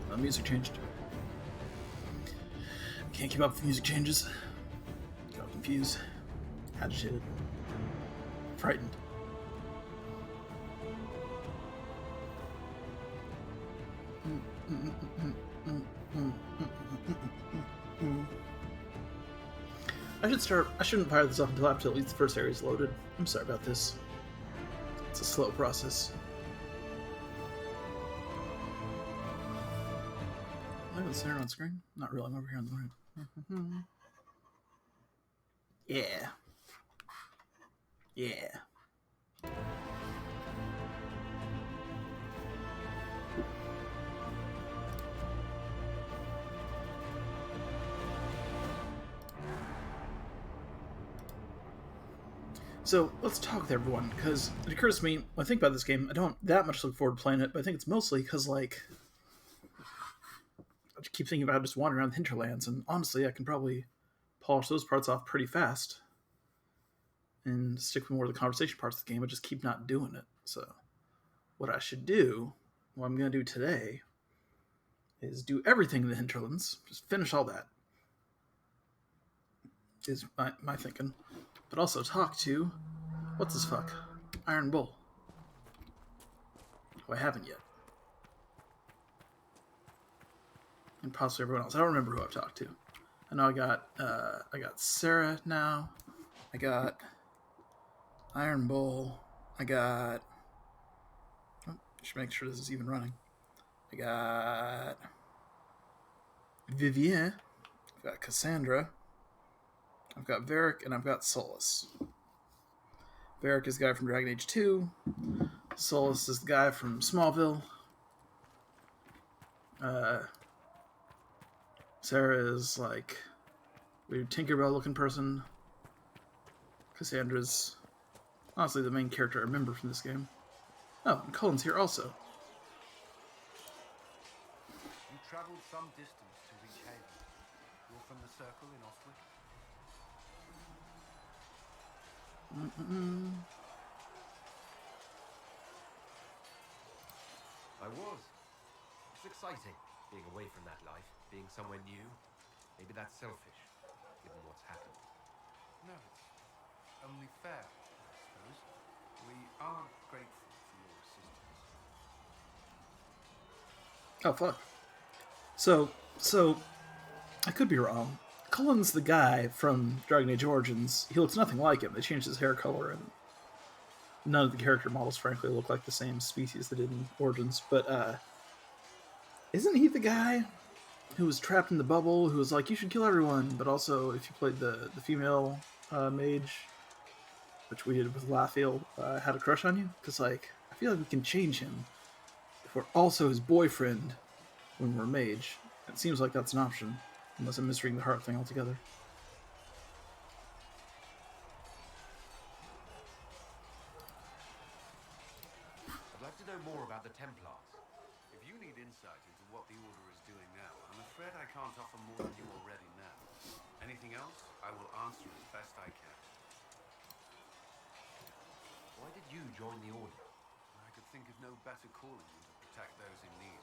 The music changed. Can't keep up with music changes. Got confused, agitated, frightened. I shouldn't fire this up until after at least the first area is loaded. I'm sorry about this. It's a slow process. Am I even there on screen? Not really, I'm over here on the right. Yeah. Yeah. So let's talk with everyone, because it occurs to me when I think about this game, I don't that much look forward to playing it, but I think it's mostly because, like, I keep thinking about just wandering around the Hinterlands, and honestly, I can probably polish those parts off pretty fast and stick with more of the conversation parts of the game. I just keep not doing it. So what I should do, what I'm going to do today, is do everything in the Hinterlands, just finish all that, is my thinking. But also talk to, what's this fuck? Iron Bull. Who I haven't yet. And possibly everyone else. I don't remember who I've talked to. I know I got Sarah now. I got Iron Bull. I got... Oh, I should make sure this is even running. I got Vivien. I've got Cassandra. I've got Varric, and I've got Solus. Varric is the guy from Dragon Age 2. Solus is the guy from Smallville. Sarah is like weird Tinkerbell looking person. Cassandra's honestly the main character I remember from this game. Oh, and Cullen's here also. You travelled some distance to reach Haven. You're from the Circle in Oswick? I was. It's exciting, being away from that life, being somewhere new. Maybe that's selfish, given what's happened. No, it's only fair, I suppose. We are grateful for your assistance. Oh fuck. So I could be wrong. Cullen's the guy from Dragon Age Origins. He looks nothing like him. They changed his hair color, and none of the character models, frankly, look like the same species that did in Origins. But isn't he the guy who was trapped in the bubble, who was like, you should kill everyone, but also, if you played the female mage, which we did with Lafiel, had a crush on you? Because, like, I feel like we can change him if we're also his boyfriend when we're mage. It seems like that's an option, unless I'm misreading the heart thing altogether. I'd like to know more about the Templars. If you need insight into what the Order is doing now, I'm afraid I can't offer more than you already know. Anything else, I will answer as best I can. Why did you join the Order? I could think of no better calling than to protect those in need.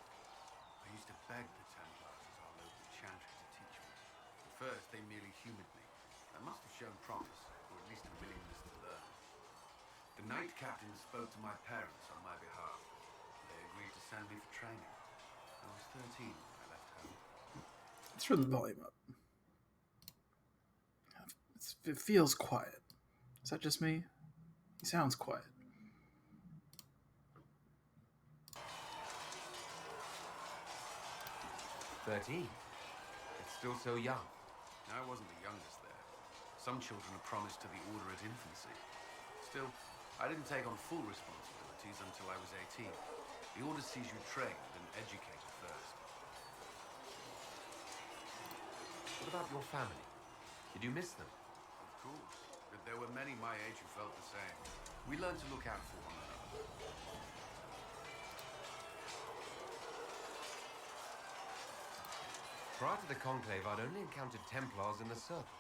I used to beg the Templars as our local chantry to teach me. At first, they merely humoured me. I must have shown promise, or at least a willingness to learn. The Knight Captain spoke to my parents on my behalf. They agreed to send me for training. I was 13 when I left home. Let's turn the volume up. It feels quiet. Is that just me? He sounds quiet. 13. It's still so young. I wasn't the youngest there. Some children are promised to the Order at infancy. Still, I didn't take on full responsibilities until I was 18. The Order sees you trained and educated first. What about your family? Did you miss them? Of course, but there were many my age who felt the same. We learned to look out for one another. Prior to the Conclave, I'd only encountered Templars in the Circle.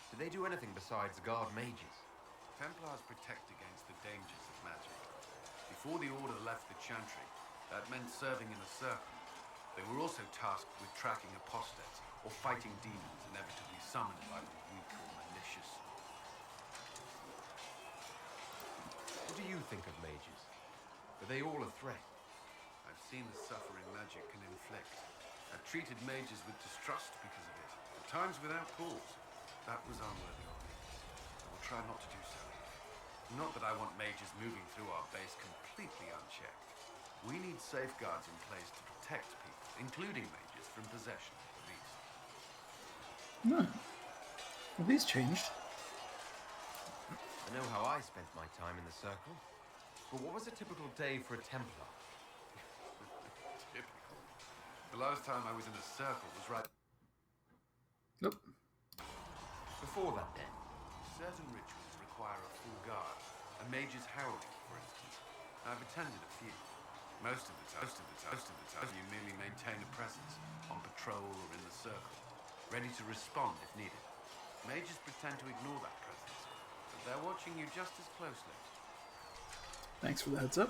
Did they do anything besides guard mages? Templars protect against the dangers of magic. Before the Order left the Chantry, that meant serving in a circle. They were also tasked with tracking apostates or fighting demons inevitably summoned by the weak or malicious. What do you think of mages? Are they all a threat? I've seen the suffering magic can inflict. I've treated mages with distrust because of it, at times without cause. That was unworthy of me. I will try not to do so. Not that I want mages moving through our base completely unchecked. We need safeguards in place to protect people, including mages, from possession, at least. No. Well, these changed. I know how I spent my time in the Circle. But what was a typical day for a Templar? Typical. The last time I was in a circle was right Nope. Before that, then? Certain rituals require a full guard. A mage's heralding, for instance. I've attended a few. Most of the time, you merely maintain a presence, on patrol or in the circle, ready to respond if needed. Mages pretend to ignore that presence, but they're watching you just as closely. Thanks for the heads up.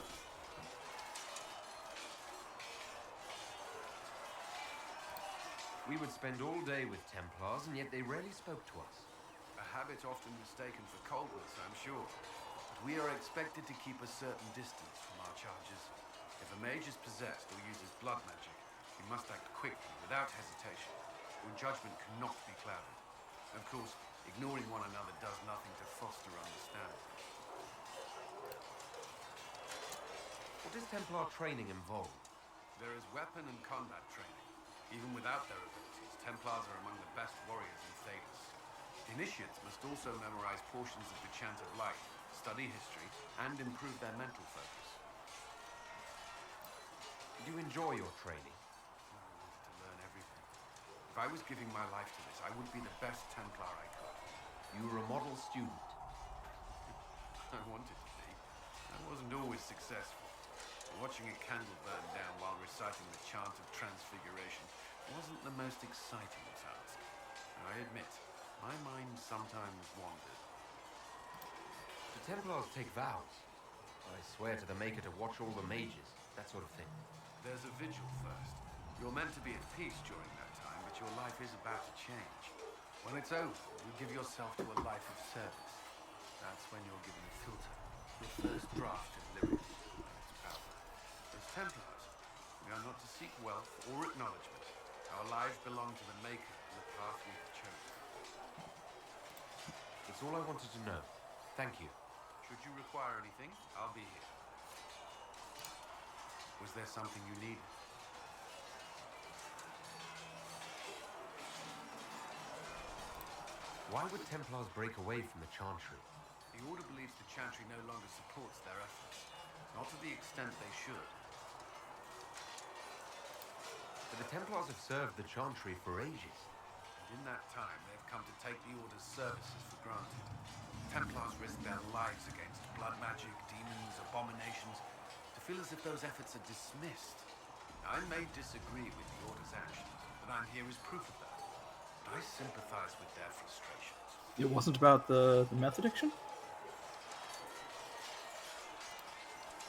We would spend all day with Templars, and yet they rarely spoke to us. A habit often mistaken for coldness, I'm sure. But we are expected to keep a certain distance from our charges. If a mage is possessed or uses blood magic, we must act quickly, without hesitation, when judgment cannot be clouded. Of course, ignoring one another does nothing to foster understanding. What does Templar training involve? There is weapon and combat training. Even without their abilities, Templars are among the best warriors in Thedas. Initiates must also memorize portions of the Chant of Light, study history, and improve their mental focus. Did you enjoy your training? I wanted to learn everything. If I was giving my life to this, I would be the best Templar I could. You were a model student. I wanted to be. I wasn't always successful. Watching a candle burn down while reciting the Chant of Transfiguration wasn't the most exciting task. And I admit, my mind sometimes wandered. Do Templars take vows? I swear to the Maker to watch all the mages, that sort of thing. There's a vigil first. You're meant to be at peace during that time, but your life is about to change. When it's over, you give yourself to a life of service. That's when you're given a filter, your first draft of lyrics, and its power. As Templars, we are not to seek wealth or acknowledgement. Our lives belong to the Maker and the path we have chosen. It's all I wanted to know. Thank you. Should you require anything, I'll be here. Was there something you needed? Why would Templars break away from the Chantry? The Order believes the Chantry no longer supports their efforts. Not to the extent they should. But the Templars have served the Chantry for ages. And in that time, they've come to take the Order's services for granted. Templars risk their lives against blood magic, demons, abominations, to feel as if those efforts are dismissed. I may disagree with the Order's actions, but I'm here as proof of that. But I sympathize with their frustrations. It wasn't about the meth addiction?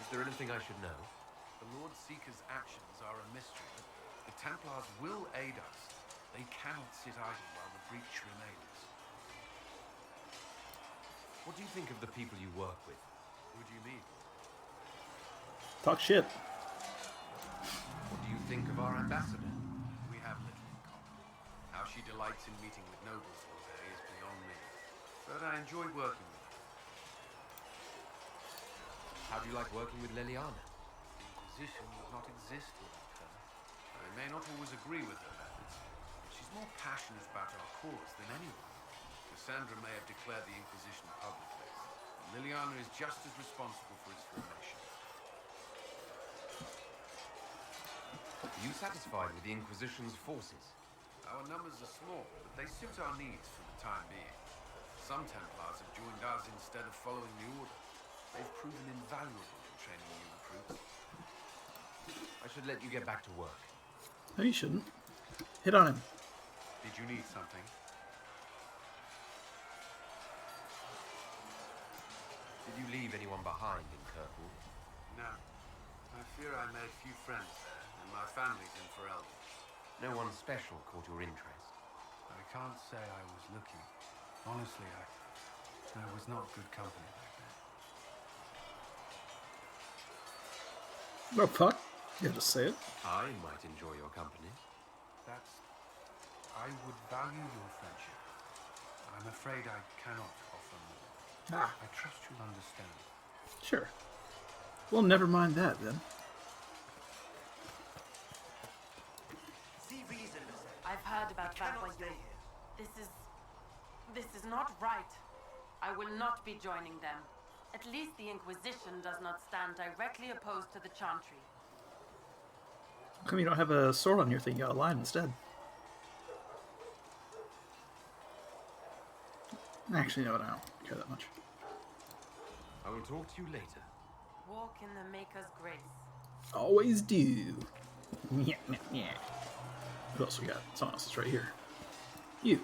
Is there anything I should know? The Lord Seeker's actions are a mystery, but the Templars will aid us. They cannot sit idle while the breach remains. What do you think of the people you work with? Who do you mean? Talk shit. What do you think of our ambassador? We have little in common. How she delights in meeting with nobles all day is beyond me. But I enjoy working with her. How do you like working with Liliana? The Inquisition would not exist without her. I may not always agree with her methods, but she's more passionate about our cause than anyone. Cassandra may have declared the Inquisition publicly, but Liliana is just as responsible for its formation. Are you satisfied with the Inquisition's forces? Our numbers are small, but they suit our needs for the time being. Some Templars have joined us instead of following the Order. They've proven invaluable in training new recruits. I should let you get back to work. No, you shouldn't. Hit on him. Did you need something? Did you leave anyone behind in Kirkwood? No. I fear I made few friends there, and my family's in Ferelden. No one special caught your interest? I can't say I was looking. Honestly, I was not good company back then. Oh, fuck. You have to say it. I might enjoy your company. I would value your friendship. I'm afraid I cannot offer more. Ah, I trust you'll understand. sure. Well, never mind that, then. See reason. I've heard about that Cannot by stay you. here. This is not right. I will not be joining them. At least the Inquisition does not stand directly opposed to the Chantry. How come you don't have a sword on your thing? You got a line instead. Actually, no, I don't care that much. I will talk to you later. Walk in the Maker's grace. Always do. Yeah, yeah, yeah. Who else we got? Someone else is right here. You.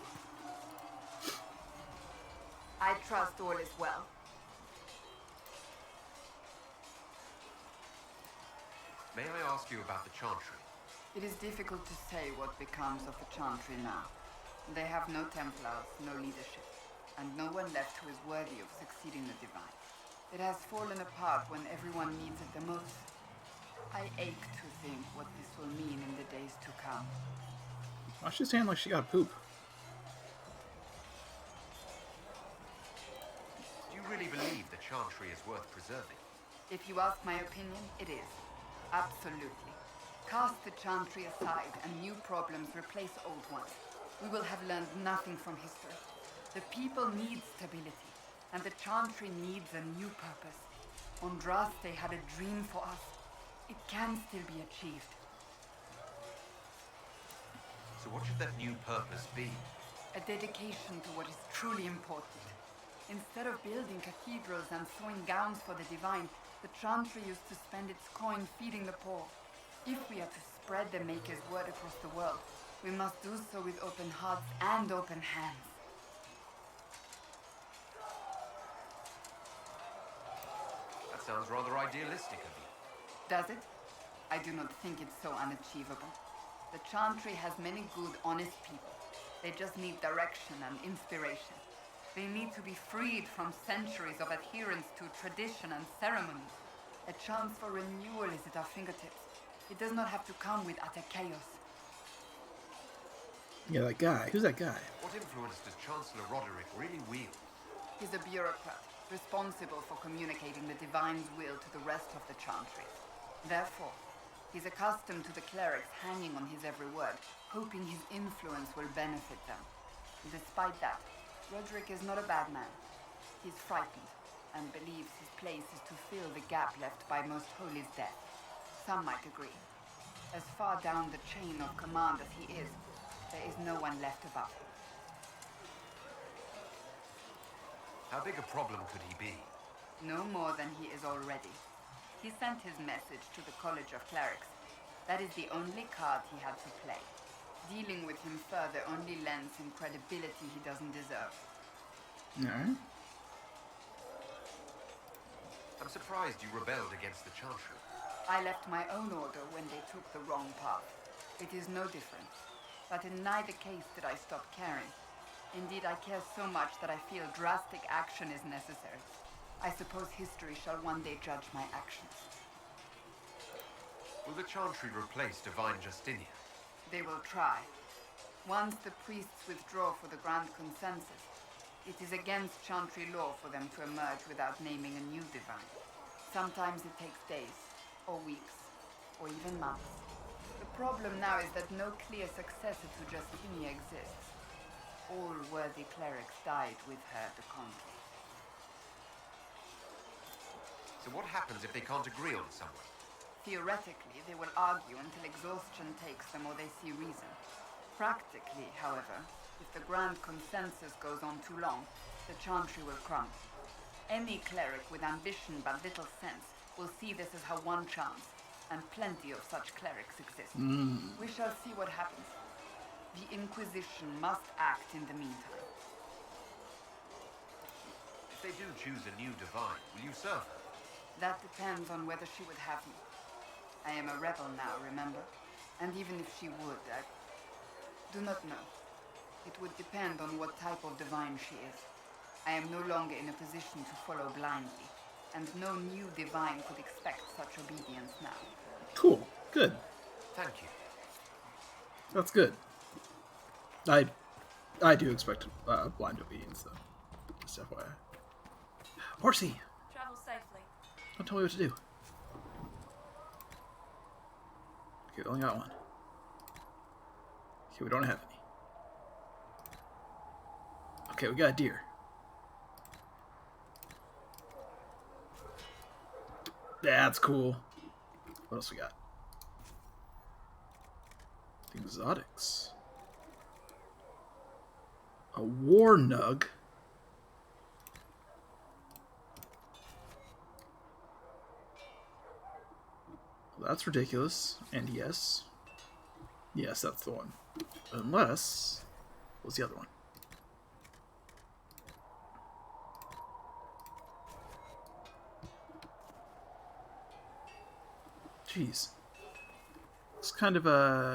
I trust all is well. May I ask you about the Chantry? It is difficult to say what becomes of the Chantry now. They have no Templars, no leadership, and no one left who is worthy of succeeding the Divine. It has fallen apart when everyone needs it the most. I ache to think what this will mean in the days to come. Why's she saying like she got poop? Do you really believe the Chantry is worth preserving? If you ask my opinion, it is. Absolutely. Cast the Chantry aside and new problems replace old ones. We will have learned nothing from history. The people need stability, and the Chantry needs a new purpose. Andraste had a dream for us. It can still be achieved. So what should that new purpose be? A dedication to what is truly important. Instead of building cathedrals and sewing gowns for the Divine, the Chantry used to spend its coin feeding the poor. If we are to spread the Maker's word across the world, we must do so with open hearts and open hands. That sounds rather idealistic of you. Does it? I do not think it's so unachievable. The Chantry has many good, honest people. They just need direction and inspiration. They need to be freed from centuries of adherence to tradition and ceremony. A chance for renewal is at our fingertips. It does not have to come with utter chaos. Yeah, that guy. Who's that guy? What influence does Chancellor Roderick really wield? He's a bureaucrat, responsible for communicating the Divine's will to the rest of the Chantry. Therefore, he's accustomed to the clerics hanging on his every word, hoping his influence will benefit them. Despite that, Roderick is not a bad man. He's frightened, and believes his place is to fill the gap left by Most Holy's death. Some might agree. As far down the chain of command as he is, there is no one left above him. How big a problem could he be? No more than he is already. He sent his message to the College of Clerics. That is the only card he had to play. Dealing with him further only lends him credibility he doesn't deserve. Alright. I'm surprised you rebelled against the Chantry. I left my own order when they took the wrong path. It is no different. But in neither case did I stop caring. Indeed, I care so much that I feel drastic action is necessary. I suppose history shall one day judge my actions. Will the Chantry replace Divine Justinia? They will try. Once the priests withdraw for the Grand Consensus, it is against Chantry law for them to emerge without naming a new Divine. Sometimes it takes days, or weeks, or even months. The problem now is that no clear successor to Justinia exists. All worthy clerics died with her at the conclave. So what happens if they can't agree on someone? Theoretically, they will argue until exhaustion takes them or they see reason. Practically, however, if the Grand Consensus goes on too long, the Chantry will crumble. Any cleric with ambition but little sense will see this as her one chance, and plenty of such clerics exist. We shall see what happens. The Inquisition must act in the meantime. If they do choose a new divine, will you serve her? That depends on whether she would have me. I am a rebel now, remember? And even if she would, I do not know. It would depend on what type of divine she is. I am no longer in a position to follow blindly, and no new divine could expect such obedience now. Cool. Good. Thank you. That's good. I do expect blind obedience, though. Just FYI. Horsey! Travel safely. Don't tell me what to do. Okay, we only got one. Okay, we don't have any. Okay, we got a deer. That's cool. What else we got? The exotics. A war nug. Well, that's ridiculous. And yes. Yes, that's the one. Unless... What's the other one? Jeez. It's kind of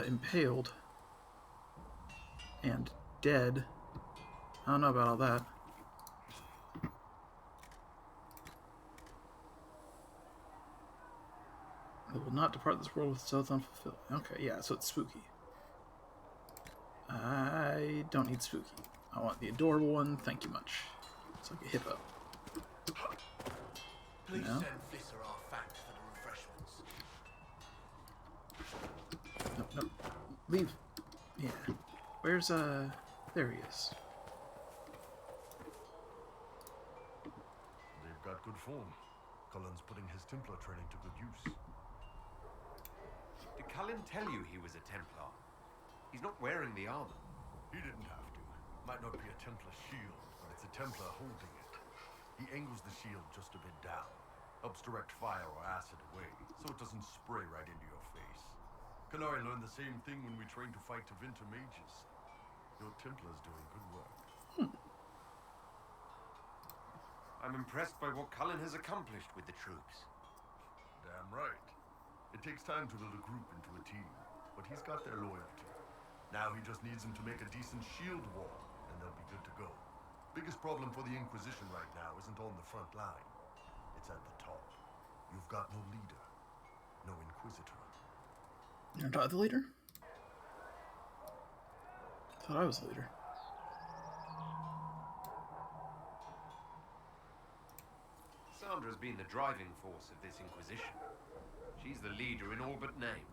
impaled. And dead. I don't know about all that. I will not depart this world with stealth unfulfilled. Okay, yeah, so it's spooky. I don't need spooky. I want the adorable one. Thank you much. It's like a hippo. Please No? send Visser our thanks for the refreshments. Nope, nope. Leave. Yeah. Where's, there he is. They've got good form. Cullen's putting his Templar training to good use. Did Cullen tell you he was a Templar? He's not wearing the armor. He didn't have to. Might not be a Templar shield, but it's a Templar holding it. He angles the shield just a bit down. Helps direct fire or acid away, so it doesn't spray right into your face. Kanari learned the same thing when we trained to fight Tevinter mages. Your Templar's doing good work. I'm impressed by what Cullen has accomplished with the troops. Damn right. It takes time to build a group into a team, but he's got their loyalty. Now he just needs them to make a decent shield wall, and they'll be good to go. Biggest problem for the Inquisition right now isn't on the front line. It's at the top. You've got no leader, no Inquisitor. You're not the leader? Thought I was the leader. Sandra's been the driving force of this Inquisition. She's the leader in all but name.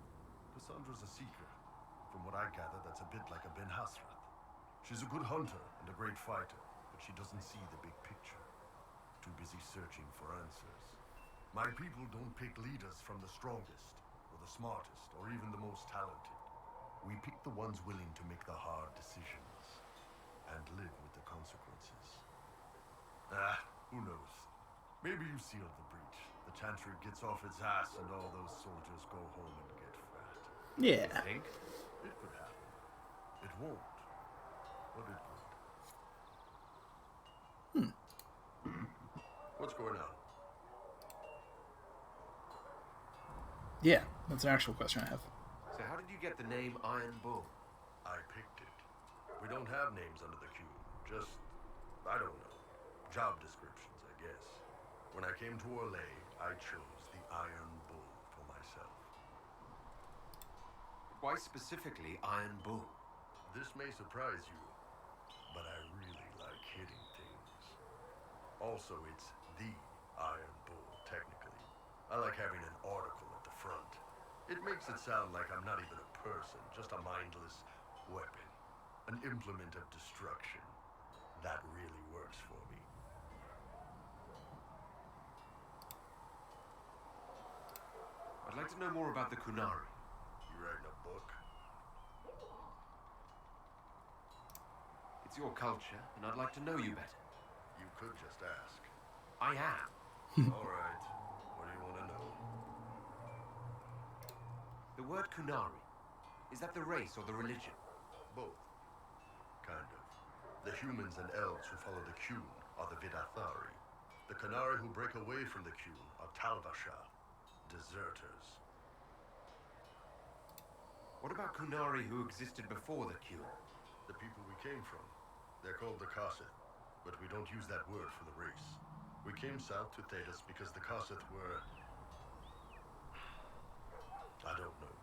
Cassandra's a seeker. From what I gather, that's a bit like a Ben Hasrath. She's a good hunter and a great fighter, but she doesn't see the big picture. Too busy searching for answers. My people don't pick leaders from the strongest, or the smartest, or even the most talented. We pick the ones willing to make the hard decisions, and live with the consequences. Who knows? Maybe you sealed the breach. The Chantry gets off its ass and all those soldiers go home and get fat. Yeah. You think? It could happen. It won't. But it could. What's going on? Yeah, that's an actual question I have. So how did you get the name Iron Bull? I picked it. We don't have names under the cube. Just, I don't know. Job descriptions, I guess. When I came to Orlais, I chose the Iron Bull for myself. Why specifically Iron Bull? This may surprise you, but I really like hitting things. Also, it's the Iron Bull, technically. I like having an article at the front. It makes it sound like I'm not even a person, just a mindless weapon. An implement of destruction. That really works for me. I'd like to know more about the Kunari. You writing a book? It's your culture, and I'd like to know you better. You could just ask. I am. All right. What do you want to know? The word Kunari, is that the race or the religion? Both. Kind of. The humans and elves who follow the Qun are the Vidathari. The Qunari who break away from the Qun are Talvasha, deserters. What about Qunari who existed before the Qun? The people we came from. They're called the Kasith, but we don't use that word for the race. We came south to Thedas because the Kasith were... I don't know.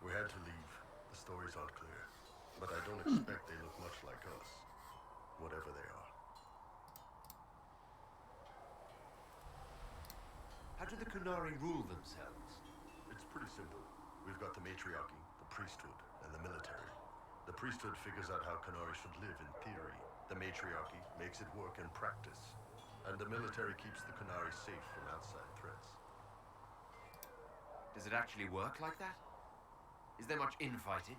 We had to leave. The stories aren't clear. But I don't expect they look much like us. Whatever they are. How do the Qunari rule themselves? It's pretty simple. We've got the matriarchy, the priesthood, and the military. The priesthood figures out how Qunari should live in theory. The matriarchy makes it work in practice. And the military keeps the Qunari safe from outside threats. Does it actually work like that? Is there much infighting?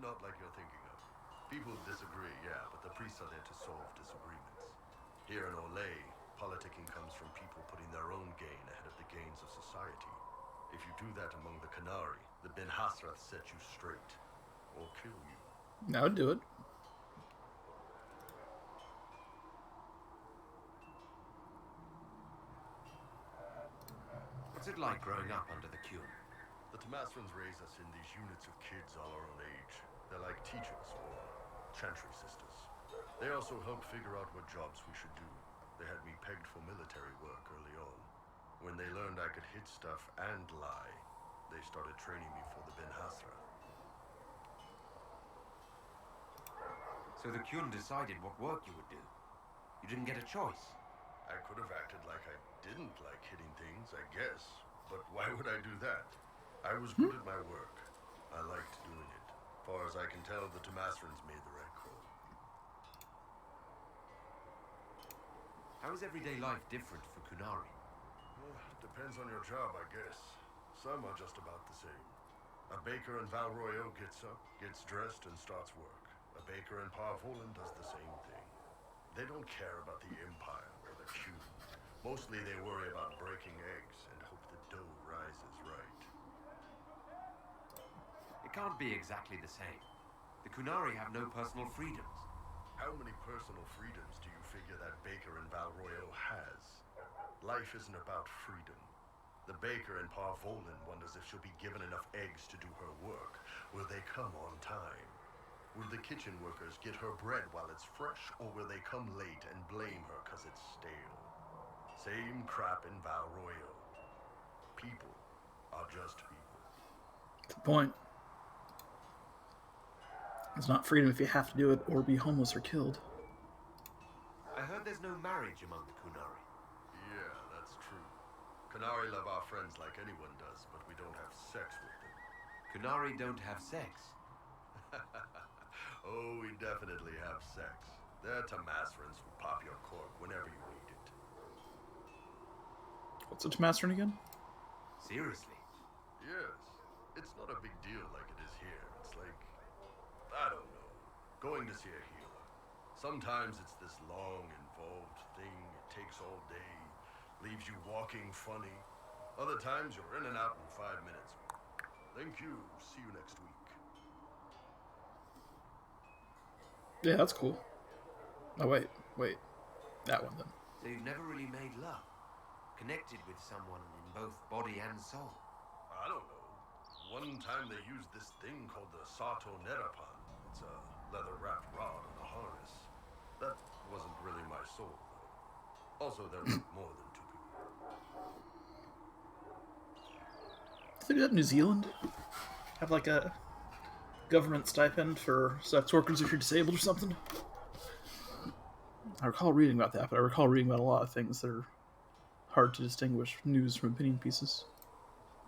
Not like you're thinking of. People disagree, yeah, but the priests are there to solve disagreements. Here in Olay, politicking comes from people putting their own gain ahead of the gains of society. If you do that among the Qunari, the Ben Hasrath set you straight. Or kill you. That would do it. What's it like growing up under the Qun? The Tamasrans raise us in these units of kids all our own age. They're like teachers or chantry sisters. They also help figure out what jobs we should do. They had me pegged for military work early on. When they learned I could hit stuff and lie, they started training me for the Ben Hasrath. So the Qun decided what work you would do. You didn't get a choice. I could have acted like I didn't like hitting things, I guess. But why would I do that? I was good at my work. I liked doing it. Far as I can tell, the Tamasrans made the right call. How is everyday life different for Qunari? Depends on your job, I guess. Some are just about the same. A baker in Valroyo gets up, gets dressed, and starts work. A baker in Parvolan does the same thing. They don't care about the Empire or the Qun. Mostly they worry about breaking eggs and hope the dough rises right. It can't be exactly the same. The Qunari have no personal freedoms. How many personal freedoms do you figure that baker in Valroyo has? Life isn't about freedom. The baker in Parvolan wonders if she'll be given enough eggs to do her work. Will they come on time? Will the kitchen workers get her bread while it's fresh, or will they come late and blame her because it's stale? Same crap in Valroyo. People are just people. That's the point. It's not freedom if you have to do it or be homeless or killed. I heard there's no marriage among the Qunari. Yeah, that's true. Qunari love our friends like anyone does, but we don't have sex with them. Qunari don't have sex. Oh, we definitely have sex. They're Tamasrans who pop your cork whenever you need it. What's a Tamasran again? Seriously? Yes. It's not a big deal like it is here. It's like, I don't know, going to see a healer. Sometimes it's this long, involved thing. It takes all day, leaves you walking funny. Other times you're in and out in 5 minutes. Thank you. See you next week. Yeah, that's cool. Oh, wait. That one, then. So you've never really made love? Connected with someone in both body and soul? I don't know. One time they used this thing called the Sato Nerapan. It's a leather-wrapped rod on a harness. That wasn't really my soul, though. Also, there were more than 2 people. Do they do that in New Zealand? Have like a government stipend for sex workers if you're disabled or something? I recall reading about that, but I recall reading about a lot of things that are hard to distinguish news from opinion pieces.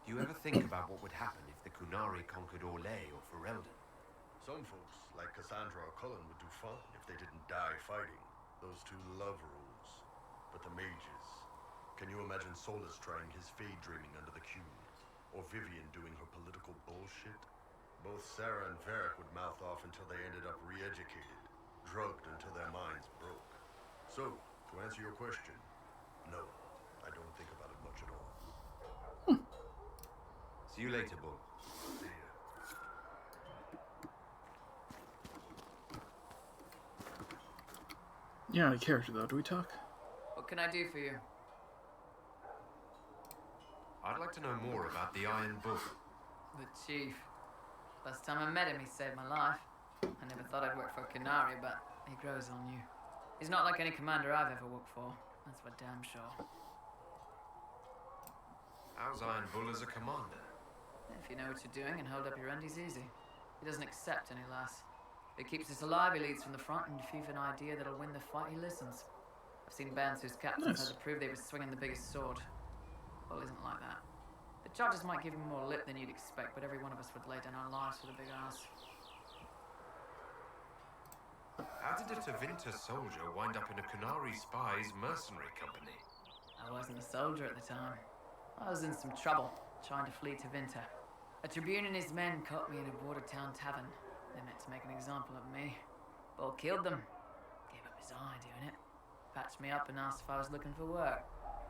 Do you ever think about what would happen if the Qunari conquered Orlais or Ferelden? Some folks, like Cassandra or Cullen, would do fine if they didn't die fighting. Those 2 love rules. But the mages... Can you imagine Solus trying his fade dreaming under the Qun? Or Vivian doing her political bullshit? Both Sarah and Varric would mouth off until they ended up re-educated, drugged until their minds broke. So, to answer your question, no, I don't think about it much at all. See you later, Bull. See ya. You're not a character, though. Do we talk? What can I do for you? I'd like to know more about the Iron Bull. The chief. Last time I met him, he saved my life. I never thought I'd work for Canary, but he grows on you. He's not like any commander I've ever worked for. That's for damn sure. How's Iron Bull as a commander? If you know what you're doing and hold up your end, he's easy. He doesn't accept any less. If he keeps us alive, he leads from the front, and if you've an idea that'll win the fight, he listens. I've seen bands whose captains had to prove they were swinging the biggest sword. Bull isn't like that. The charges might give him more lip than you'd expect, but every one of us would lay down our lives for the big ass. How did a Tevinter soldier wind up in a Canary spy's mercenary company? I wasn't a soldier at the time. I was in some trouble, trying to flee to Vinter. A tribune and his men caught me in a border town tavern. They meant to make an example of me. Bull killed them. Gave up his eye doing it. Patched me up and asked if I was looking for work.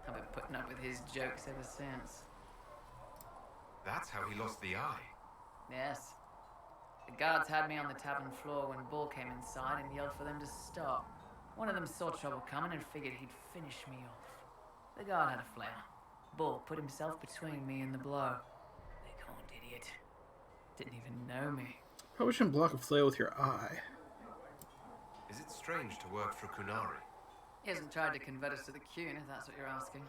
I've been putting up with his jokes ever since. That's how he lost the eye. Yes. The guards had me on the tavern floor when Bull came inside and yelled for them to stop. One of them saw trouble coming and figured he'd finish me off. The guard had a flare. Bull put himself between me and the blow. Big horned idiot. Didn't even know me. Probably shouldn't block a flail with your eye. Is it strange to work for Kunari? He hasn't tried to convert us to the Qun, if that's what you're asking.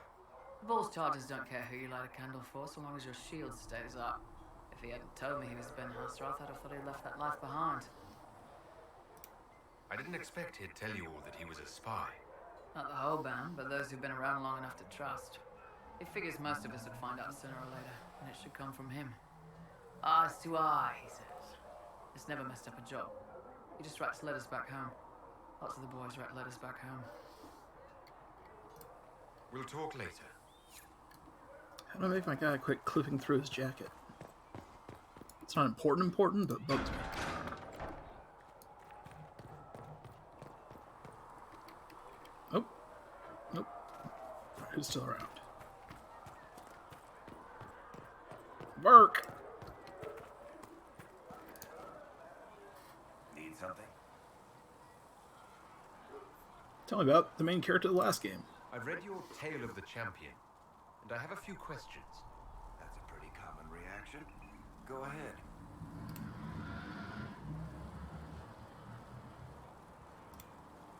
Bull's charges don't care who you light a candle for, so long as your shield stays up. If he hadn't told me he was Ben Hasrath, I'd have thought he'd left that life behind. I didn't expect he'd tell you all that he was a spy. Not the whole band, but those who've been around long enough to trust. He figures most of us would find out sooner or later, and it should come from him. Eyes to eye, he says. It's never messed up a job. He just writes letters back home. Lots of the boys write letters back home. We'll talk later. How do I make my guy quit clipping through his jacket? It's not important, but bugs me. Oh. Nope. Who's still around? Work! Need something? Tell me about the main character of the last game. I've read your Tale of the Champion, and I have a few questions. That's a pretty common reaction. Go ahead.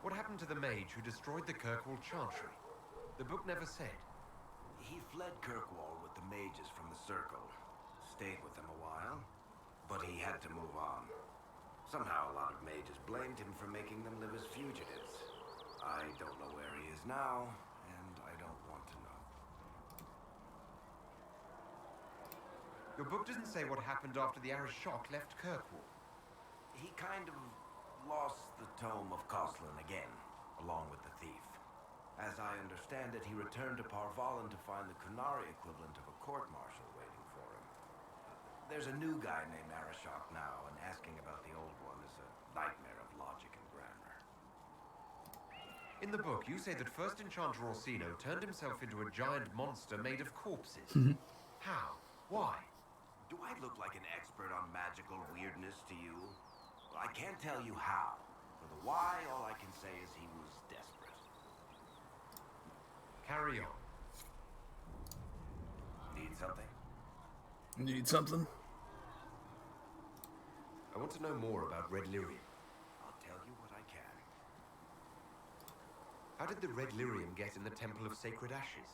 What happened to the mage who destroyed the Kirkwall Chantry? The book never said. He fled Kirkwall with the mages from the Circle. Stayed with them a while, but he had to move on. Somehow a lot of mages blamed him for making them live as fugitives. I don't know where he is now, and I don't want to know. Your book doesn't say what happened after the Arishok left Kirkwall. He kind of lost the tome of Coslin again, along with the thief. As I understand it, he returned to Parvalan to find the Kunari equivalent of a court-martial waiting for him. There's a new guy named Arishok now, and asking about the old one is a nightmare of logic and grammar. In the book, you say that first Enchanter Orsino turned himself into a giant monster made of corpses. How? Why? Do I look like an expert on magical weirdness to you? Well, I can't tell you how. For the why, all I can say is he was desperate. Carry on. Need something? Need something? I want to know more about Red Lyrium. I'll tell you what I can. How did the Red Lyrium get in the Temple of Sacred Ashes?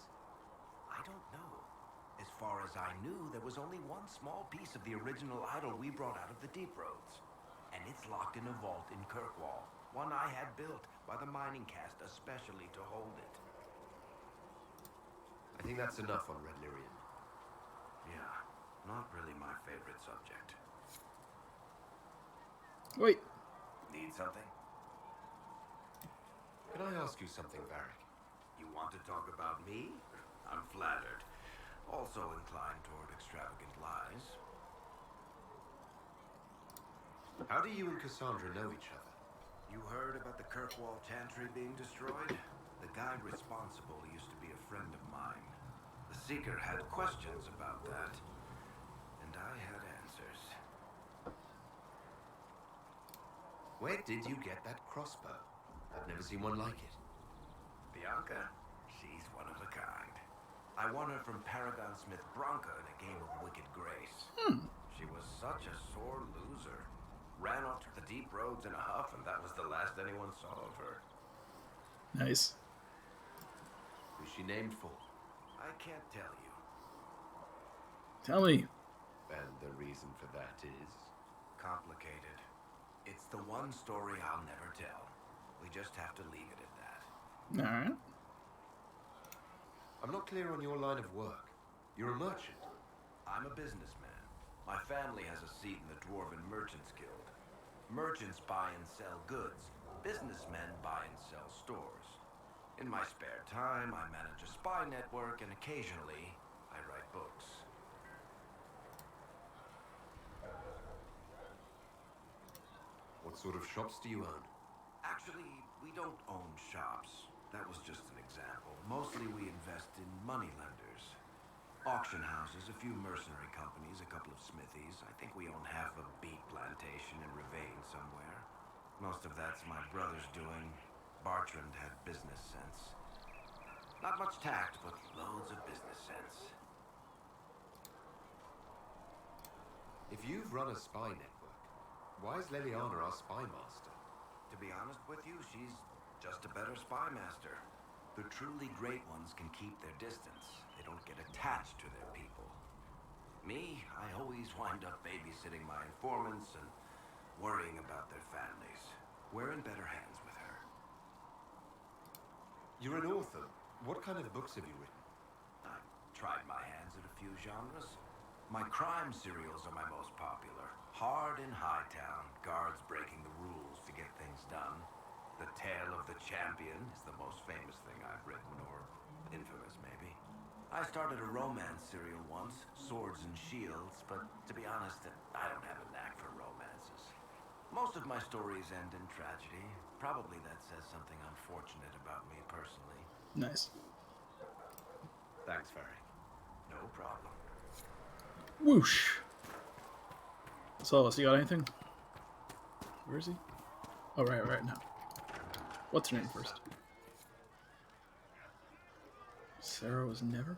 I don't know. As far as I knew, there was only one small piece of the original idol we brought out of the Deep Roads. And it's locked in a vault in Kirkwall. One I had built by the mining caste especially to hold it. I think that's enough on Red Lyrium. Yeah, not really my favorite subject. Wait. Need something? Can I ask you something, Varric? You want to talk about me? I'm flattered. Also inclined toward extravagant lies. How do you and Cassandra know each other? You heard about the Kirkwall Chantry being destroyed? The guy responsible used to be a friend of mine. The Seeker had questions about that, and I had answers. Where did you get that crossbow? I've never seen one like it. Bianca, she's one of a kind. I won her from Paragon Smith Bronca in a game of Wicked Grace. She was such a sore loser. Ran off to the deep roads in a huff, and that was the last anyone saw of her. Nice. Who's she named for? I can't tell you. Tell me. And the reason for that is? Complicated. It's the one story I'll never tell. We just have to leave it at that. Alright. I'm not clear on your line of work. You're a merchant. I'm a businessman. My family has a seat in the Dwarven Merchants Guild. Merchants buy and sell goods. Businessmen buy and sell stores. In my spare time, I manage a spy network, and occasionally, I write books. What sort of shops do you own? Actually, we don't own shops. That was just an example. Mostly we invest in money lenders. Auction houses, a few mercenary companies, a couple of smithies. I think we own half a beet plantation in Ravane somewhere. Most of that's my brother's doing. Bartrand had business sense. Not much tact, but loads of business sense. If you've run a spy network, why is Leliana our spy master? To be honest with you, she's just a better spy master. The truly great ones can keep their distance. They don't get attached to their people. Me, I always wind up babysitting my informants and worrying about their families. We're in better hands with her. You're an author. What kind of books have you written? I've tried my hands at a few genres. My crime serials are my most popular. Hard in Hightown, guards breaking the rules to get things done. The Tale of the Champion is the most famous thing I've written, or infamous maybe. I started a romance serial once, Swords and Shields, but to be honest, I don't have a knack for romances. Most of my stories end in tragedy. Probably that says something unfortunate about me personally. Nice. Thanks, Ferry. No problem. Whoosh. So, you got anything? Where is he? Oh, right now. What's her name first? Sarah was never?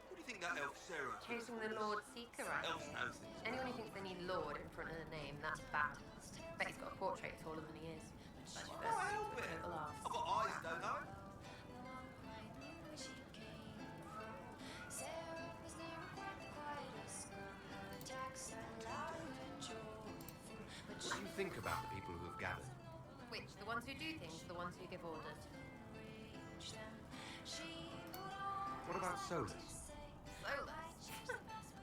What do you think that elf Sarah? Chasing the Lord Seeker, right? Elves know things. Anyone who thinks they need Lord in front of the name, that's bad. Bet he's got a portrait taller than he is. That's your Oh, first help it. total arse. I've got eyes, don't I? What do you think about the people who have gathered? Which? The ones who do things or the ones who give orders? What about Solus? Solus?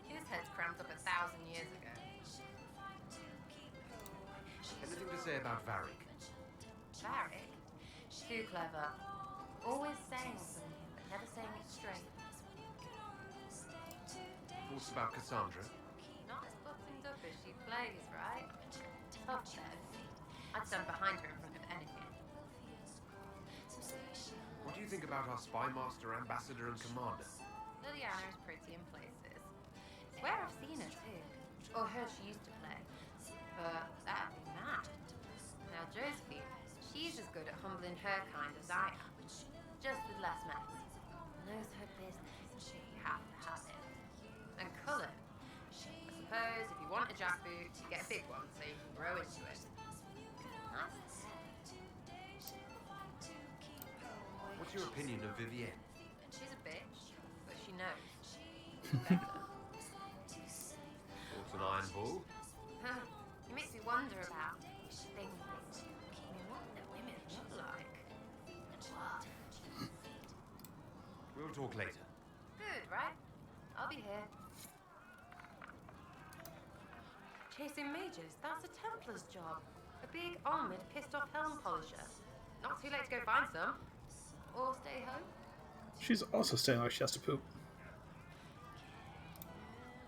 His head's cramped up 1,000 years ago. Anything to say about Varric? Varric? Too clever. Always saying something, but never saying it straight. Thoughts about Cassandra? Not as buttoned up as she plays, right? Tough though. I'd stand behind her in front of anything. What do you think about our spy master, ambassador, and commander? Liliana's pretty in places. Swear I've seen her too. Or heard she used to play. But that'd be mad. Now Josephine, she's as good at humbling her kind as I am. Just with less mess. Knows her business. You have to have it. And colour. I suppose if you want a jackboot, you get a big one so you can grow into it. Nice hair. What's your opinion of Vivienne? She's a bitch, but she knows. Better. Thoughts on Iron Bull? It makes me wonder about things. I mean, what do women look like? What? We'll talk later. Good, right? I'll be here. Chasing mages, that's a Templar's job. A big, armoured, pissed-off helm polisher. Not too late to go find some. Or stay home. She's also staying like she has to poop.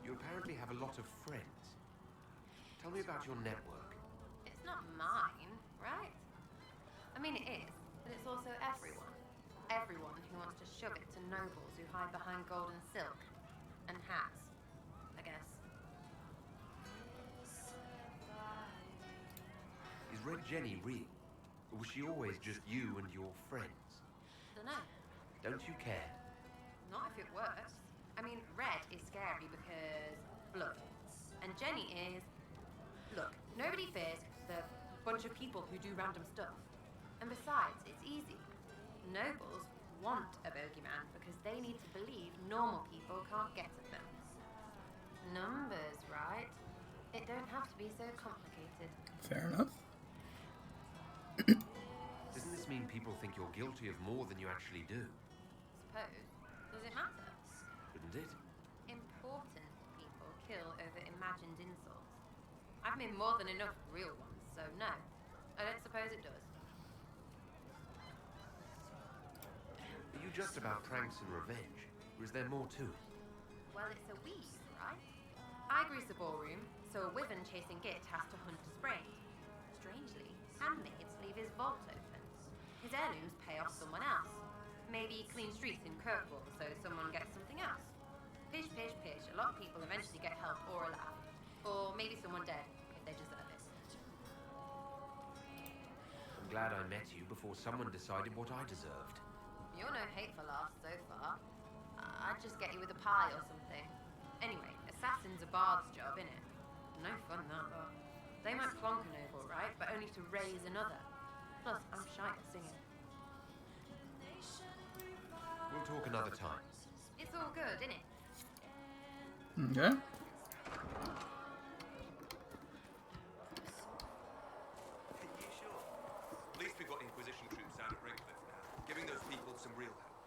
You apparently have a lot of friends. Tell me about your network. It's not mine, right? I mean, it is, but it's also everyone. Everyone who wants to shove it to nobles who hide behind gold and silk. And hats, I guess. Is Red Jenny real? Or was she always just you and your friends? Dunno. Don't you care? Not if it works. I mean, Red is scary because blood. And Jenny is... Look, nobody fears the bunch of people who do random stuff. And besides, it's easy. Nobles want a bogeyman because they need to believe normal people can't get at them. Numbers, right? It don't have to be so complicated. Fair enough. Doesn't this mean people think you're guilty of more than you actually do? Suppose. Does it matter? Wouldn't it? Important people kill over imagined insults. I've made more than enough real ones, so no. I don't suppose it does. Are you just about pranks and revenge? Or is there more to it? Well, it's a weave, right? I grease a ballroom, so a wyvern chasing Git has to hunt a sprain. Strangely, handmaids leave his vault open. His heirlooms pay off someone else. Maybe clean streets in Kirkwall, so someone gets something else. Pish, pish, pish. A lot of people eventually get help or a laugh. Or maybe someone dead, if they deserve it. I'm glad I met you before someone decided what I deserved. You're no hateful ass so far. I'd just get you with a pie or something. Anyway, assassin's a bard's job, innit? No fun, that, but... They might clonk a noble, right? But only to raise another. Plus, I'm shy at singing. We'll talk another time. It's all good, innit? Okay. Are you sure? At least we've got Inquisition troops down at Redcliffe now, giving those people some real help.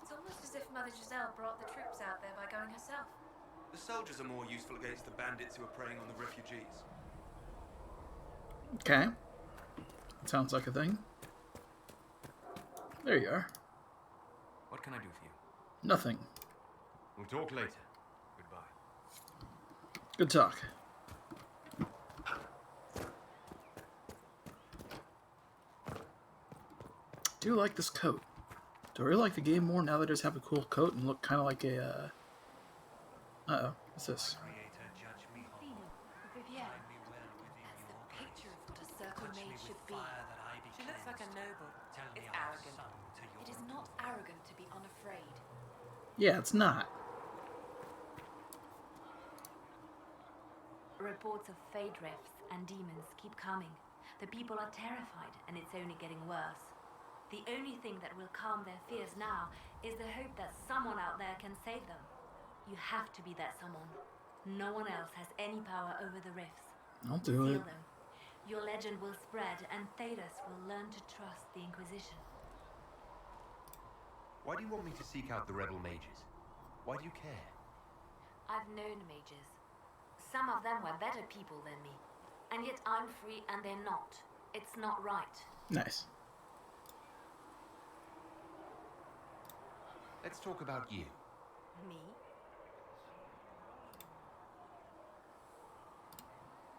It's almost as if Mother Giselle brought the troops out there by going herself. The soldiers are more useful against the bandits who are preying on the refugees. Okay. Sounds like a thing. There you are. What can I do for you? Nothing. We'll talk later. Goodbye. Good talk. Do you like this coat? Do I really like the game more now that I just have a cool coat and look kind of like a, Uh-oh. What's this? That's the picture of what a circle mage should be. She looks like a noble. It's arrogant. It is not arrogant to be unafraid. Yeah, it's not. Reports of fade rifts and demons keep coming. The people are terrified, and it's only getting worse. The only thing that will calm their fears now is the hope that someone out there can save them. You have to be that someone. No one else has any power over the rifts. I'll do it. Seal them. Your legend will spread, and Thedas will learn to trust the Inquisition. Why do you want me to seek out the rebel mages? Why do you care? I've known mages. Some of them were better people than me. And yet I'm free and they're not. It's not right. Nice. Let's talk about you. Me?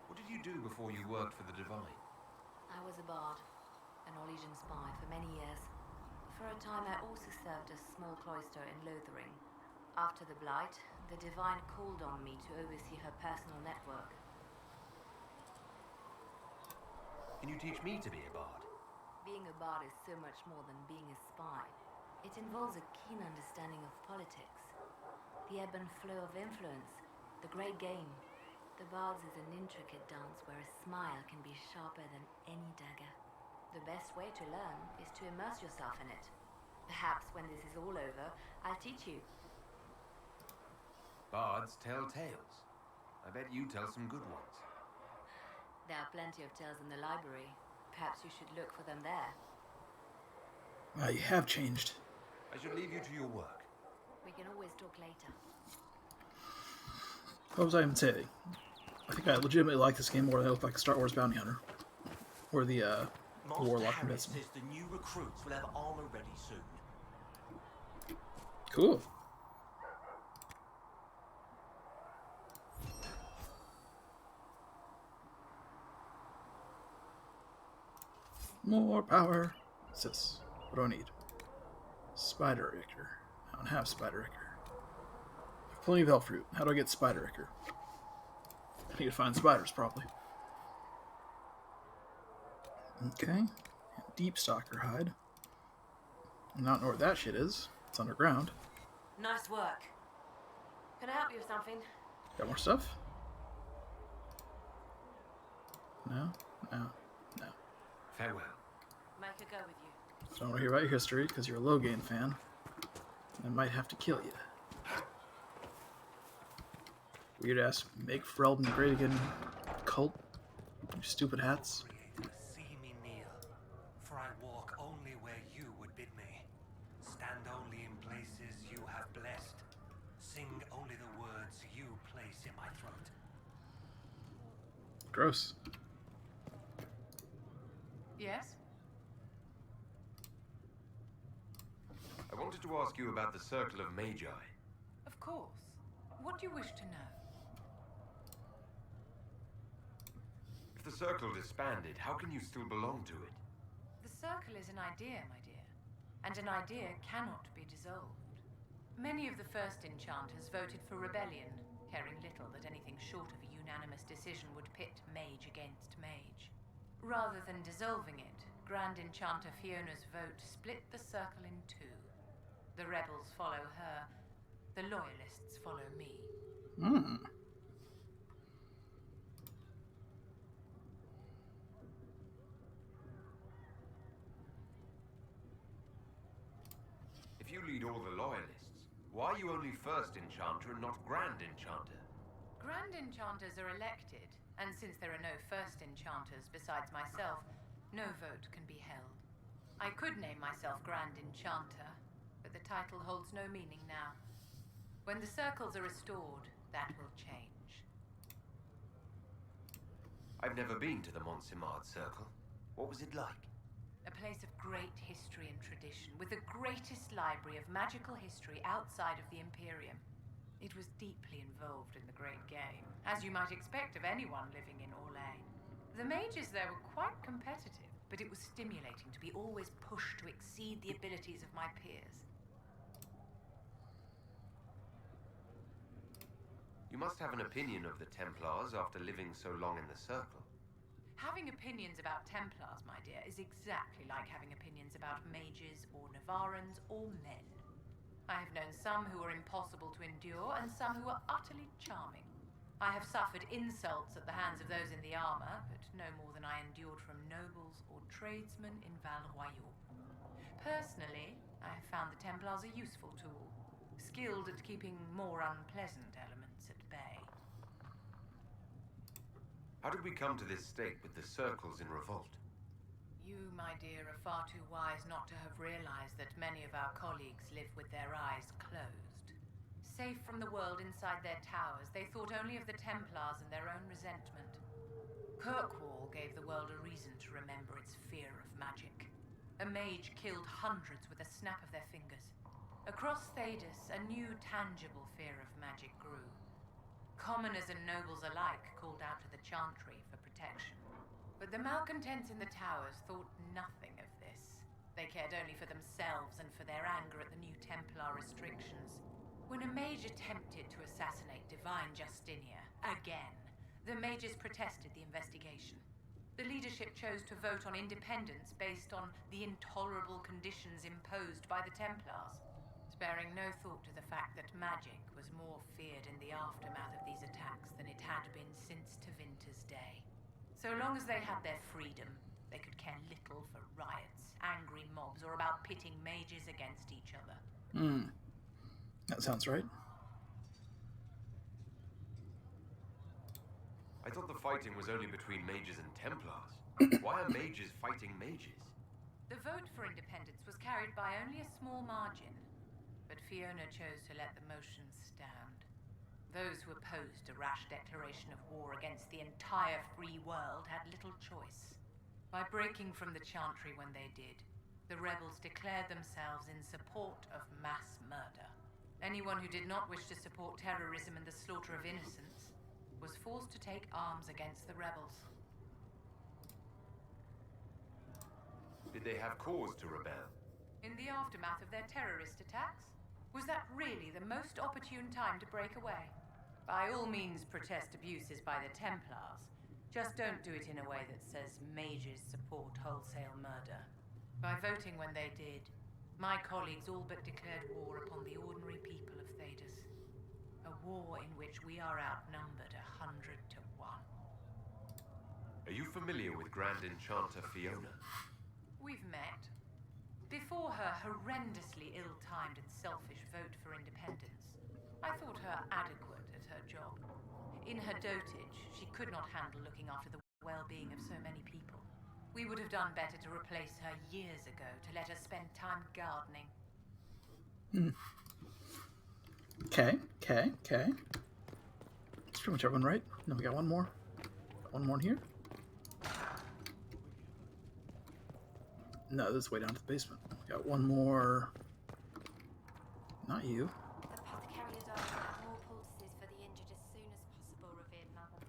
What did you do before you worked for the Divine? I was a bard, an Orlesian spy for many years. For a time I also served a small cloister in Lothering. After the Blight, the Divine called on me to oversee her personal network. Can you teach me to be a bard? Being a bard is so much more than being a spy. It involves a keen understanding of politics, the ebb and flow of influence, the great game. The bard's is an intricate dance where a smile can be sharper than any dagger. The best way to learn is to immerse yourself in it. Perhaps when this is all over, I'll teach you. Bards tell tales. I bet you tell some good ones. There are plenty of tales in the library. Perhaps you should look for them there. Well, you have changed. I should leave you to your work. We can always talk later. What was I even saying? I think I legitimately like this game more than I look like a Star Wars Bounty Hunter. Or the Warlock from Harris says the new recruits will have armor ready soon. Cool. More power. What's this? What do I need? Spider Ichor. I don't have Spider Ichor. I have plenty of elf fruit. How do I get Spider Ichor? I need to find spiders, probably. Okay. deep stalker hide. I don't know where that shit is. It's underground. Nice work. Can I help you with something? Got more stuff? No. Farewell. Make a go with you. So I don't want to hear about your history because you're a Logain fan. I might have to kill you. Weird ass make Freldon great again cult. You stupid hats. Creator, see me kneel, for I walk only where you would bid me. Stand only in places you have blessed. Sing only the words you place in my throat. Gross. Yes? I wanted to ask you about the Circle of Magi. Of course. What do you wish to know? If the Circle disbanded, how can you still belong to it? The Circle is an idea, my dear. And an idea cannot be dissolved. Many of the first enchanters voted for rebellion, caring little that anything short of a unanimous decision would pit mage against mage. Rather than dissolving it, Grand Enchanter Fiona's vote split the Circle in two. The rebels follow her, the loyalists follow me. If you lead all the loyalists, why are you only First Enchanter and not Grand Enchanter? Grand Enchanters are elected, and since there are no First Enchanters besides myself, no vote can be held. I could name myself Grand Enchanter, but the title holds no meaning now. When the circles are restored, that will change. I've never been to the Montsimard Circle. What was it like? A place of great history and tradition, with the greatest library of magical history outside of the Imperium. It was deeply involved in the Great Game, as you might expect of anyone living in Orlais. The mages there were quite competitive, but it was stimulating to be always pushed to exceed the abilities of my peers. You must have an opinion of the Templars after living so long in the Circle. Having opinions about Templars, my dear, is exactly like having opinions about mages or Navarans or men. I have known some who were impossible to endure and some who were utterly charming. I have suffered insults at the hands of those in the armor, but no more than I endured from nobles or tradesmen in Val Royaux. Personally, I have found the Templars a useful tool, skilled at keeping more unpleasant elements at bay. How did we come to this state with the Circles in revolt? You, my dear, are far too wise not to have realized that many of our colleagues live with their eyes closed. Safe from the world inside their towers, they thought only of the Templars and their own resentment. Kirkwall gave the world a reason to remember its fear of magic. A mage killed hundreds with a snap of their fingers. Across Thedas, a new tangible fear of magic grew. Commoners and nobles alike called out to the Chantry for protection. But the malcontents in the towers thought nothing of this. They cared only for themselves and for their anger at the new Templar restrictions. When a mage attempted to assassinate Divine Justinia, again, the mages protested the investigation. The leadership chose to vote on independence based on the intolerable conditions imposed by the Templars, sparing no thought to the fact that magic was more feared in the aftermath of these attacks than it had been since Tevinter's day. So long as they had their freedom, they could care little for riots, angry mobs, or about pitting mages against each other. That sounds right. I thought the fighting was only between mages and Templars. Why are mages fighting mages? The vote for independence was carried by only a small margin, but Fiona chose to let the motion stand. Those who opposed a rash declaration of war against the entire free world had little choice. By breaking from the Chantry when they did, the rebels declared themselves in support of mass murder. Anyone who did not wish to support terrorism and the slaughter of innocents was forced to take arms against the rebels. Did they have cause to rebel? In the aftermath of their terrorist attacks? Was that really the most opportune time to break away? By all means protest abuses by the Templars. Just don't do it in a way that says mages support wholesale murder. By voting when they did, my colleagues all but declared war upon the ordinary people of Thedas. A war in which we are outnumbered 100 to 1. Are you familiar with Grand Enchanter Fiona? We've met. Before her horrendously ill-timed and selfish vote for independence, I thought her adequate at her job. In her dotage, she could not handle looking after the well-being of so many people. We would have done better to replace her years ago to let her spend time gardening. Okay. That's pretty much everyone, right? No, we got one more. One more in here? No, this is way down to the basement. We got one more. Not you. The apothecary will have more poultices for the injured as soon as possible, revered mother.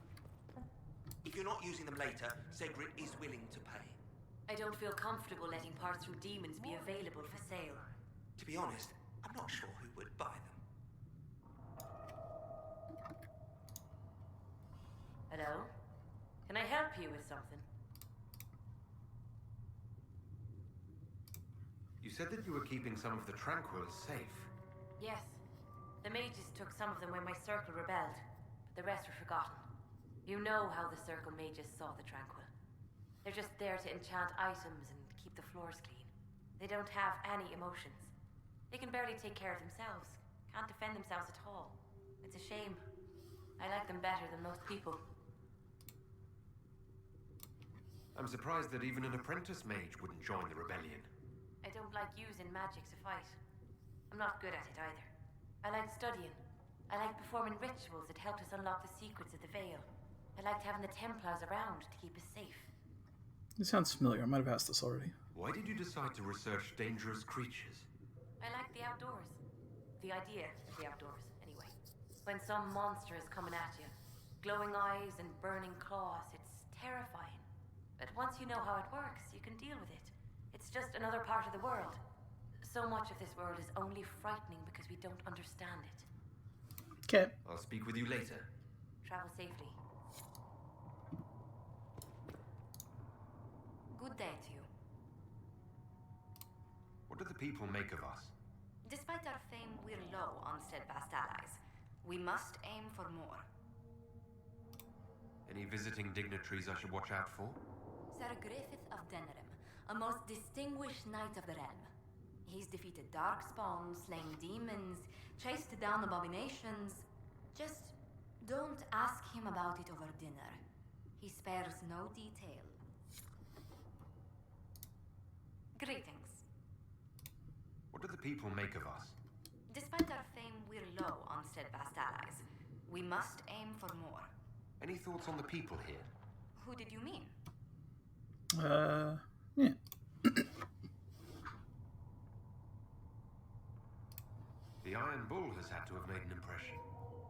If you're not using them later, Segrit is willing to pay. I don't feel comfortable letting parts from demons be available for sale. To be honest, I'm not sure who would buy them. Hello? Can I help you with something? You said that you were keeping some of the Tranquils safe. Yes. The mages took some of them when my circle rebelled, but the rest were forgotten. You know how the circle mages saw the Tranquil. They're just there to enchant items and keep the floors clean. They don't have any emotions. They can barely take care of themselves. Can't defend themselves at all. It's a shame. I like them better than most people. I'm surprised that even an apprentice mage wouldn't join the rebellion. I don't like using magic to fight. I'm not good at it either. I like studying. I like performing rituals that helped us unlock the secrets of the Veil. I liked having the Templars around to keep us safe. It sounds familiar. I might have asked this already. Why did you decide to research dangerous creatures? I like the outdoors. The idea of the outdoors, anyway. When some monster is coming at you, glowing eyes and burning claws, it's terrifying. But once you know how it works, you can deal with it. It's just another part of the world. So much of this world is only frightening because we don't understand it. Okay. I'll speak with you later. Travel safely. Good day to you. What do the people make of us? Despite our fame, we're low on steadfast allies. We must aim for more. Any visiting dignitaries I should watch out for? Sir Griffith of Denerim, a most distinguished knight of the realm. He's defeated darkspawn, slain demons, chased down abominations. Just don't ask him about it over dinner. He spares no detail. Greetings. What do the people make of us? Despite our fame, we're low on steadfast allies. We must aim for more. Any thoughts on the people here? Who did you mean? Yeah. The Iron Bull has had to have made an impression.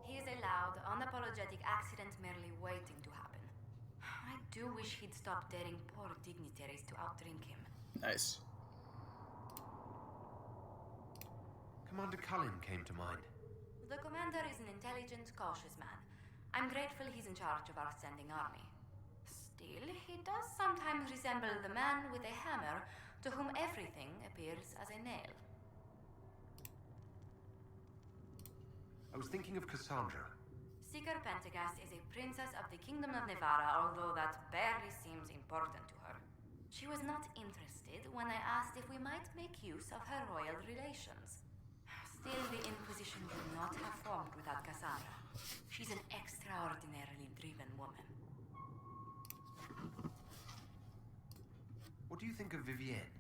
He is a loud, unapologetic accident merely waiting to happen. I do wish he'd stop daring poor dignitaries to outdrink him. Nice. Commander Cullen came to mind. The commander is an intelligent, cautious man. I'm grateful he's in charge of our standing army. Still, he does sometimes resemble the man with a hammer to whom everything appears as a nail. I was thinking of Cassandra. Seeker Pentagast is a princess of the Kingdom of Nevada, although that barely seems important to her. She was not interested when I asked if we might make use of her royal relations. Still, the Inquisition would not have formed without Cassandra. She's an extraordinarily driven woman. What do you think of Vivienne?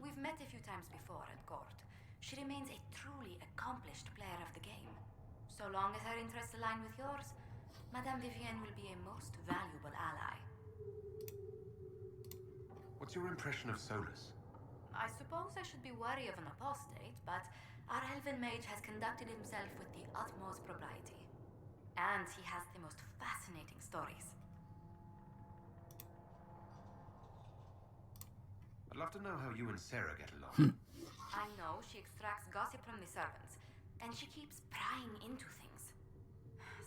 We've met a few times before at court. She remains a truly accomplished player of the game. So long as her interests align with yours, Madame Vivienne will be a most valuable ally. What's your impression of Solus? I suppose I should be wary of an apostate, but our elven mage has conducted himself with the utmost propriety. And he has the most fascinating stories. I'd love to know how you and Sarah get along. I know she extracts gossip from the servants, and she keeps prying into things.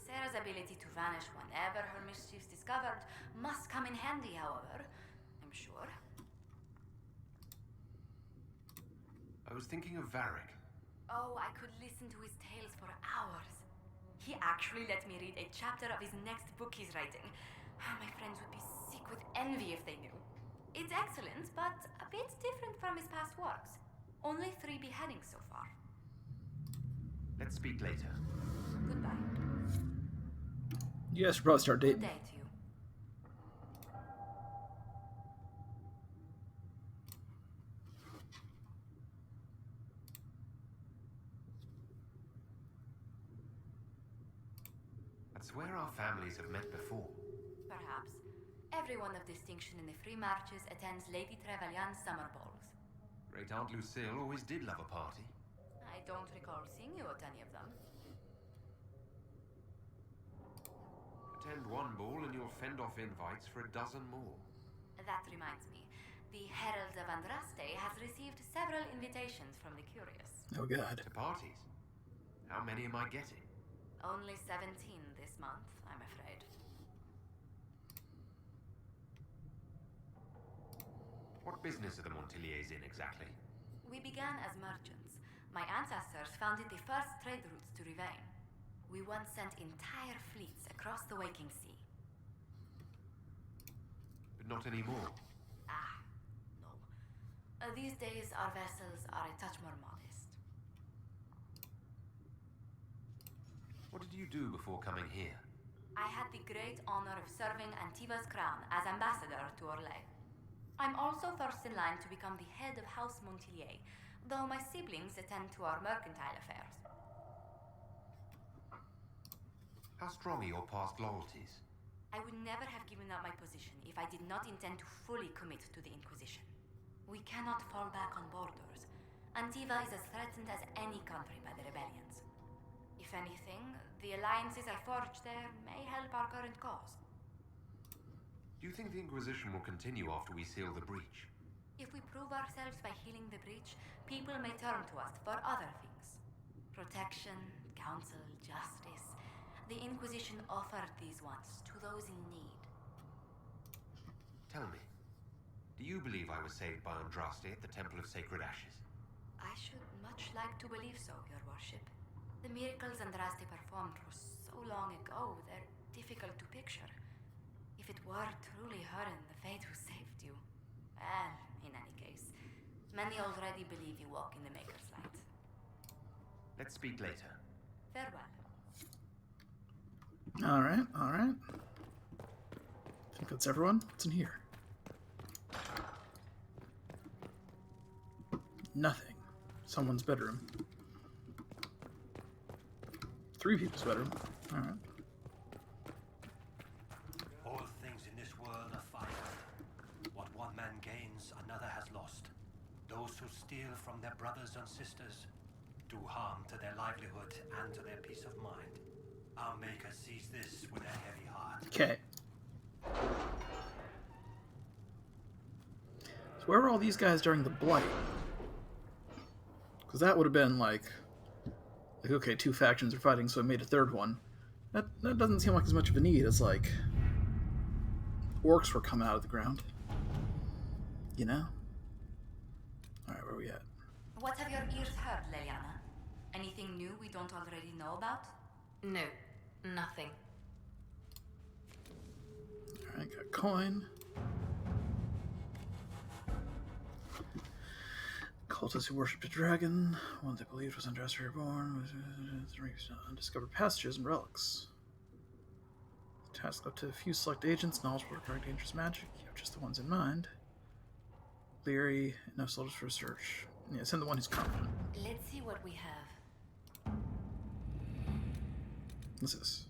Sarah's ability to vanish whenever her mischief's discovered must come in handy, however, I'm sure. I was thinking of Varric. Oh, I could listen to his tales for hours. He actually let me read a chapter of his next book he's writing. My friends would be sick with envy if they knew. It's excellent, but a bit different from his past works. Only 3 beheadings so far. Let's speak later. Goodbye. You guys should probably start Good dating. day to you. That's where our families have met before. Perhaps. Everyone of distinction in the free marches attends Lady Trevelyan's summer balls. Great Aunt Lucille always did love a party. I don't recall seeing you at any of them. Attend one ball and you'll fend off invites for a dozen more. That reminds me. The Herald of Andraste has received several invitations from the curious. Oh god. To parties? How many am I getting? Only 17 this month, I'm afraid. What business are the Montiliers in exactly? We began as merchants. My ancestors founded the first trade routes to Rivain. We once sent entire fleets across the Waking Sea. But not anymore. No. These days, our vessels are a touch more modest. What did you do before coming here? I had the great honor of serving Antiva's crown as ambassador to Orlais. I'm also first in line to become the head of House Montilier, though my siblings attend to our mercantile affairs. How strong are your past loyalties? I would never have given up my position if I did not intend to fully commit to the Inquisition. We cannot fall back on borders. Antiva is as threatened as any country by the rebellions. If anything, the alliances I forged there may help our current cause. Do you think the Inquisition will continue after we seal the breach? If we prove ourselves by healing the breach, people may turn to us for other things. Protection, counsel, justice. The Inquisition offered these once to those in need. Tell me, do you believe I was saved by Andraste at the Temple of Sacred Ashes? I should much like to believe so, Your Worship. The miracles Andraste performed were so long ago, they're difficult to picture. If it were truly her and the Fate who saved you... Well, in any case, many already believe you walk in the Maker's light. Let's speak later. Farewell. Alright, alright. I think that's everyone. What's in here? Nothing. Someone's bedroom. 3 people's bedroom. Alright. All things in this world are finite. What one man gains, another has lost. Those who steal from their brothers and sisters do harm to their livelihood and to their peace of mind. Our Maker sees this with a heavy heart. Okay. So where were all these guys during the Blight? Because that would have been like, okay, 2 factions are fighting, so I made a 3rd one. That doesn't seem like as much of a need as, like, orcs were coming out of the ground. You know? Alright, where are we at? What have your ears heard, Leliana? Anything new we don't already know about? No, nothing. Alright, got coin. Cultists who worshipped a dragon, one they believed was Andraste reborn, undiscovered passages and relics. The task left to a few select agents knowledgeable regarding dangerous magic. You have just the ones in mind. Leary, enough soldiers for research. Yeah, send the one who's confident. Let's see what we have. What's this?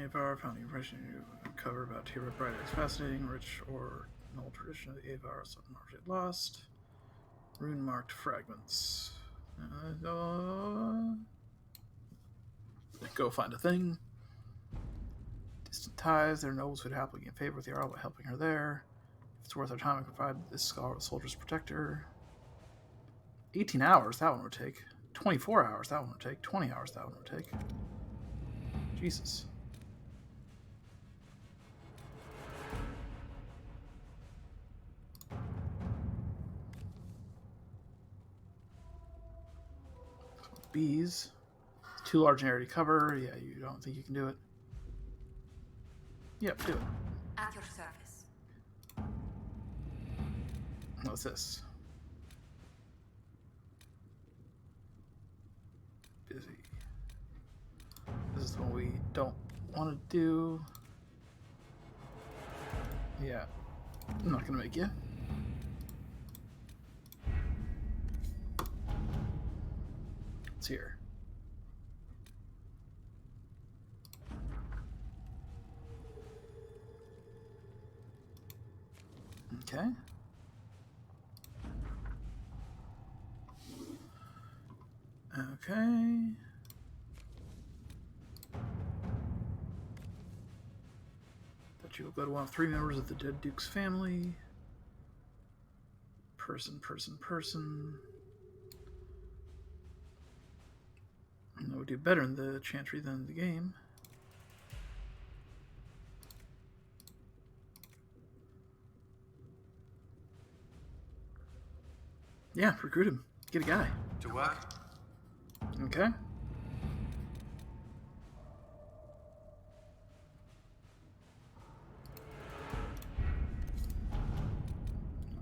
Avar found the impression you cover about Tira Bright is fascinating, rich or an old tradition of the Avar, something largely lost. Rune marked fragments. Go find a thing. Distant ties, their nobles would happily get in favor with the Jarl by helping her there. If it's worth our time, I can provide this scholar with soldier's protector. 18 hours, that one would take. 24 hours, that one would take. 20 hours, that one would take. Jesus. bees. Too large an area to cover. Yeah, you don't think you can do it. Yep, do it. At your service. What's this? Busy. This is the one we don't want to do. Yeah. I'm not going to make you. It's here. Okay. Okay. That you will go to one of 3 members of the dead Duke's family. Person. And that would do better in the Chantry than the game. Yeah, recruit him. Get a guy. To work? Okay.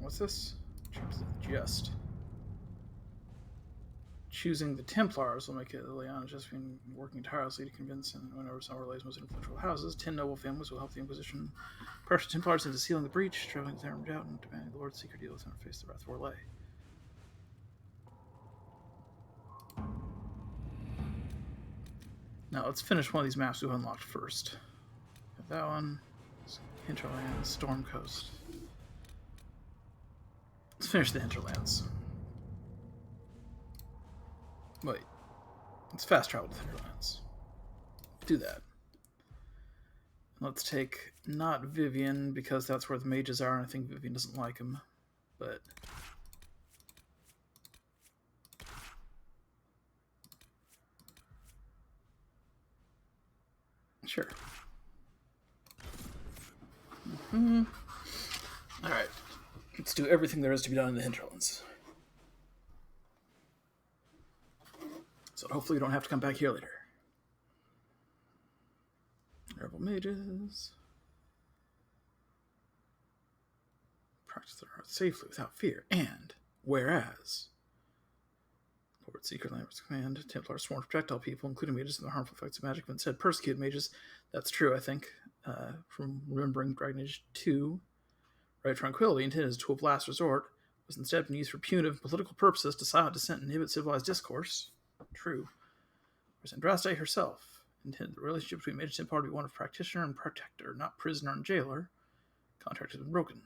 What's this? Just. Choosing the Templars will make it Leon just been working tirelessly to convince and win over some of Orlay's most influential houses. 10 noble families will help the Inquisition pressure Templars into sealing the breach, struggling to tear them out, and demanding the Lord's secret deal with them to face the wrath of Orlay. Now let's finish one of these maps we've unlocked first. Got that one. Hinterlands, Storm Coast. Let's finish the Hinterlands. Wait. Let's fast travel to the Hinterlands. Do that. Let's take not Vivian, because that's where the mages are, and I think Vivian doesn't like him. But sure. Alright. Let's do everything there is to be done in the Hinterlands. So hopefully you don't have to come back here later. Rebel mages. Practice their art safely without fear. And, whereas Lord Secret Lambert's command, Templars sworn to protect all people, including mages, from the harmful effects of magic, but instead persecute mages. That's true, I think, from remembering Dragon Age 2. Right Tranquility, intended as a tool of last resort, was instead been used for punitive political purposes to silence dissent and inhibit civilized discourse. True. Whereas Andraste herself intended the relationship between mage and Templar to be one of practitioner and protector, not prisoner and jailer. Contract has been broken.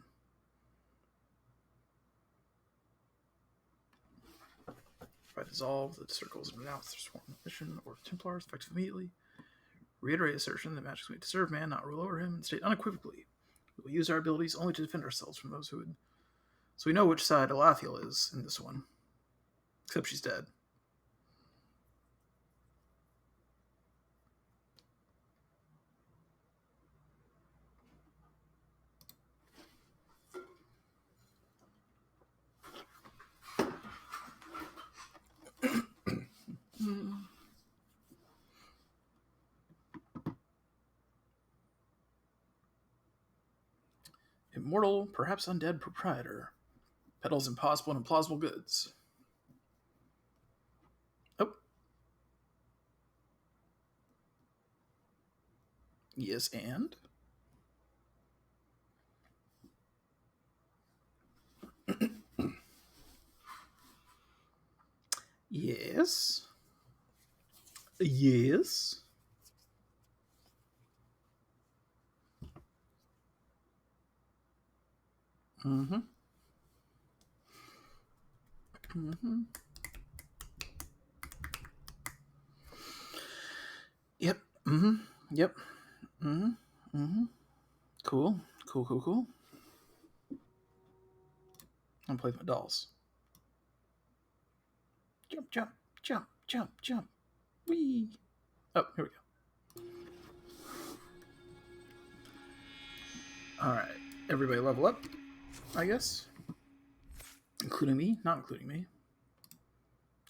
By dissolve, the circles and renounce their sworn mission or the Templars effective immediately. Reiterate assertion that magic is made to serve man, not rule over him, and state unequivocally, we will use our abilities only to defend ourselves from those who would. So we know which side Alathiel is in this one. Except she's dead. Immortal, perhaps undead proprietor. Peddles impossible and implausible goods. Oh. Yes, and? Yes. Yes. Mm-hmm. Mm-hmm. Yep. Mm-hmm. Yep. Mm-hmm. Mm-hmm. Cool. Cool. I'm playing with my dolls. Jump. Whee! Oh, here we go. Alright. Everybody level up, I guess. Including me. Not including me.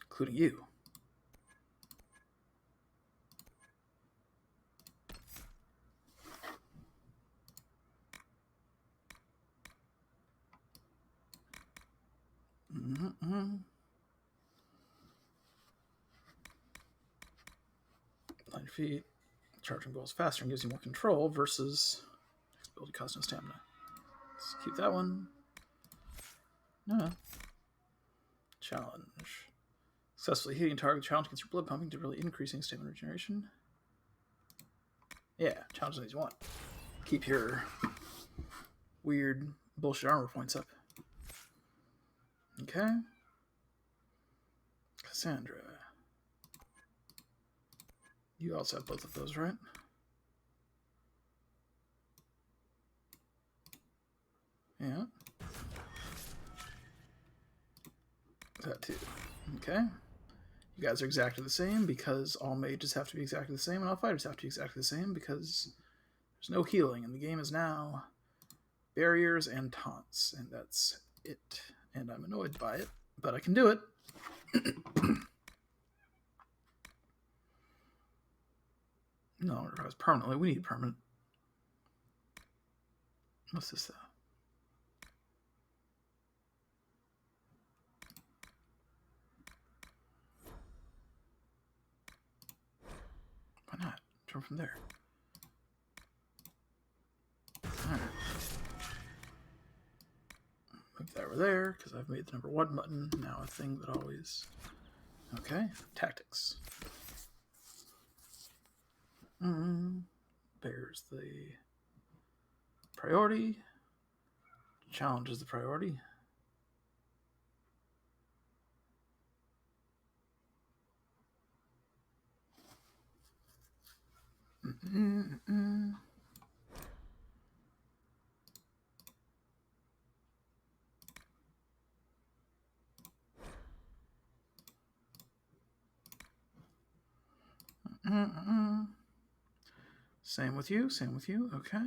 Including you. feet. Charging goes faster and gives you more control versus ability cost no stamina. Let's keep that one. No. Challenge. Successfully hitting target challenge gets your blood pumping to really increasing stamina regeneration. Yeah, challenge needs one. Keep your weird bullshit armor points up. Okay. Cassandra. You also have both of those, right? Yeah. That too. Okay. You guys are exactly the same because all mages have to be exactly the same and all fighters have to be exactly the same because there's no healing and the game is now barriers and taunts, and that's it. And I'm annoyed by it, but I can do it. No, it requires permanently. We need permanent. What's this though? Why not? Jump from there. Alright. Move that over there, because I've made the number 1 button now a thing that always... Okay, tactics. There's the priority. Challenge is the priority. Same with you, same with you. Okay.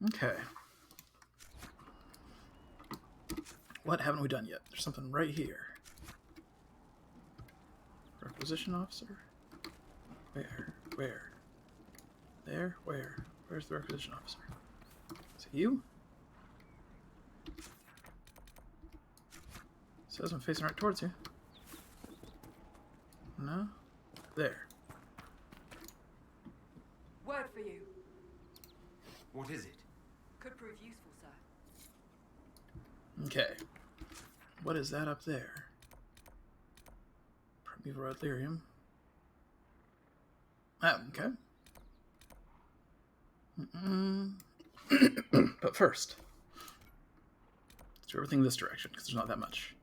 Okay. What haven't we done yet? There's something right here. Requisition officer? Where? Where? There? Where? Where's the requisition officer? Is it you? Says I'm facing right towards you. No? There. Word for you. What is it? Could prove useful, sir. Okay. What is that up there? Primeval Arthurium. Ah, okay. But first, let's do everything this direction, because there's not that much.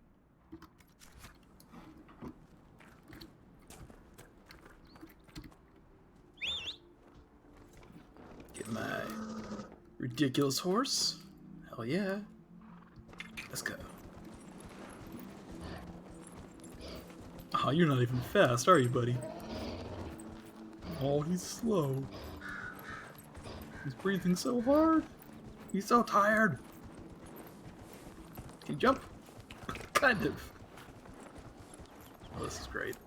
Get my ridiculous horse. Hell yeah. Let's go. Oh, you're not even fast, are you, buddy? Oh, he's slow. He's breathing so hard. He's so tired. Can you jump? Kind of. Oh, this is great.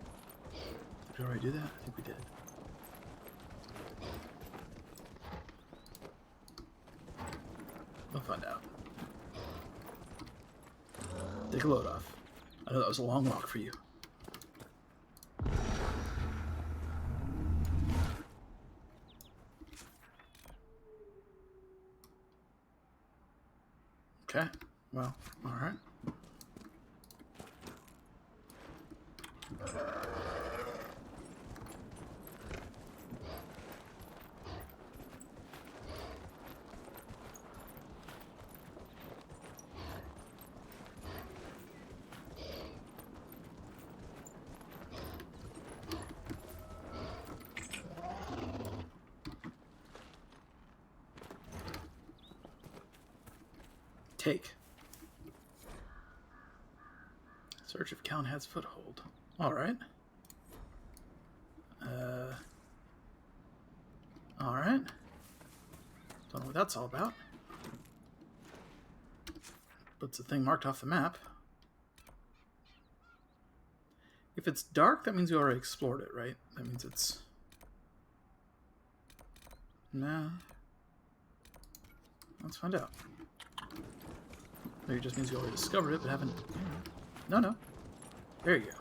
Did we already do that? I think we did. We'll find out. Take a load off. I know that was a long walk for you. Okay, well, alright. Take. Search if Count has foothold. Alright. Alright. Don't know what that's all about. But it's a thing marked off the map. If it's dark, that means we already explored it, right? That means it's... Nah. Let's find out. Maybe it just means you already discovered it, but haven't... No, no. There you go.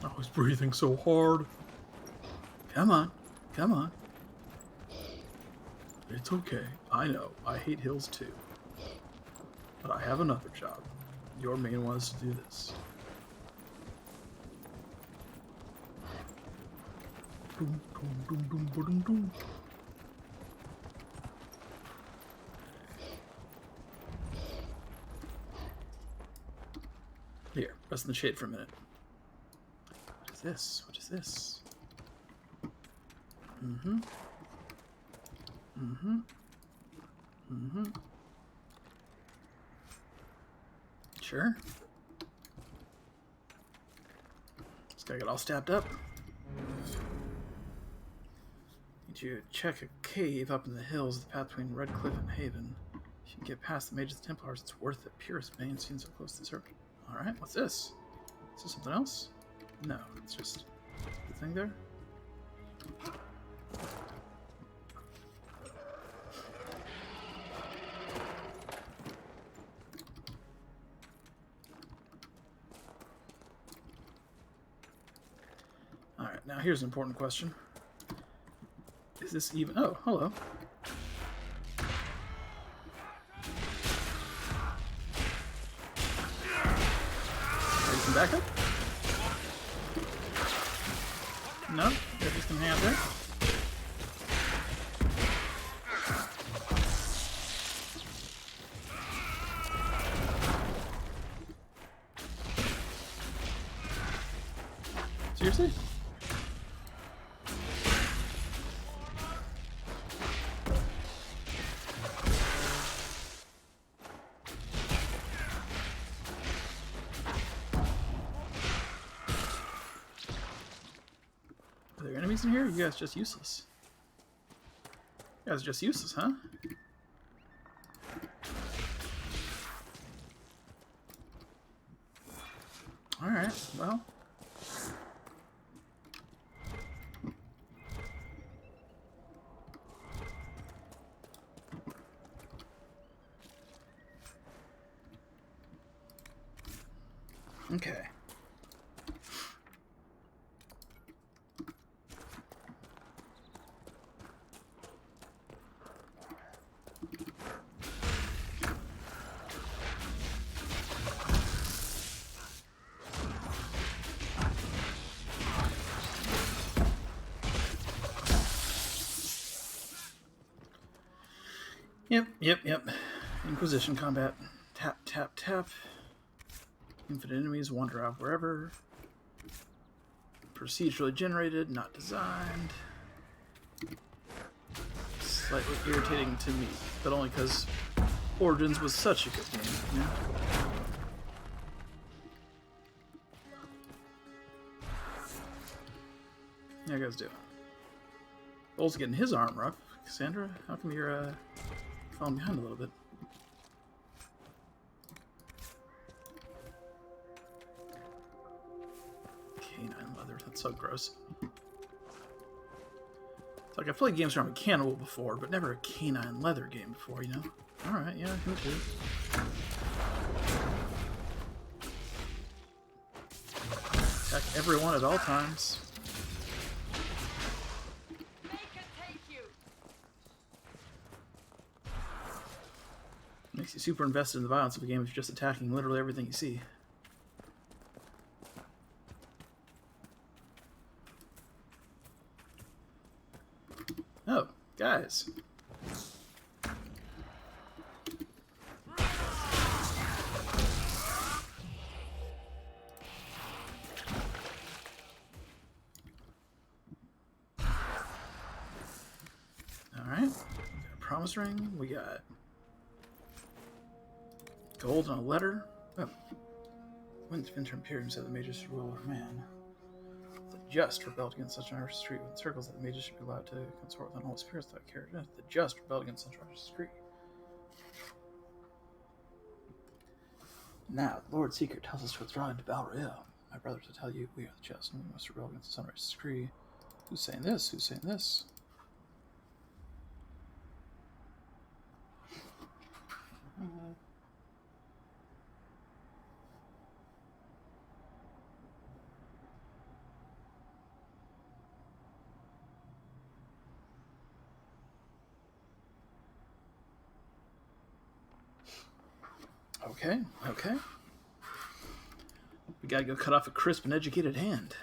Oh, he's breathing so hard. Come on. Come on. It's okay. I know. I hate hills too. But I have another job. Your main one is to do this. Doom, doom, doom, doom, doom, doom. Here, rest in the shade for a minute. What is this? What is this? Mm-hmm. Mm-hmm. Mm-hmm. Sure. This guy got all stabbed up. Need you to check a cave up in the hills, the path between Red Cliff and Haven. If you can get past the Mages of the Templars, it's worth it. Purest vein seen so close to the surface. Alright, what's this? Is this something else? No, it's just the thing there. Alright, now here's an important question. Is this even... Oh, hello. Ready some backup? No? They're just gonna hang out there? Seriously? Are there enemies in here? You guys just useless. You guys are just useless, huh? Alright, well. Okay. Yep. Inquisition combat. Tap, tap, tap. Infinite enemies wander out wherever. Procedurally generated, not designed. Slightly irritating to me, but only because Origins was such a good game. You know? How you guys doing? Bull's getting his arm rough. Cassandra, how come you're falling behind a little bit? Canine leather, that's so gross. It's like I've played games where I'm a cannibal before, but never a canine leather game before, you know? Alright, yeah, me too. Attack everyone at all times. Makes you super invested in the violence of a game if you're just attacking literally everything you see. Oh, guys. Alright. We got a promise ring. We got gold and a letter. Oh. When's Winter Imperium said the mages should rule over man? The just rebelled against such an unrighteous decree within circles that the mages should be allowed to consort with unholy spirits without care. The just rebelled against such an unrighteous decree. Now, the Lord Seeker tells us to withdraw into Balrail. My brother, to tell you, we are the just, and we must rebel against this unrighteous decree. Who's saying this? Who's saying this? Okay, okay. We gotta go cut off a crisp and educated hand.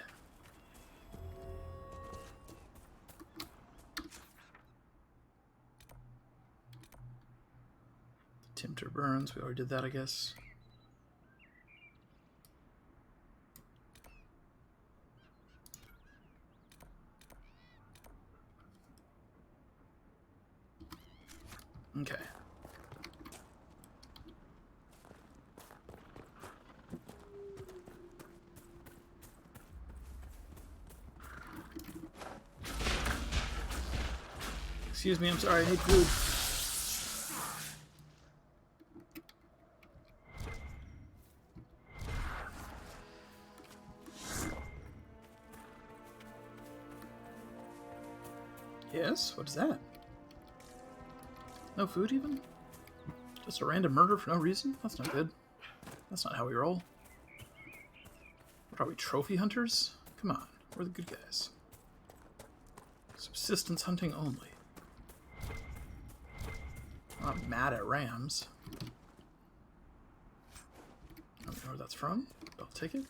Timter burns, we already did that, I guess. Okay. Excuse me, I'm sorry, I hate food. Yes? What is that? No food even? Just a random murder for no reason? That's not good. That's not how we roll. What are we, trophy hunters? Come on, we're the good guys. Subsistence hunting only. I'm not mad at rams. I don't know where that's from, but I'll take it.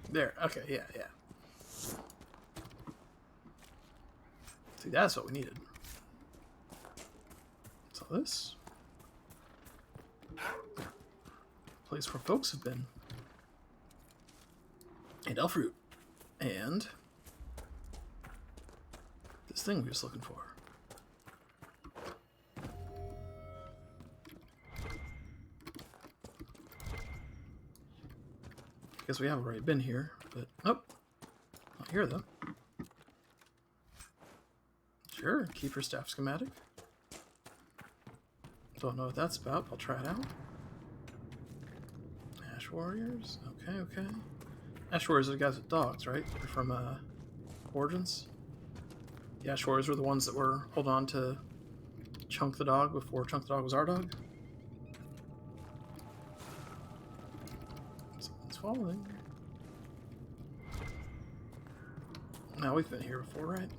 There, okay, yeah. See, that's what we needed. So this place where folks have been. And elf root. And this thing we was looking for. Guess we have already been here, but nope. Not here though. Sure, keeper staff schematic. Don't know what that's about, I'll try it out. Ash Warriors, okay. Ash Warriors are the guys with dogs, right? They're from Origins. The Ash Warriors were the ones that were holding on to Chunk the dog before Chunk the dog was our dog. Something's falling. Now we've been here before, right?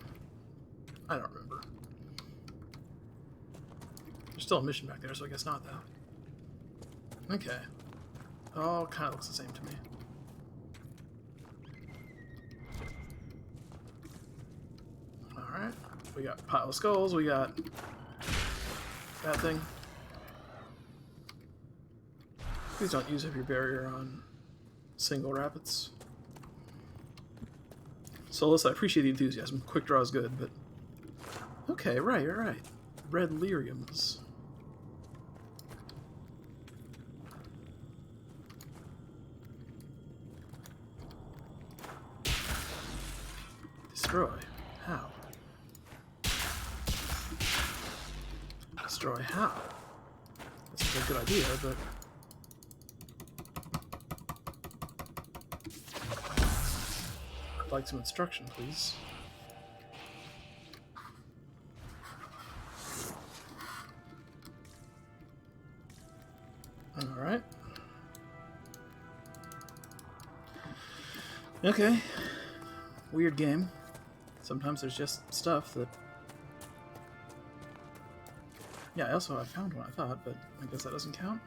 I don't remember. There's still a mission back there, so I guess not, though. Okay. Oh, kind of looks the same to me. Alright. We got pile of skulls, we got that thing. Please don't use up your barrier on single rapids. Solus, I appreciate the enthusiasm. Quick draw is good, but... Okay, right. Red lyriums. Destroy. How? Destroy how? That's a good idea, but... I'd like some instruction, please. Alright. Okay. Weird game. Sometimes there's just stuff that... Yeah, I found one, I thought, but I guess that doesn't count.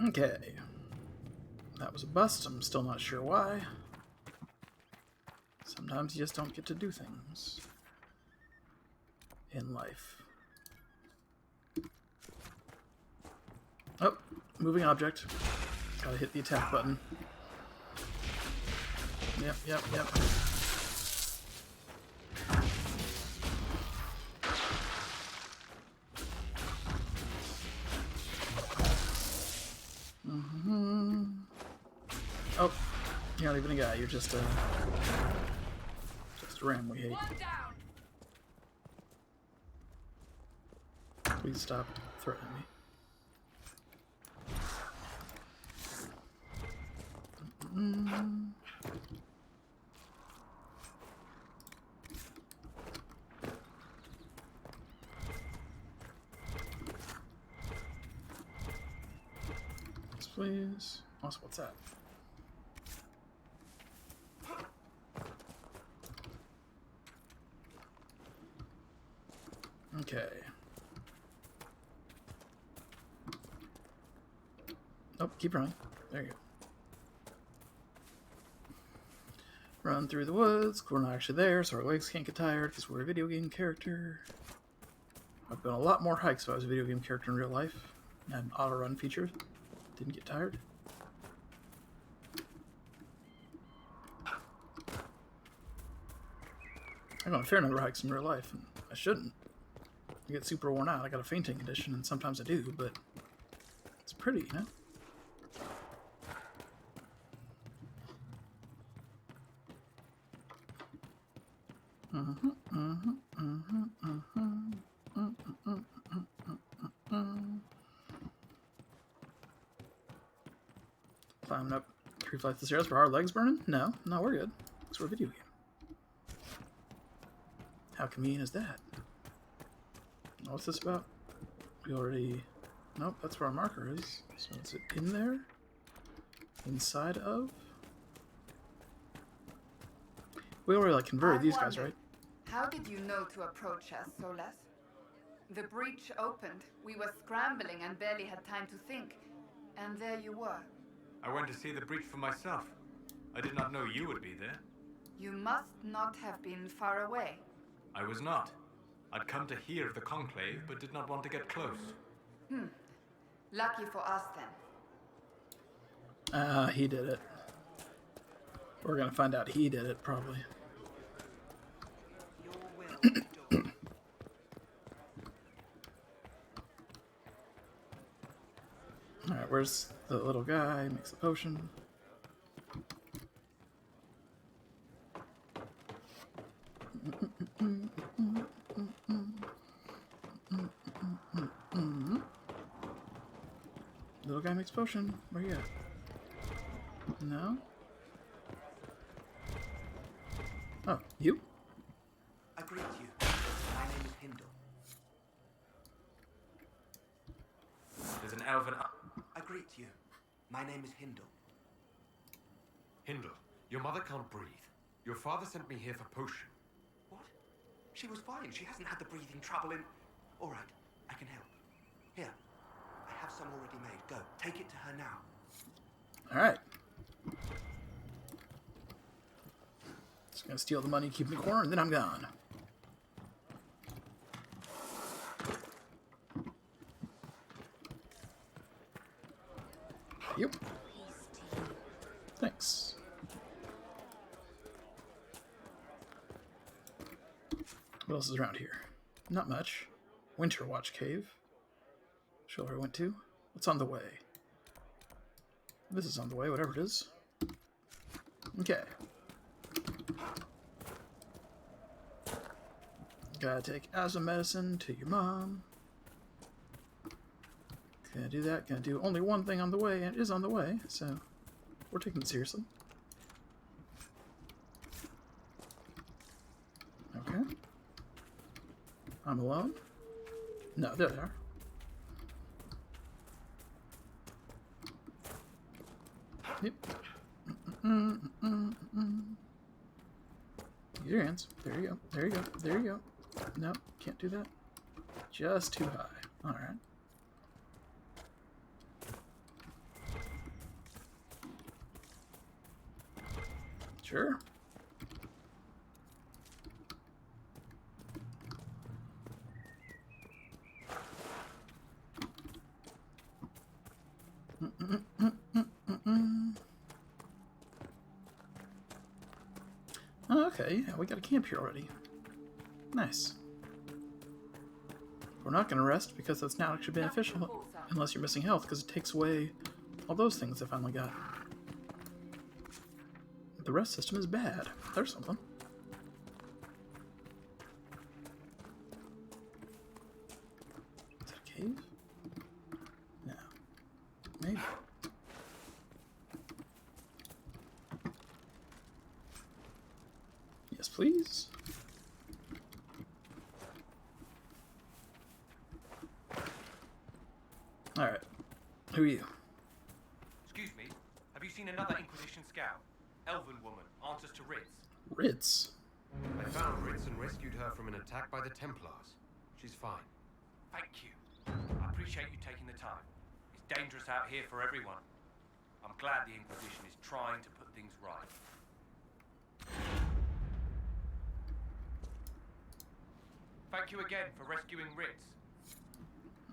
Okay. That was a bust. I'm still not sure why. Sometimes you just don't get to do things in life. Oh, moving object. Gotta hit the attack button. Yep. Oh, you're not even a guy, you're just a ram we hate. Please stop threatening me. Yes, please. Also, what's that? Okay. Oh, keep running. There you go. Run through the woods. We're not actually there, so our legs can't get tired because we're a video game character. I've done a lot more hikes if I was a video game character in real life. I had an auto-run feature. Didn't get tired. I've done a fair number of hikes in real life, and I shouldn't. I get super worn out. I got a fainting condition, and sometimes I do, but it's pretty, you know? Climbing up 3 flights of stairs for our legs burning? No, we're good. Because we're a video game. How convenient is that? What's this about? We already... Nope, that's where our marker is. So is it in there? Inside of? We already, like, converted these guys, right? How did you know to approach us, Solas? The breach opened. We were scrambling and barely had time to think. And there you were. I went to see the breach for myself. I did not know you would be there. You must not have been far away. I was not. I'd come to hear of the conclave, but did not want to get close. Lucky for us, then. He did it. We're gonna find out he did it, probably. Alright, where's the little guy? Makes the potion. Little guy makes potion. Where you at? No? Oh, you? I greet you. My name is Hindle. There's an elven... I greet you. My name is Hindle. Hindle, your mother can't breathe. Your father sent me here for potion. What? She was fine. She hasn't had the breathing trouble in... All right, I can help. Here, I have some already made. Go, take it to her now. Alright. Just gonna steal the money, keep it in the corner, and then I'm gone. Yep. Thanks. What else is around here? Not much. Winter Watch Cave. Show where I went to. What's on the way? This is on the way, whatever it is. Okay. Gotta take asthma medicine to your mom. Gonna do that. Gonna do only one thing on the way, and it is on the way, so we're taking it seriously. Okay. I'm alone? No, there they are. Yep. Use your hands. There you go. There you go. There you go. No, can't do that. Just too high. Alright. Sure. Oh, okay, yeah, we got a camp here already. Nice. We're not going to rest because that's not actually beneficial unless you're missing health, because it takes away all those things I finally got. The rest system is bad. There's something. Is that a Cave? No. Maybe. Yes, please. Alright. Who are you? Excuse me, have you seen another Inquisition scout? Elven woman, answers to Ritz. Ritz? I found Ritz and rescued her from an attack by the Templars. She's fine. Thank you. I appreciate you taking the time. It's dangerous out here for everyone. I'm glad the Inquisition is trying to put things right. Thank you again for rescuing Ritz.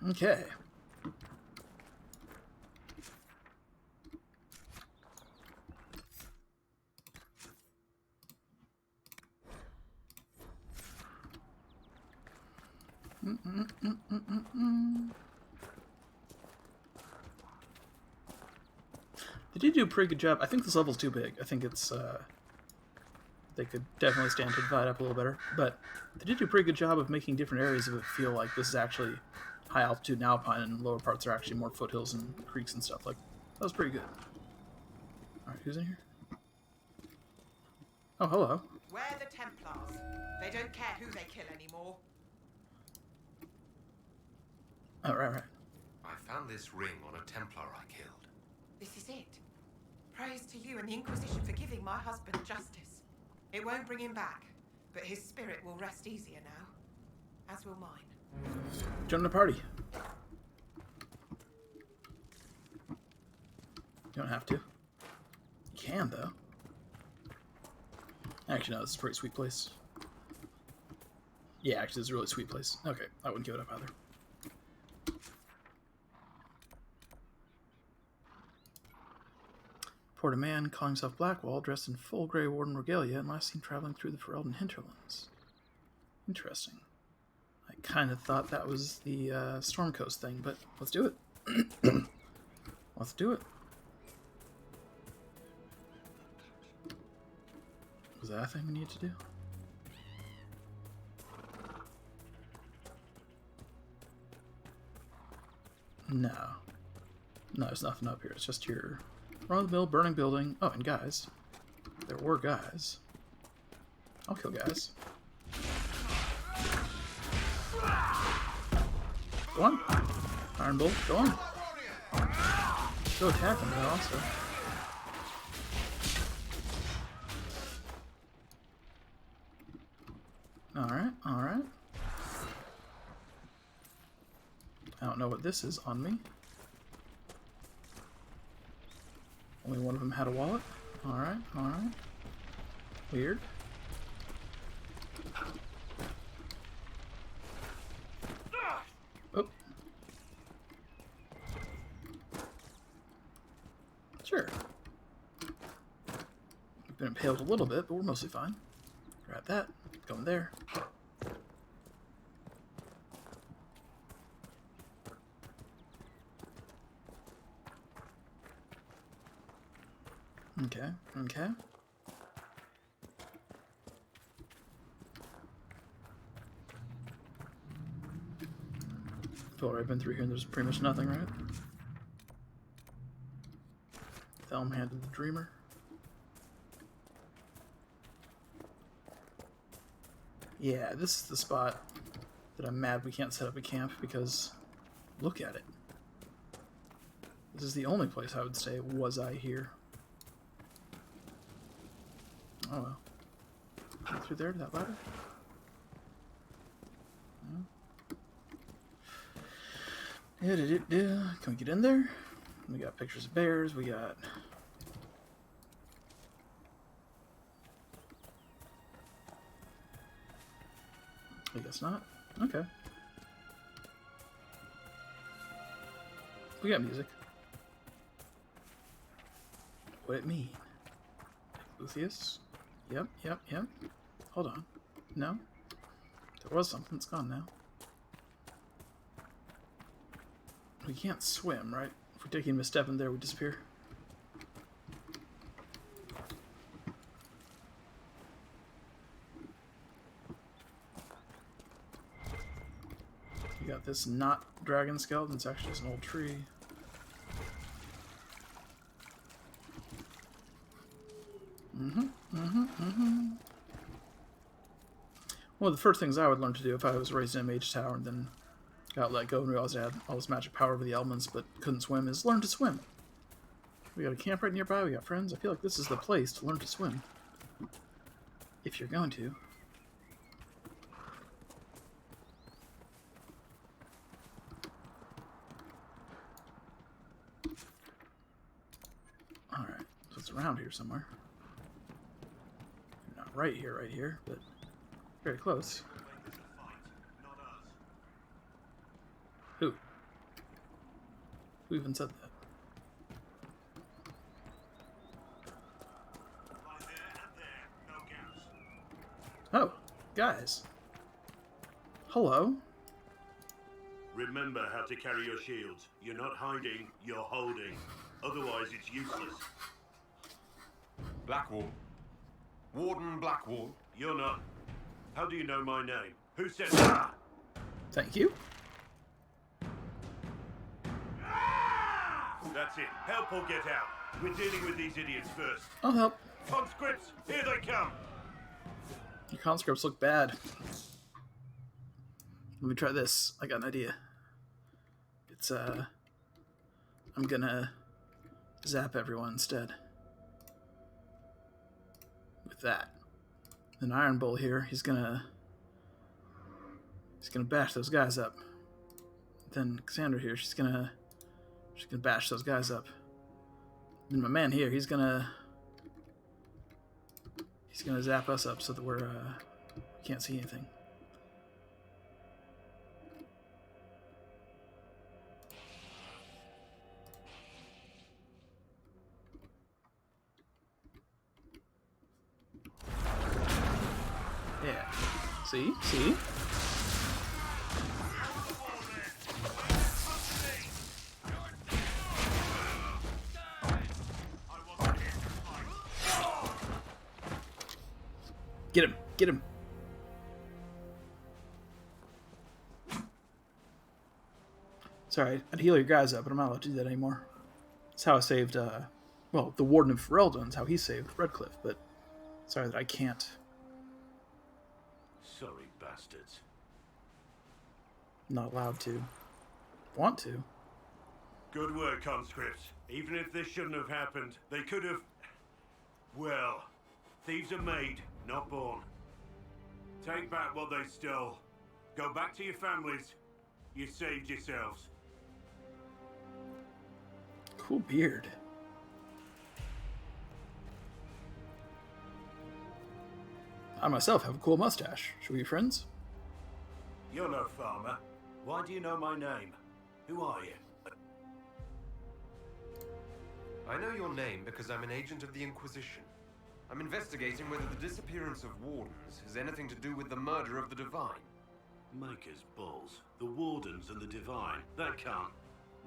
Okay. They did do a pretty good job. I think this level's too big. I think it's, they could definitely stand to divide up a little better. But they did do a pretty good job of making different areas of it feel like this is actually high altitude and alpine, and lower parts are actually more foothills and creeks and stuff. Like, that was pretty good. Alright, who's in here? Oh, hello. We're the Templars. They don't care who they kill anymore. Oh, right. I found this ring on a Templar I killed. This is it. Praise to you and the Inquisition for giving my husband justice. It won't bring him back, but his spirit will rest easier now, as will mine. Join the party. You don't have to. You can, though. Actually, no, this is a pretty sweet place. Yeah, actually, it's a really sweet place. Okay, I wouldn't give it up either. Report a man calling himself Blackwall, dressed in full Grey Warden regalia, and last seen traveling through the Ferelden Hinterlands. Interesting. I kind of thought that was the Stormcoast thing, but let's do it. Let's do it. Was that a thing we need to do? No. No, there's nothing up here. It's just your run-of-the-mill burning building. Oh, and guys. There were guys. I'll kill guys. Go on. Iron Bolt, go on. Go attack him though, also. Alright, alright. I don't know what this is on me. Only one of them had a wallet. Alright, alright. Weird. Oh. Sure. We've been impaled a little bit, but we're mostly fine. Grab that. Go in there. Okay, okay. Feel like I've been through here and there's pretty much nothing, right? Thelm handed the Dreamer. Yeah, this is the spot that I'm mad we can't set up a camp because look at it. This is the only place I would say was I here. Oh well. Get through there to that ladder? No. Can we get in there? We got pictures of bears, we got... I guess not. Okay. We got music. What it mean? Luthien? Yep. Hold on. No? There was something. It's gone now. We can't swim, right? If we take even a step in there, we disappear. You got this not dragon skeleton. It's actually just an old tree. One of the first things I would learn to do if I was raised in a mage tower and then got let go and realized I had all this magic power over the elements but couldn't swim is learn to swim. We got a camp right nearby, we got friends. I feel like this is the place to learn to swim. If you're going to. Alright, so it's around here somewhere. Not right here, but very close. Who? Who even said that? Oh, guys. Hello. Remember how to carry your shields. You're not hiding, you're holding. Otherwise, it's useless. Blackwall. Warden Blackwall. You're not. How do you know my name? Who said that? Thank you. That's it. Help or get out. We're dealing with these idiots first. I'll help. Conscripts, here they come. Your conscripts look bad. Let me try this. I got an idea. It's, I'm gonna zap everyone instead. With that. Then Iron Bull here, he's gonna bash those guys up. Then Cassandra here, she's gonna bash those guys up. Then my man here, he's gonna zap us up so that we can't see anything. Yeah. See? See? Get him! Get him! Sorry, I'd heal your guys up, but I'm not allowed to do that anymore. That's how I saved, well, the Warden of Ferelden's how he saved Redcliffe, but sorry that I can't. Sorry, bastards. Not allowed to. Want to. Good work, conscripts. Even if this shouldn't have happened, they could have... Well, thieves are made, not born. Take back what they stole. Go back to your families. You saved yourselves. Cool beard. I myself have a cool mustache. Should we be friends? You're no farmer. Why do you know my name? Who are you? I know your name because I'm an agent of the Inquisition. I'm investigating whether the disappearance of wardens has anything to do with the murder of the Divine. Maker's balls. The Wardens and the Divine. That can't...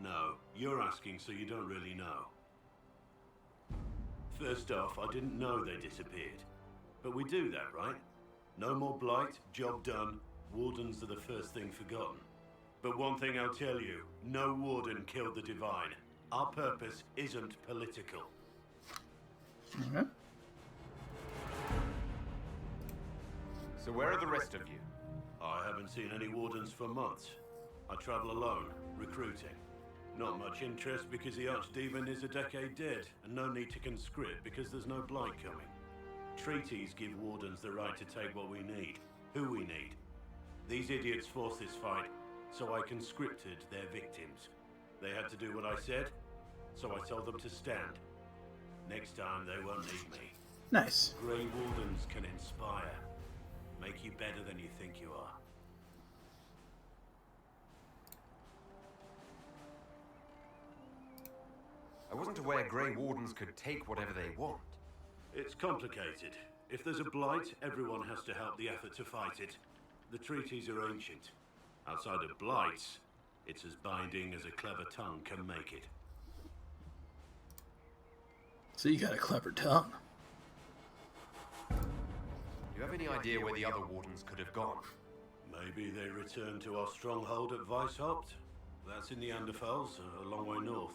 No, you're asking so you don't really know. First off, I didn't know they disappeared. But we do that, right? No more blight, job done. Wardens are the first thing forgotten. But one thing I'll tell you, no Warden killed the Divine. Our purpose isn't political. Okay. So where are the rest of you? I haven't seen any Wardens for months. I travel alone, recruiting. Not much interest because the Archdemon is a decade dead, and no need to conscript because there's no blight coming. Treaties give Wardens the right to take what we need, who we need. These idiots forced this fight, so I conscripted their victims. They had to do what I said, so I told them to stand. Next time they won't need me. Nice. Grey Wardens can inspire. Make you better than you think you are. I wasn't aware Grey Wardens could take whatever they want. It's complicated. If there's a blight, everyone has to help the effort to fight it. The treaties are ancient. Outside of blights, it's as binding as a clever tongue can make it. So you got a clever tongue. Do you have any idea where the other Wardens could have gone? Maybe they return to our stronghold at Weishaupt? That's in the Anderfels, a long way north.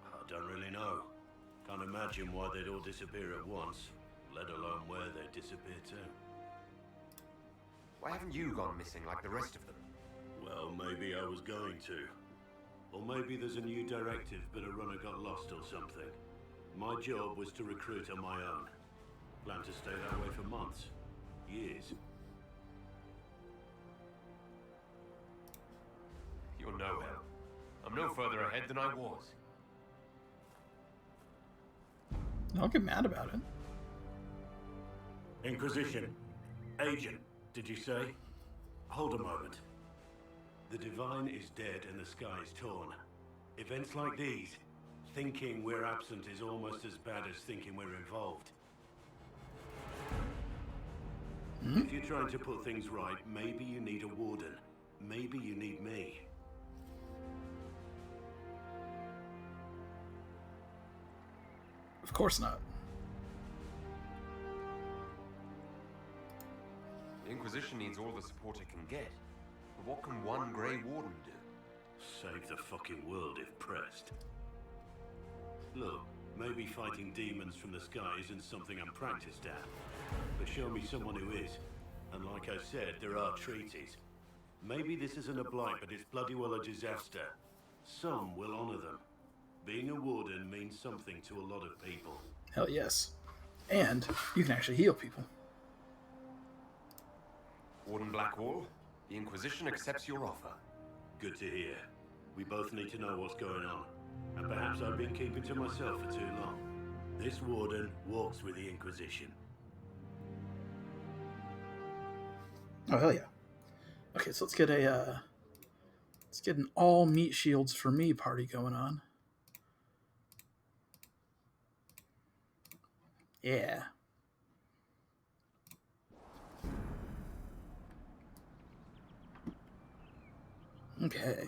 I don't really know. Can't imagine why they'd all disappear at once, let alone where they'd disappear to. Why haven't you gone missing like the rest of them? Well, maybe I was going to. Or maybe there's a new directive, but a runner got lost or something. My job was to recruit on my own. Plan to stay that way for months. Years. You're no help. I'm no further ahead than I was. Don't get mad about it. Inquisition. Agent, did you say? Hold a moment. The Divine is dead and the sky is torn. Events like these, thinking we're absent is almost as bad as thinking we're involved. If you're trying to put things right, maybe you need a warden. Maybe you need me. Of course not. The Inquisition needs all the support it can get. But what can one Grey Warden do? Save the fucking world if pressed. Look, maybe fighting demons from the sky isn't something I'm practiced at. But show me someone who is. And like I said, there are treaties. Maybe this isn't a blight, but it's bloody well a disaster. Some will honor them. Being a warden means something to a lot of people. Hell yes. And you can actually heal people. Warden Blackwall, the Inquisition accepts your offer. Good to hear. We both need to know what's going on. And perhaps I've been keeping to myself for too long. This warden walks with the Inquisition. Oh, hell yeah. Okay, so let's get an all meat shields for me party going on. Yeah. Okay.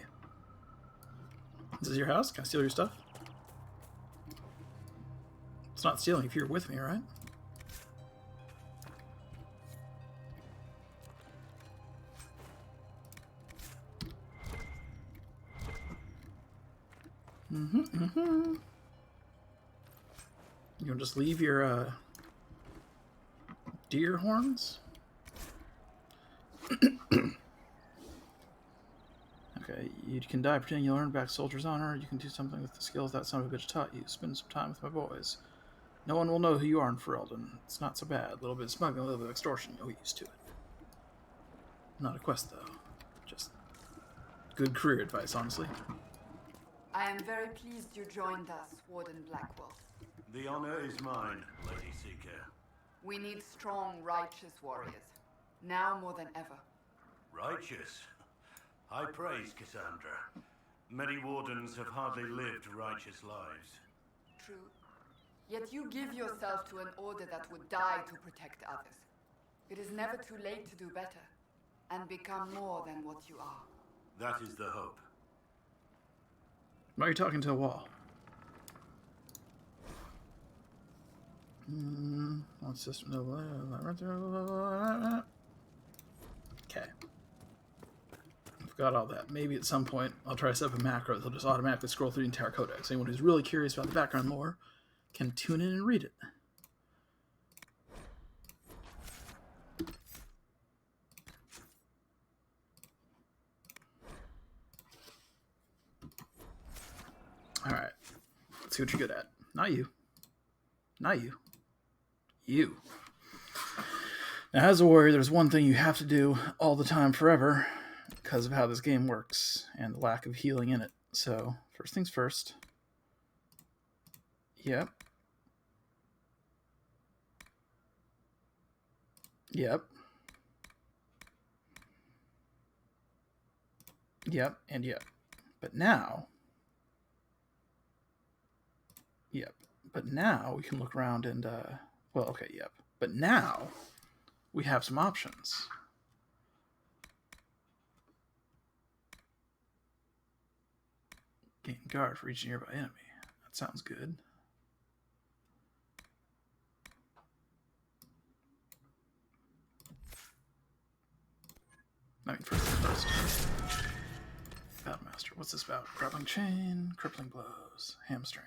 This is your house? Can I steal your stuff? It's not stealing if you're with me, right? You can just leave your deer horns? Okay, you can die pretending you learn back soldier's honor. You can do something with the skills that son of a bitch taught you. Spend some time with my boys. No one will know who you are in Ferelden. It's not so bad. A little bit of smuggling, a little bit of extortion. You'll get used to it. Not a quest, though. Just good career advice, honestly. I am very pleased you joined us, Warden Blackwall. The honor is mine, Lady Seeker. We need strong, righteous warriors. Now more than ever. Righteous? High praise, Cassandra. Many wardens have hardly lived righteous lives. True. Yet you give yourself to an order that would die to protect others. It is never too late to do better, and become more than what you are. That is the hope. Why are you talking to a wall? Okay. I've got all that. Maybe at some point I'll try to set up a macro that'll just automatically scroll through the entire codex. Anyone who's really curious about the background lore can tune in and read it. Alright. Let's see what you're good at. Not you. Not you. You. Now, as a warrior, there's one thing you have to do all the time forever because of how this game works and the lack of healing in it. So, first things first. Yep. Yep. Yep, and yep. But now... Yep. But now we can look around and, well, okay, yep. But now we have some options. Gain guard for each nearby enemy. That sounds good. I mean, first. Battlemaster. What's this about? Grappling chain, crippling blows, hamstring.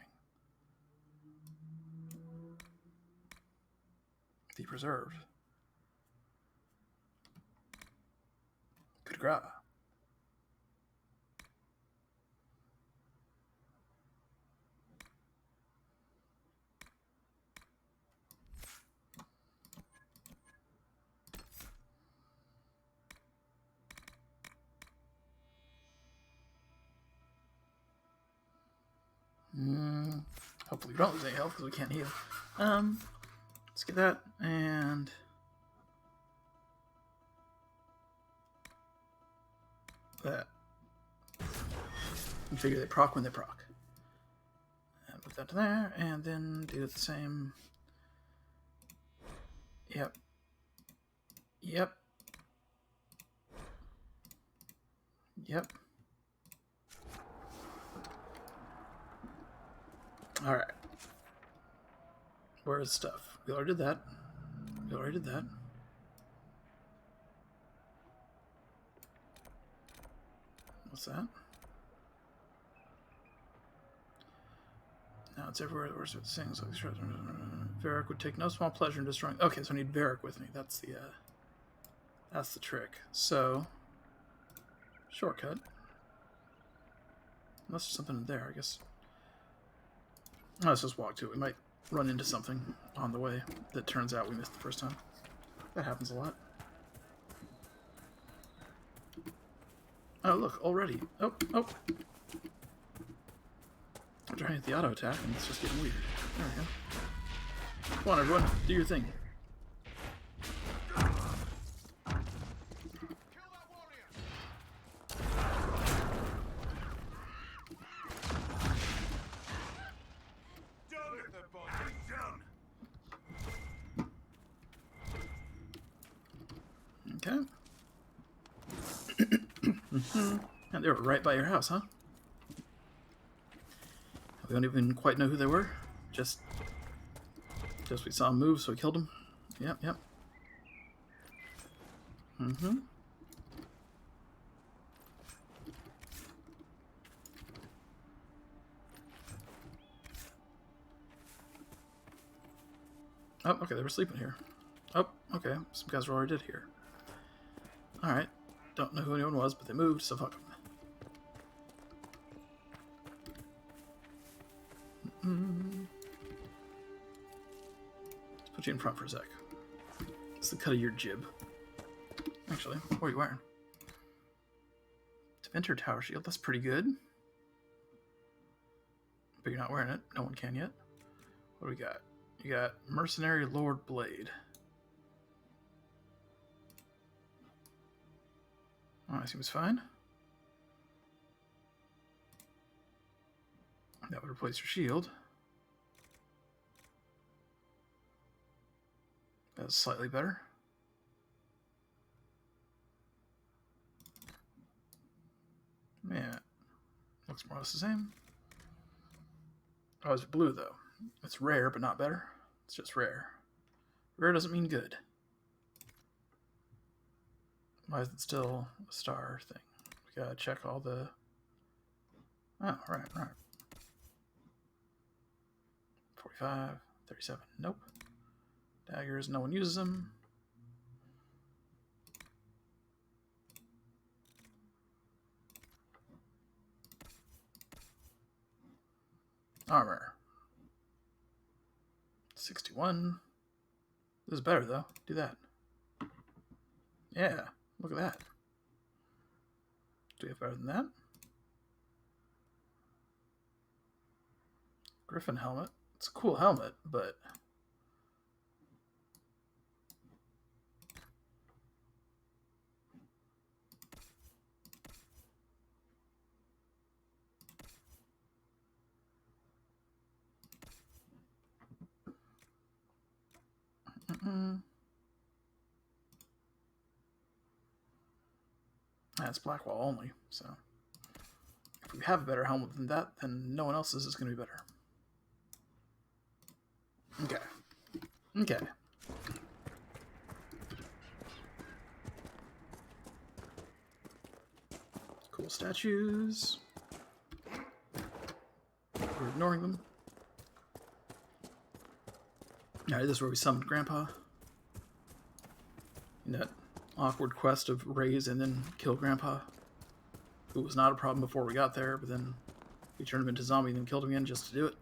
The preserved. Good gra. Hopefully we don't lose any health because we can't heal. Let's get that and that. And figure they proc when they proc. And put that to there, and then do the same. Yep. Yep. Yep. Alright. Where is stuff? We already did that. What's that? Now it's everywhere. The worst of things like Varric would take no small pleasure in destroying. Okay, so I need Varric with me. That's the trick. So shortcut. Unless there's something in there, I guess. Oh, let's just walk to it. We might run into something on the way that turns out we missed the first time. That happens a lot. Oh, look, already. Oh. I'm trying to hit the auto attack, and it's just getting weird. There we go. Come on, everyone. Do your thing. Okay. And they were right by your house, huh? We don't even quite know who they were. Just we saw them move, so we killed them. Yep. Oh, okay, they were sleeping here. Oh, okay, some guys were already dead here. Alright, don't know who anyone was, but they moved, so fuck them. Let's put you in front for a sec. It's the cut of your jib. Actually, what are you wearing? Defender Tower Shield, that's pretty good. But you're not wearing it. No one can yet. What do we got? You got Mercenary Lord Blade. Oh, that seems fine. That would replace your shield. That's slightly better. Yeah. Looks more or less the same. Oh, it's blue though. It's rare, but not better. It's just rare. Rare doesn't mean good. Why is it still a star thing? We gotta check all the... Oh, right. 45, 37. Nope. Daggers, no one uses them. Armor. 61. This is better, though. Do that. Yeah, look at that. Do we have better than that? Griffin helmet. It's a cool helmet, but... That's Blackwall only, so... If we have a better helmet than that, then no one else's is going to be better. Okay. statues. We're ignoring them. Alright, this is where we summoned Grandpa. In that awkward quest of raise and then kill Grandpa. Who was not a problem before we got there, but then we turned him into a zombie and then killed him again just to do it.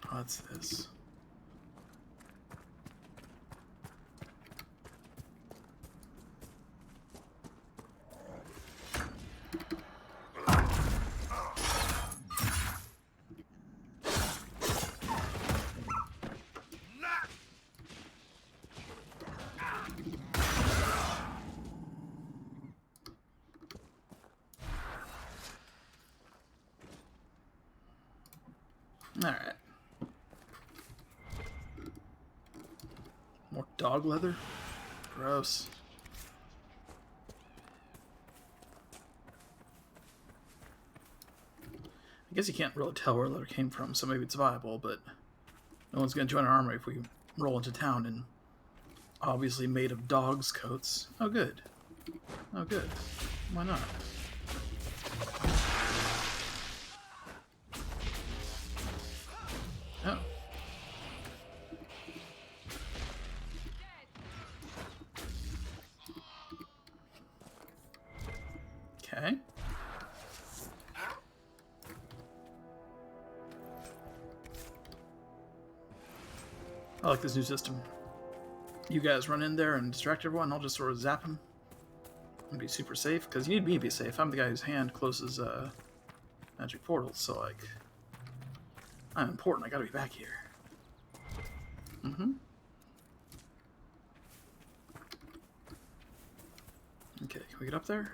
What's this? Alright. More dog leather? Gross. I guess you can't really tell where leather came from, so maybe it's viable, but no one's going to join our army if we roll into town and obviously made of dogs' coats. Oh, good. Oh, good. Why not? Oh. Okay. I like this new system. You guys run in there and distract everyone, I'll just sort of zap them. And be super safe, because you need me to be safe. I'm the guy whose hand closes magic portals, so like... I'm important, I gotta be back here. Mm-hmm. Okay, can we get up there?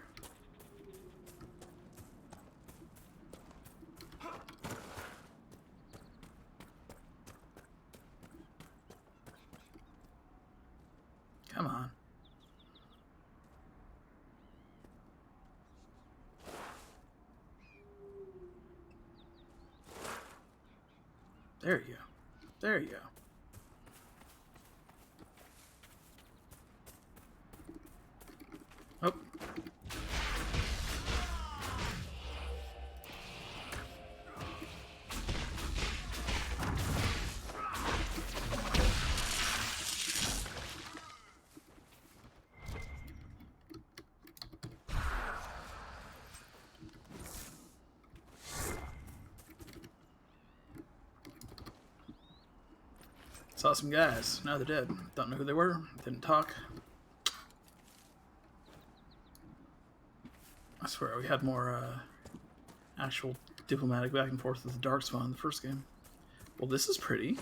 Come on. There you go. There you go. Oh. Saw some guys. Now they're dead. Don't know who they were. Didn't talk. I swear we had more actual diplomatic back and forth with the Darkspawn in the first game. Well, this is pretty.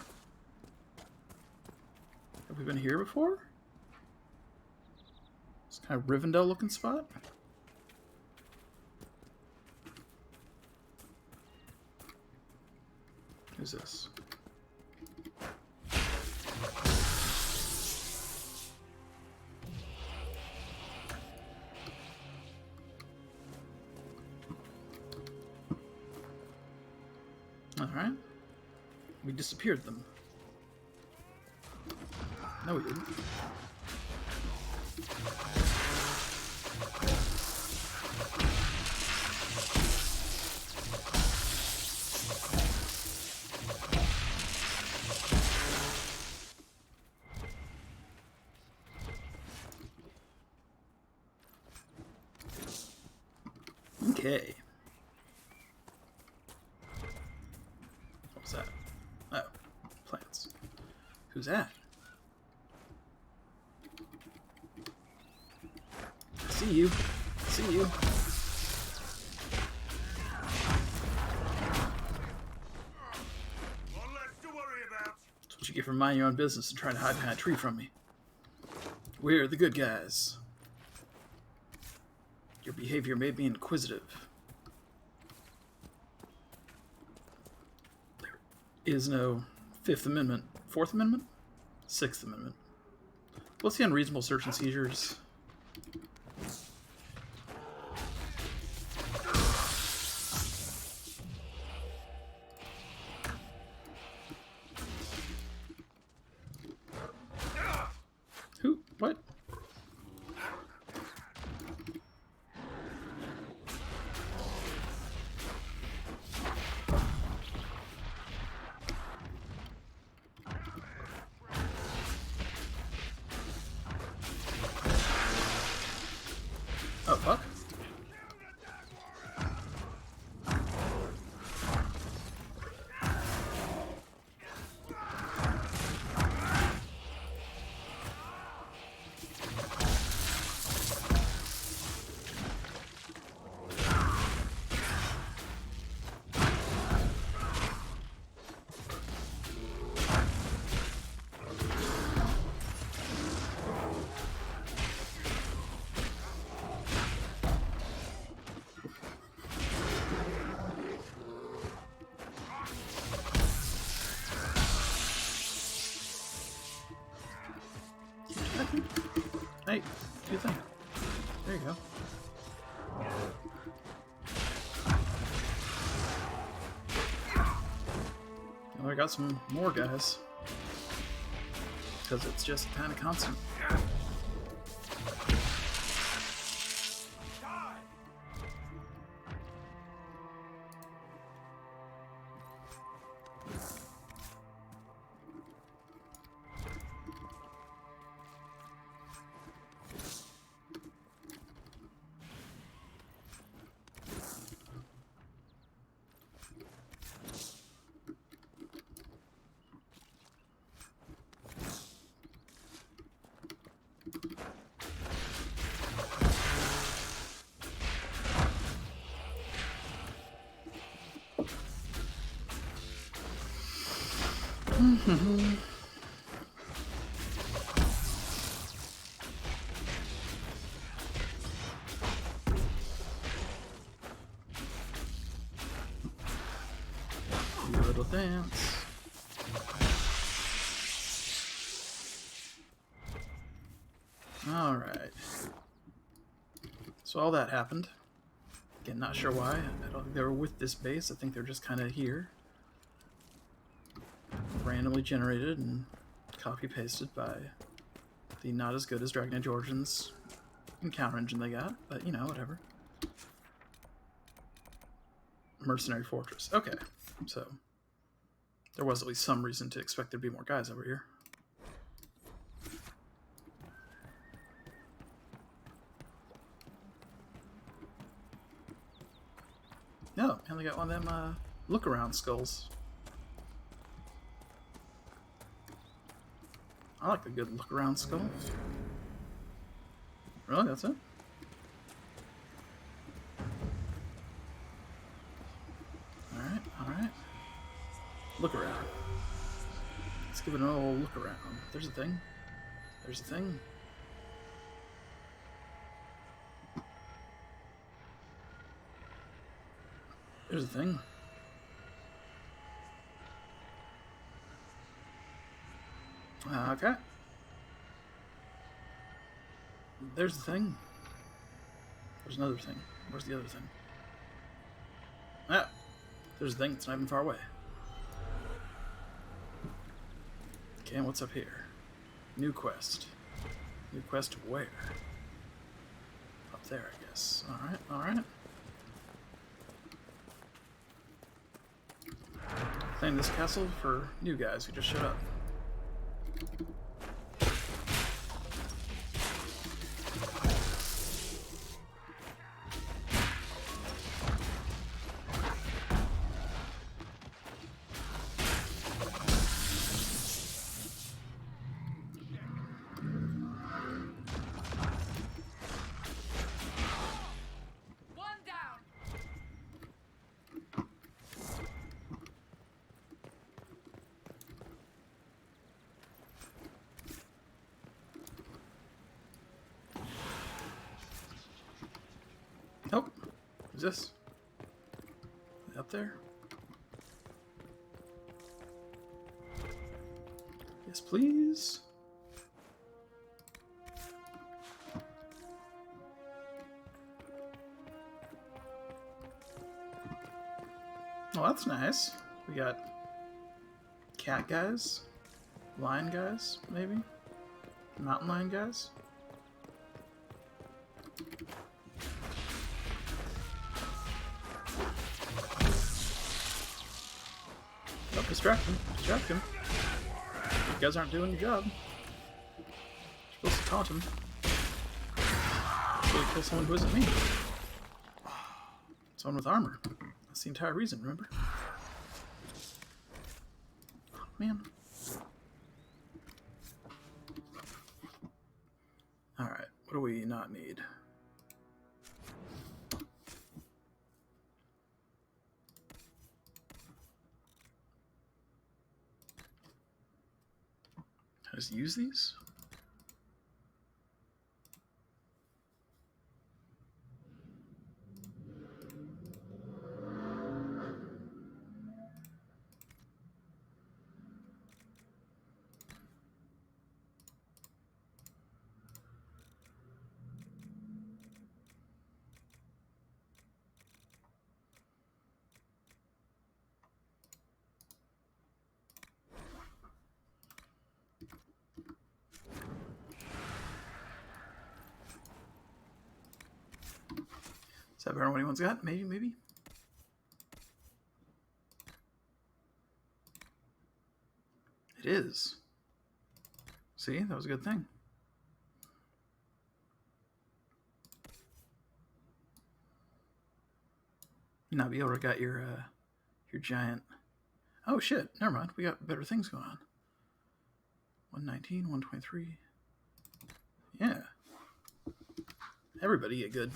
Have we been here before? It's kind of Rivendell looking spot. Who's this? Alright. We disappeared them. No, we didn't. Okay. What was that? Oh, plants. Who's that? See you. See you. One less to worry about. That's what you get for minding your own business and trying to hide behind a tree from me. We're the good guys. Your behavior made me inquisitive. There is no Fifth Amendment. Fourth Amendment? Sixth Amendment. What's the unreasonable search and seizures? Who? What? Hey, do your thing. There you go. Oh, I got some more guys. Because it's just kind of constant. Little dance. Alright. So all that happened. Again, not sure why. I don't think they were with this base. I think they're just kind of here. Randomly generated and copy-pasted by the not as good as Dragon Age Origins encounter engine they got. But, you know, whatever. Mercenary Fortress. Okay. So there was at least some reason to expect there'd be more guys over here. No, and they got one of them look-around skulls. I like the good look-around skull. Really? That's it? Alright, alright. Look around. Let's give it an old look around. There's a thing. There's a thing. There's a thing. Okay. There's the thing. There's another thing. Where's the other thing? Ah! There's a thing. It's not even far away. Okay, and what's up here? New quest. New quest where? Up there, I guess. Alright, alright. Claim this castle for new guys who just showed up. Oh, who's this? Up there? Yes, please. Oh, that's nice. We got cat guys, lion guys, maybe? Mountain lion guys? Oh, distract him. Distract him. You guys aren't doing your job. You're supposed to taunt him. So you kill someone who isn't me. Someone with armor. That's the entire reason, remember? Oh, man. Alright, what do we not need? Just use these? that better than what anyone's got? Maybe. It is. See, that was a good thing. Now be able to got your giant. Oh shit! Never mind. We got better things going on. 119, 123. Yeah. Everybody get good.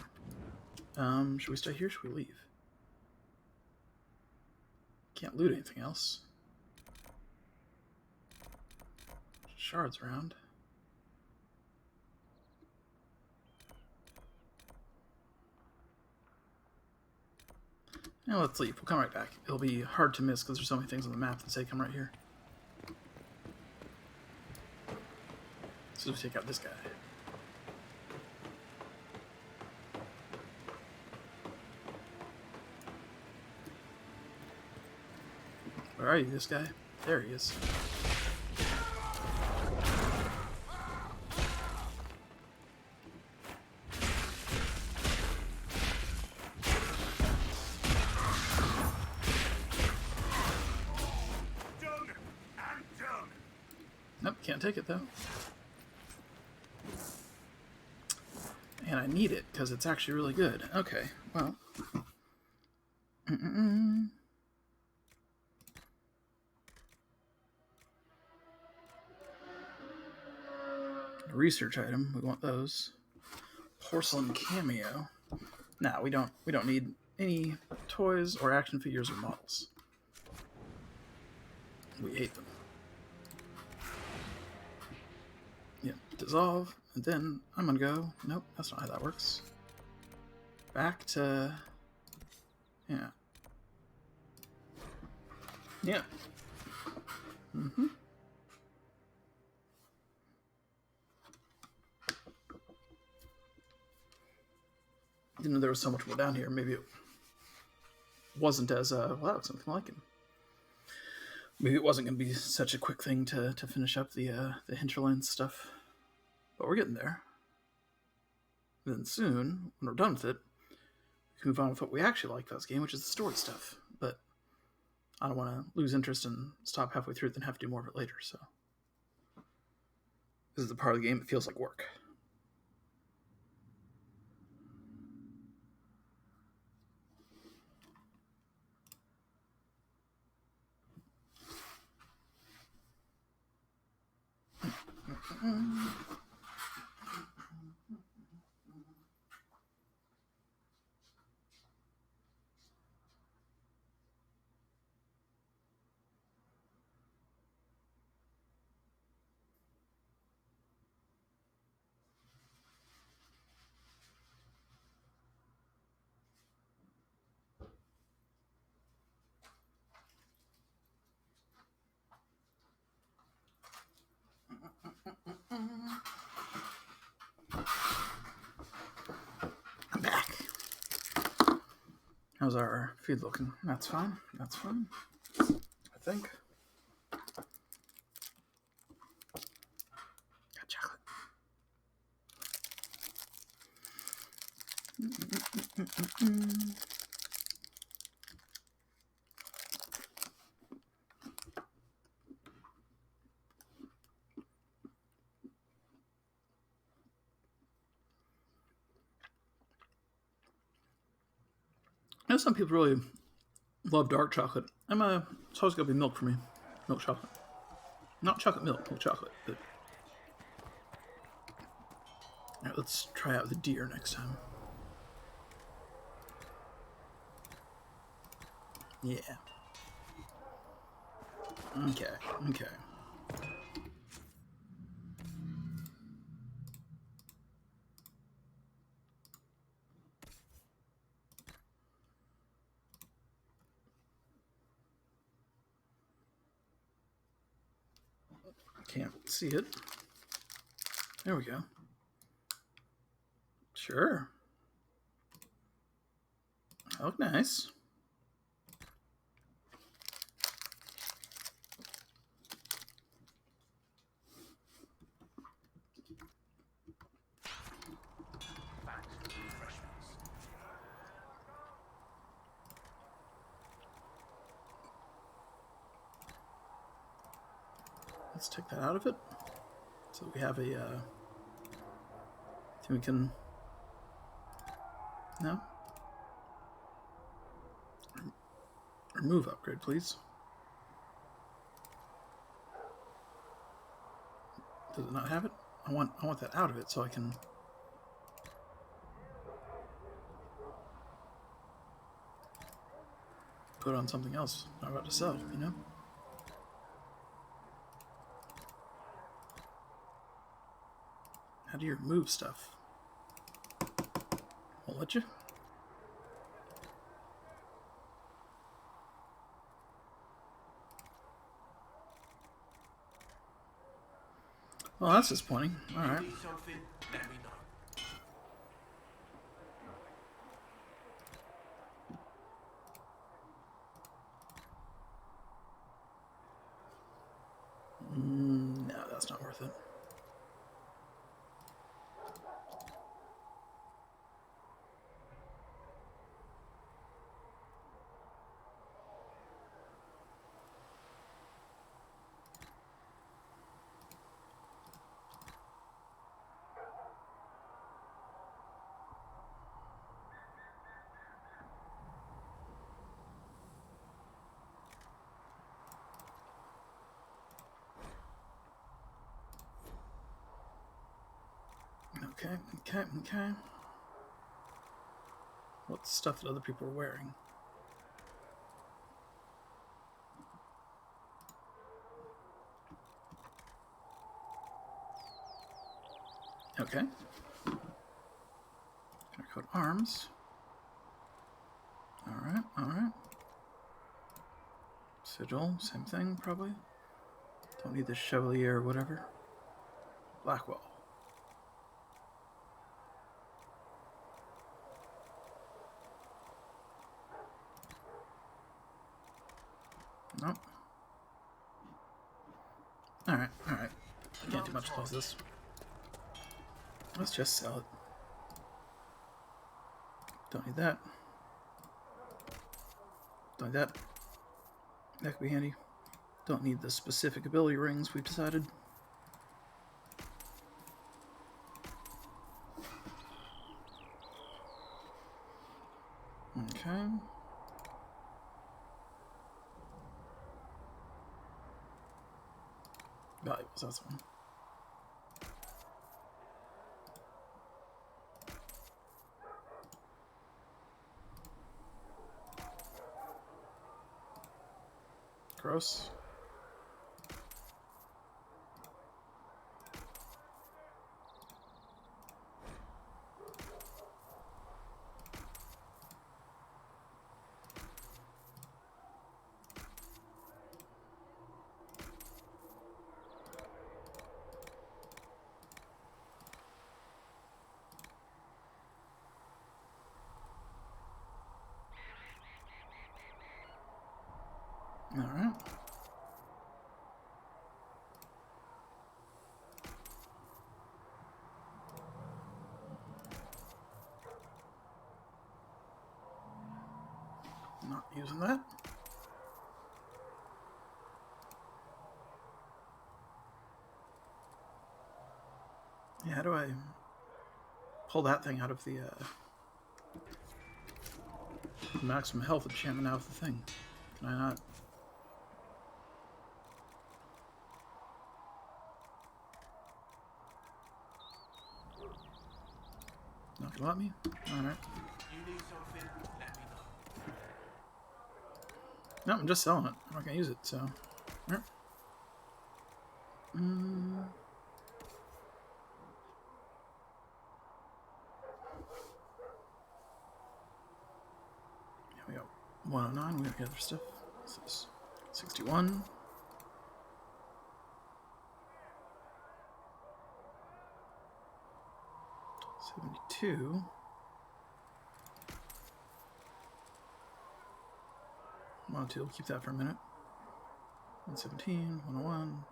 Should we stay here? Should we leave? Can't loot anything else. Shards around. Now let's leave. We'll come right back. It'll be hard to miss because there's so many things on the map that say come right here. So let's take out this guy. Where are you, this guy? There he is. Nope, can't take it though. And I need it because it's actually really good. Okay, well. Research item, we want those. Porcelain cameo. Nah, we don't need any toys or action figures or models. We hate them. Yep, dissolve, and then I'm gonna go. Nope, that's not how that works. Back to. Yeah. Yeah. Mm-hmm. Didn't know there was so much more down here. Maybe it wasn't as wow, something like it. Maybe it wasn't going to be such a quick thing to finish up the Hinterlands stuff, but we're getting there. And then soon, when we're done with it, we can move on with what we actually like about this game, which is the story stuff. But I don't want to lose interest and stop halfway through it, then have to do more of it later. So this is the part of the game that feels like work. I'm back. How's our feed looking? That's fine. That's fine. I think. Got chocolate. I know some people really love dark chocolate. It's always gonna be milk for me. Milk chocolate. Not chocolate milk, milk chocolate. But alright, let's try out the deer next time. Yeah. Okay. Can't see it. There we go. Sure. That look nice. Let's take that out of it. So we have a, I think we can, no? Remove upgrade, please. Does it not have it? I want that out of it so I can put it on something else I'm about to sell, you know? How do you remove stuff? Won't let you? Well, that's disappointing. Alright. No, that's not worth it. Okay. What's stuff that other people are wearing? Okay. Code arms. Alright. Sigil, same thing, probably. Don't need the Chevalier or whatever. Blackwell. Nope. Alright. Can't do much to this. Let's just sell it. Don't need that. Don't need that. That could be handy. Don't need the specific ability rings we've decided. Okay. Valuables, that's one. Gross. All right. Not using that. Yeah, how do I pull that thing out of the maximum health enchantment out of the thing? Can I not? Not gonna let me? Alright. You need something? Let me know. No, I'm just selling it. I'm not gonna use it, so. Alright. Yeah, we got 109, we got the other stuff. This is 61. $72. We'll keep that for a minute. 117, 101,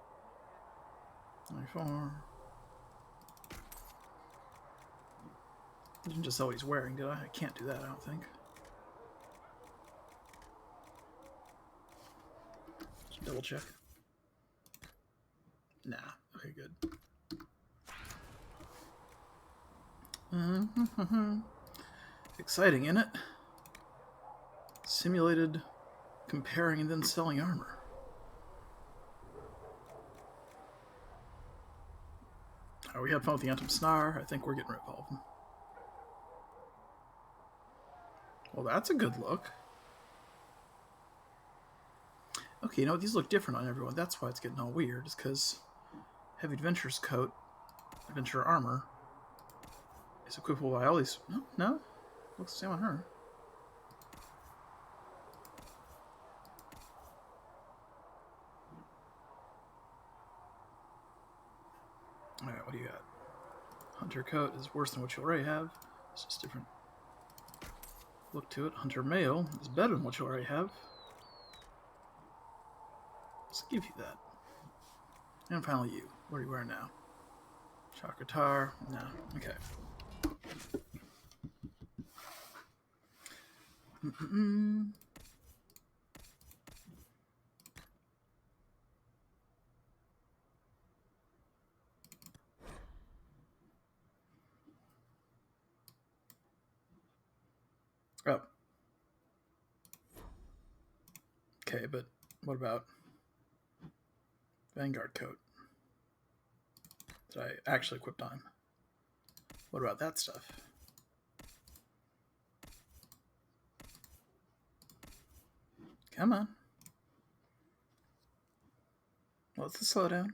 94. I didn't just sell what he's wearing, did I? I can't do that, I don't think. Just double check. Nah. Okay, good. Exciting, isn't it? Simulated comparing and then selling armor. Oh, we had fun with the Antim Snar. I think we're getting rid of all of them. Well, that's a good look. Okay, you know, these look different on everyone. That's why it's getting all weird. It's because Heavy Adventurer's coat, Adventurer armor, is equipable by all these... No? No? Looks the same on her. Alright, what do you got? Hunter coat is worse than what you already have. It's just different look to it. Hunter mail is better than what you already have. Let's give you that. And finally you. What are you wearing now? Chakratar? No. Okay. Oh. Okay, but what about Vanguard coat that I actually equipped on? What about that stuff? Come on. Let's slow down.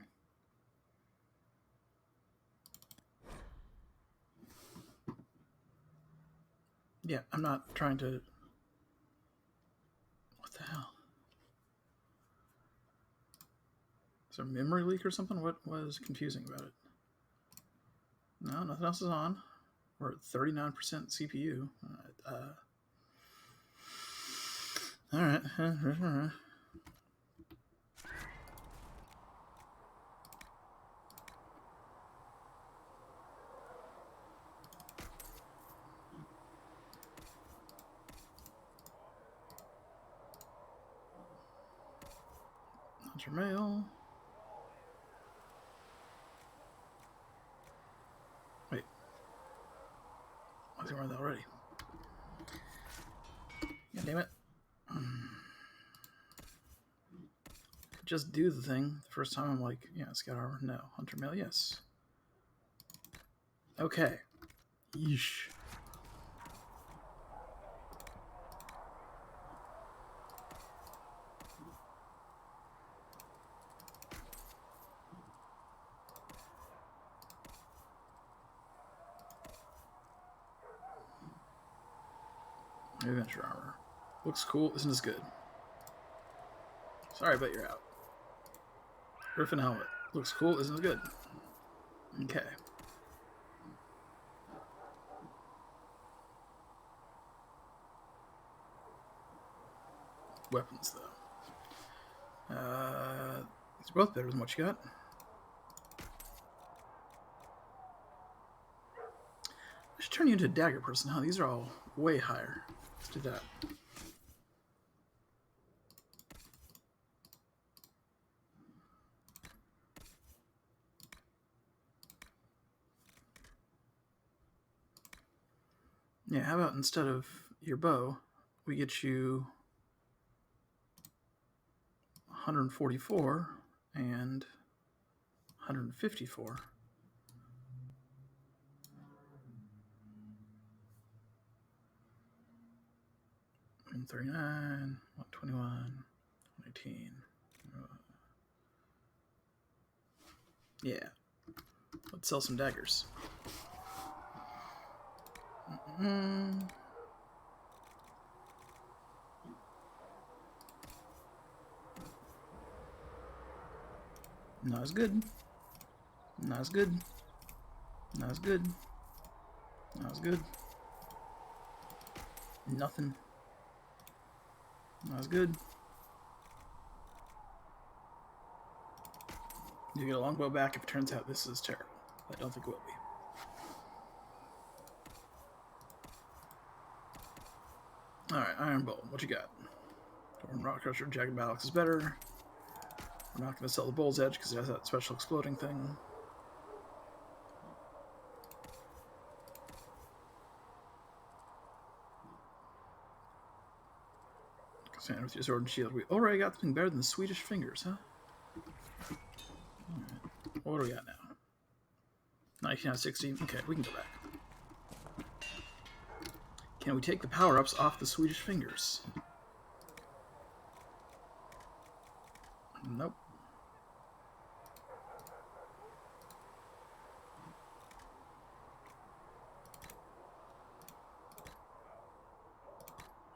Yeah, I'm not trying to... What the hell? Is there a memory leak or something? What was confusing about it? No, nothing else is on. We're at 39% CPU. Alright. Hunter mail. Wait. I was wearing that already. God damn it. Just do the thing. The first time I'm like, yeah, scout armor. No. Hunter mail, yes. Okay. Yeesh. Adventure armor. Looks cool, isn't as good. Sorry, but you're out. Griffin helmet. Looks cool, isn't as good. Okay. Weapons, though. These are both better than what you got. I should turn you into a dagger person, huh? These are all way higher. Let's do that. Yeah, how about instead of your bow, we get you 144 and 154. And 39, 121, 118. Yeah. Let's sell some daggers. Not as good. Not as good. Not as good. Not as good. Nothing. Not as good. You get a longbow back if it turns out this is terrible. I don't think it will be. Alright, Iron Bolt. What you got? Torn Rock Crusher, Jagged Balance is better. We're not going to sell the Bull's Edge because it has that special exploding thing. Stand with your sword and shield. We already got something better than the Swedish fingers, huh? Alright. What do we got now? 19 out of 16. Okay, we can go back. Can we take the power-ups off the Swedish fingers? Nope.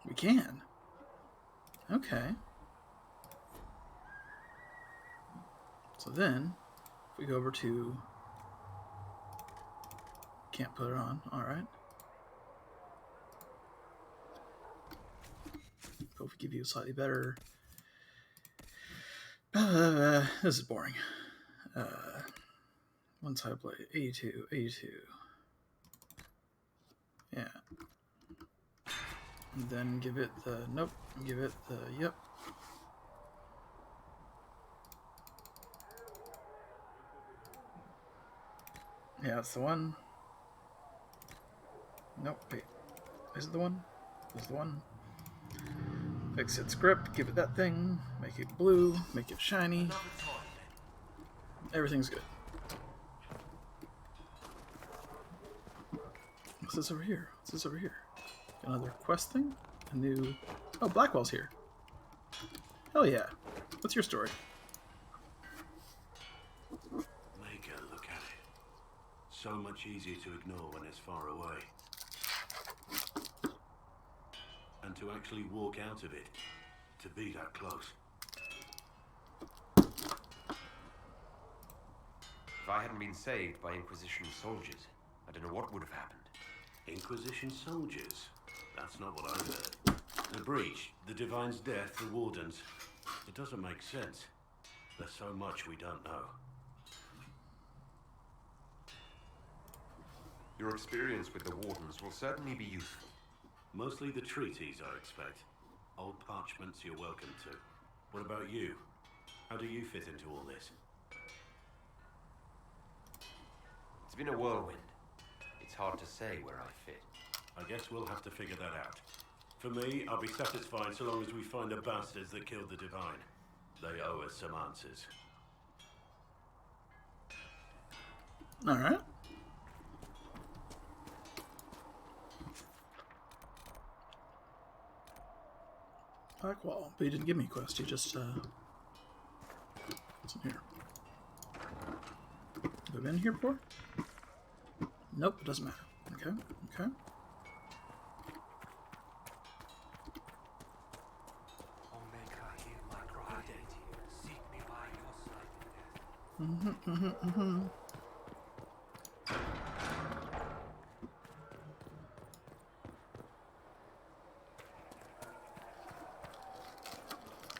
We can. Okay. So then, if we go over to... Can't put it on. Alright. But if we give you a slightly better... this is boring. One side plate. 82. 82. Yeah. And then give it the... Nope. Give it the... Yep. Yeah, that's the one. Nope, wait. Is it the one? Is the one? Fix its grip, give it that thing, make it blue, make it shiny. Everything's good. What's this over here? What's this over here? Another quest thing? A new... Oh, Blackwell's here. Hell yeah. What's your story? Make her look at it. So much easier to ignore when it's far away. And to actually walk out of it. To be that close. If I hadn't been saved by Inquisition soldiers, I don't know what would have happened. Inquisition soldiers? That's not what I heard. The breach, the Divine's death, the Wardens. It doesn't make sense. There's so much we don't know. Your experience with the Wardens will certainly be useful. Mostly the treaties, I expect. Old parchments you're welcome to. What about you? How do you fit into all this? It's been a whirlwind. It's hard to say where I fit. I guess we'll have to figure that out. For me, I'll be satisfied so long as we find the bastards that killed the Divine. They owe us some answers. Alright. Blackwall. But he didn't give me a quest, he just, what's in here? Have I been here before? Nope, it doesn't matter. Okay, okay.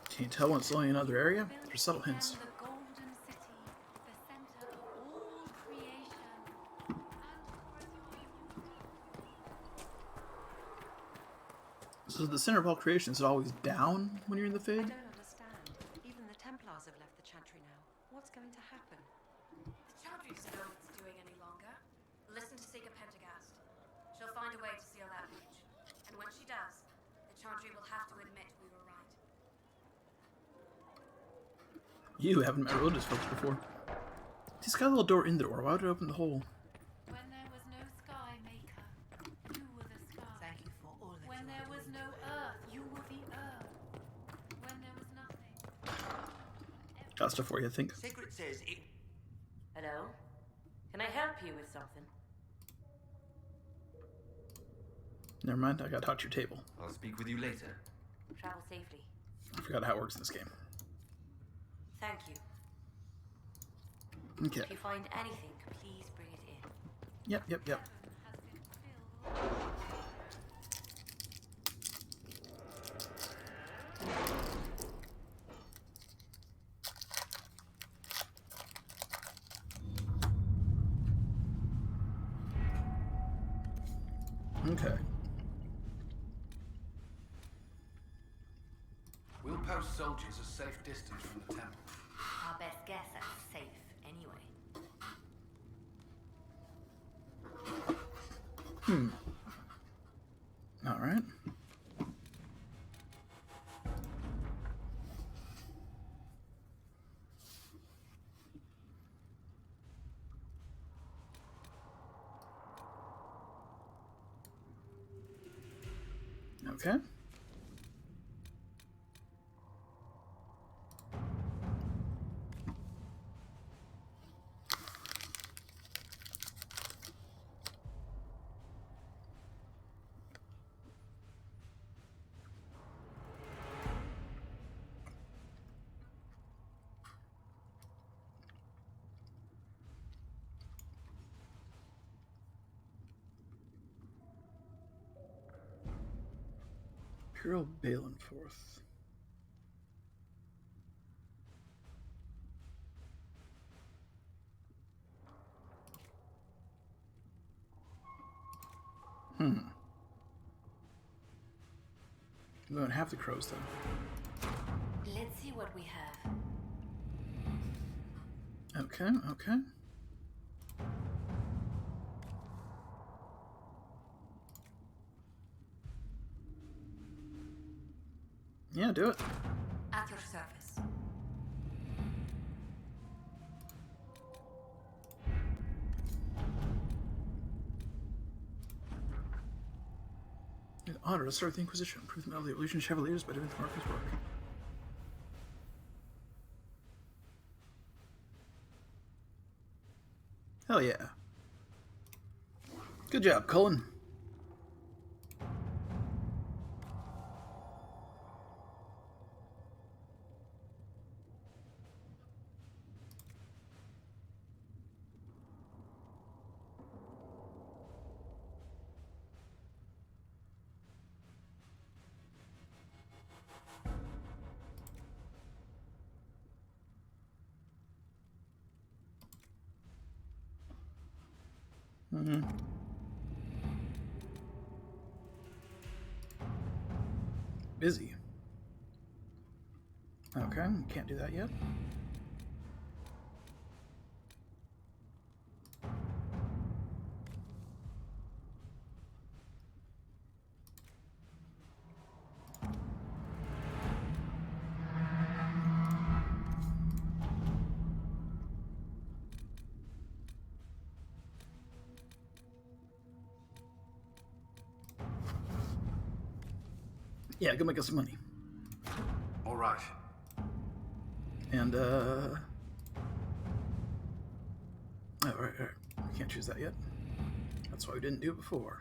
Can you tell when it's only another area? There's subtle hints. So the center of all creation, is it always down when you're in the Fade? I don't understand. Even the Templars have left the Chantry now. What's going to happen? The Chantry doesn't know what it's doing any longer. Listen to Seeker Pendergast. She'll find a way to seal that breach. And when she does, the Chantry will have to admit we were right. You haven't met religious folks before. Just got a little door in the door. Why would it open the hole? When there was no sky, Maker, you were the sky. Thank you for all that When there was no earth, you were the earth. When there was nothing. Got stuff for you, I think. Secret says it... Hello? Can I help you with something? Never mind, I got hot your table. I'll speak with you later. Travel safely. I forgot how it works in this game. Thank you. Okay. If you find anything, please bring it in. Yep, yep, yep. Okay. We'll post soldiers a safe distance from the temple. best guess at safe, anyway. All right. Okay. Imperial Balenforth. We don't have the crows, though. Let's see what we have. Okay, okay. Yeah, do it. At your service. In honor to start the Inquisition, prove the metal of the illusion chevaliers by doing the Marcus work. Hell yeah. Good job, Cullen. Busy. Okay, can't do that yet. Yeah, go make us some money. All right. And, oh, right. We can't choose that yet. That's why we didn't do it before.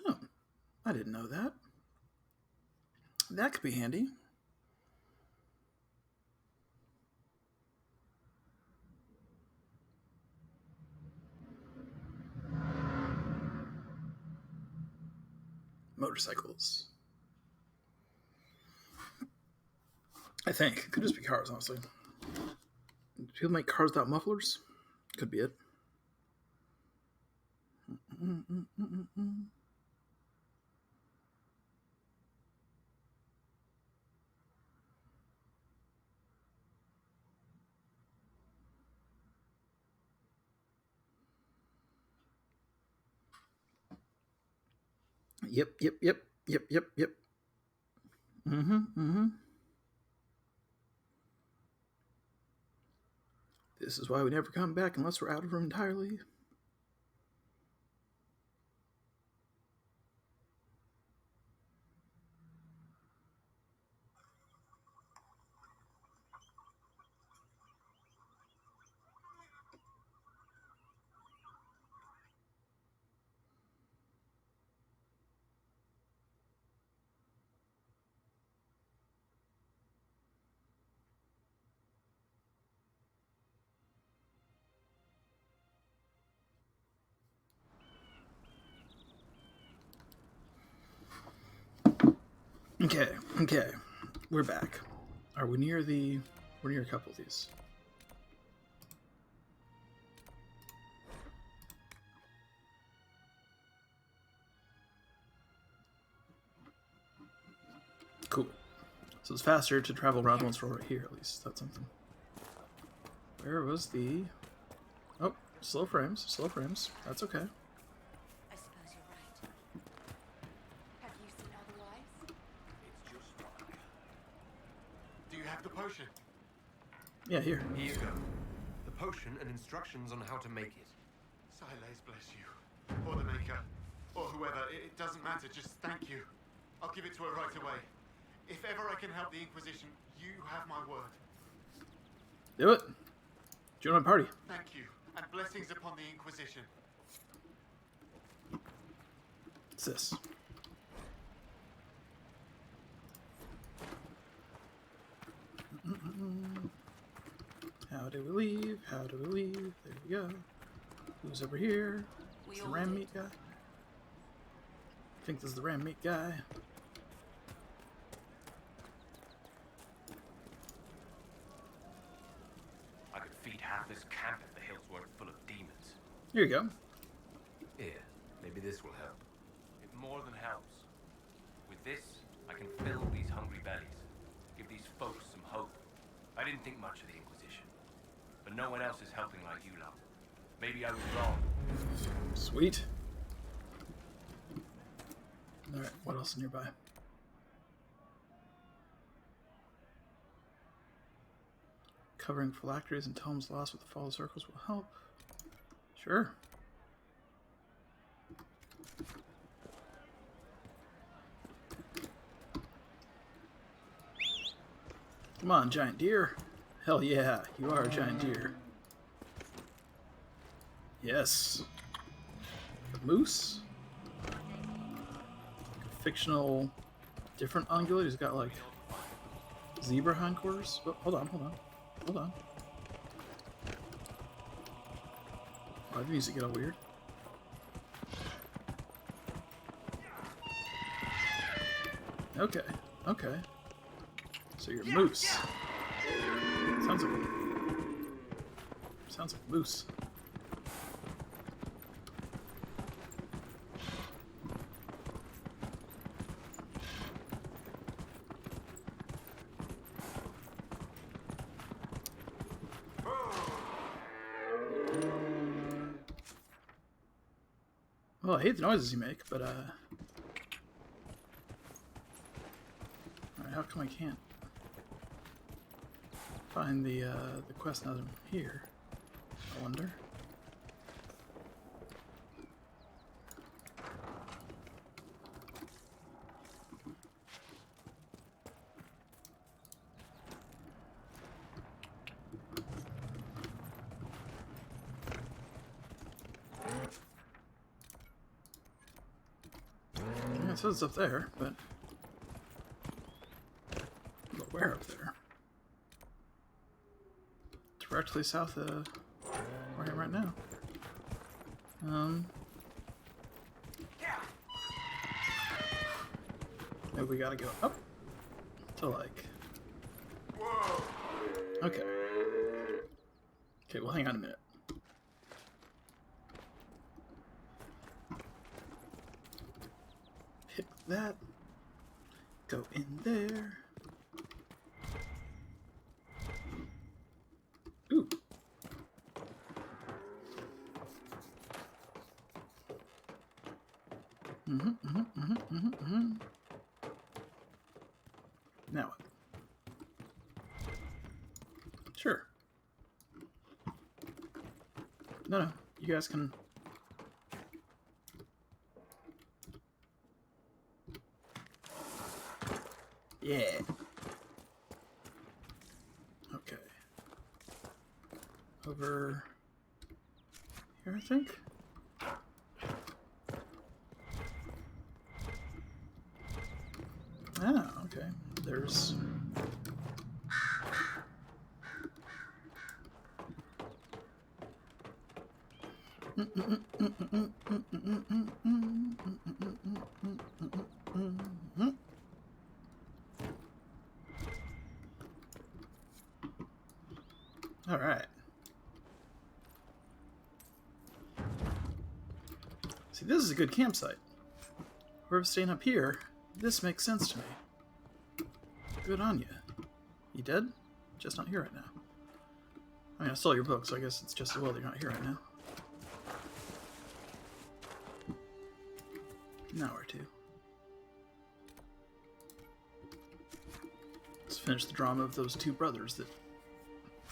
Oh, I didn't know that. That could be handy. Motorcycles. I think. Could just be cars, honestly. People make cars without mufflers? Could be it. Yep. This is why we never come back unless we're out of room entirely. Okay. We're back. Are we near the... We're near a couple of these. Cool. So it's faster to travel around once we're right here, at least. That's something. Where was the... Oh, slow frames. Slow frames. That's okay. I suppose you're right. Have you seen otherwise? It's just not. Do you have the potion? Yeah, here. Here you go. The potion and instructions on how to make it. Silas bless you. Or the Maker. Or whoever. It doesn't matter. Just thank you. I'll give it to her right away. If ever I can help the Inquisition, you have my word. Do it. Join my party. Thank you. And blessings upon the Inquisition. What's this? How do we leave? How do we leave? There we go. Who's over here? It's the ram meat guy. I think this is the ram meat guy. I could feed half this camp if the hills weren't full of demons. Here you go. Here, maybe this will help. It more than helps. With this, I can fill these hungry bellies. Give these folks some hope. I didn't think much of the Inquisition. But no one else is helping like you lot. Maybe I was wrong. Sweet. Alright, what else is nearby? Covering phylacteries and tomes lost with the fall of circles will help. Sure. Come on, giant deer. Hell yeah, you are a giant deer. Yes. A moose. A fictional, different ungulate who's got like zebra hindquarters. Oh, hold on. Why the music get all weird? Okay. So you're a moose. Sounds like a moose. Well, I hate the noises you make, but alright, how come I can't find the quest now that I'm here? I wonder. Yeah, it says it's up there, but where up there? Directly south of where I am right now. Maybe we gotta go up to like. Whoa. Okay. Okay, well, hang on a minute. Pick that. Go in there. Ooh. Now what? Sure. No, you guys can... Yeah. Okay. Over here, I think? Ah, okay. There's... All right. See, this is a good campsite. Whoever's staying up here, this makes sense to me. Good on you. You dead? Just not here right now. I mean, I stole your book, so I guess it's just as well that you're not here right now. Now where to? Let's finish the drama of those two brothers that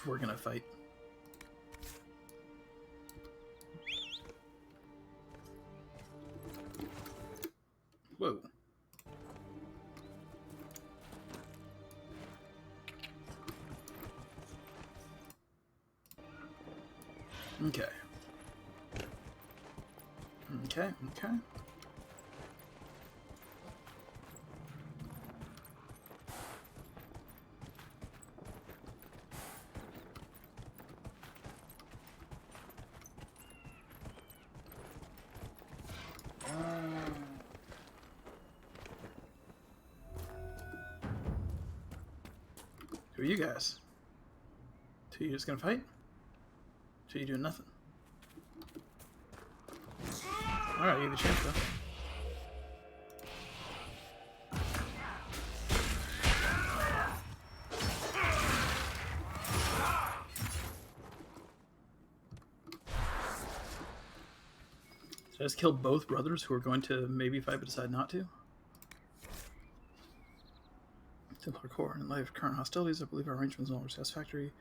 we're gonna fight. Whoa. Okay. Okay. Who are you guys? Two you just gonna fight? Two you doing nothing? Alright, give you a chance though. Did I just kill both brothers who are going to maybe fight but decide not to? Templar Core. In light of current hostilities, I believe our arrangements are no longer satisfactory.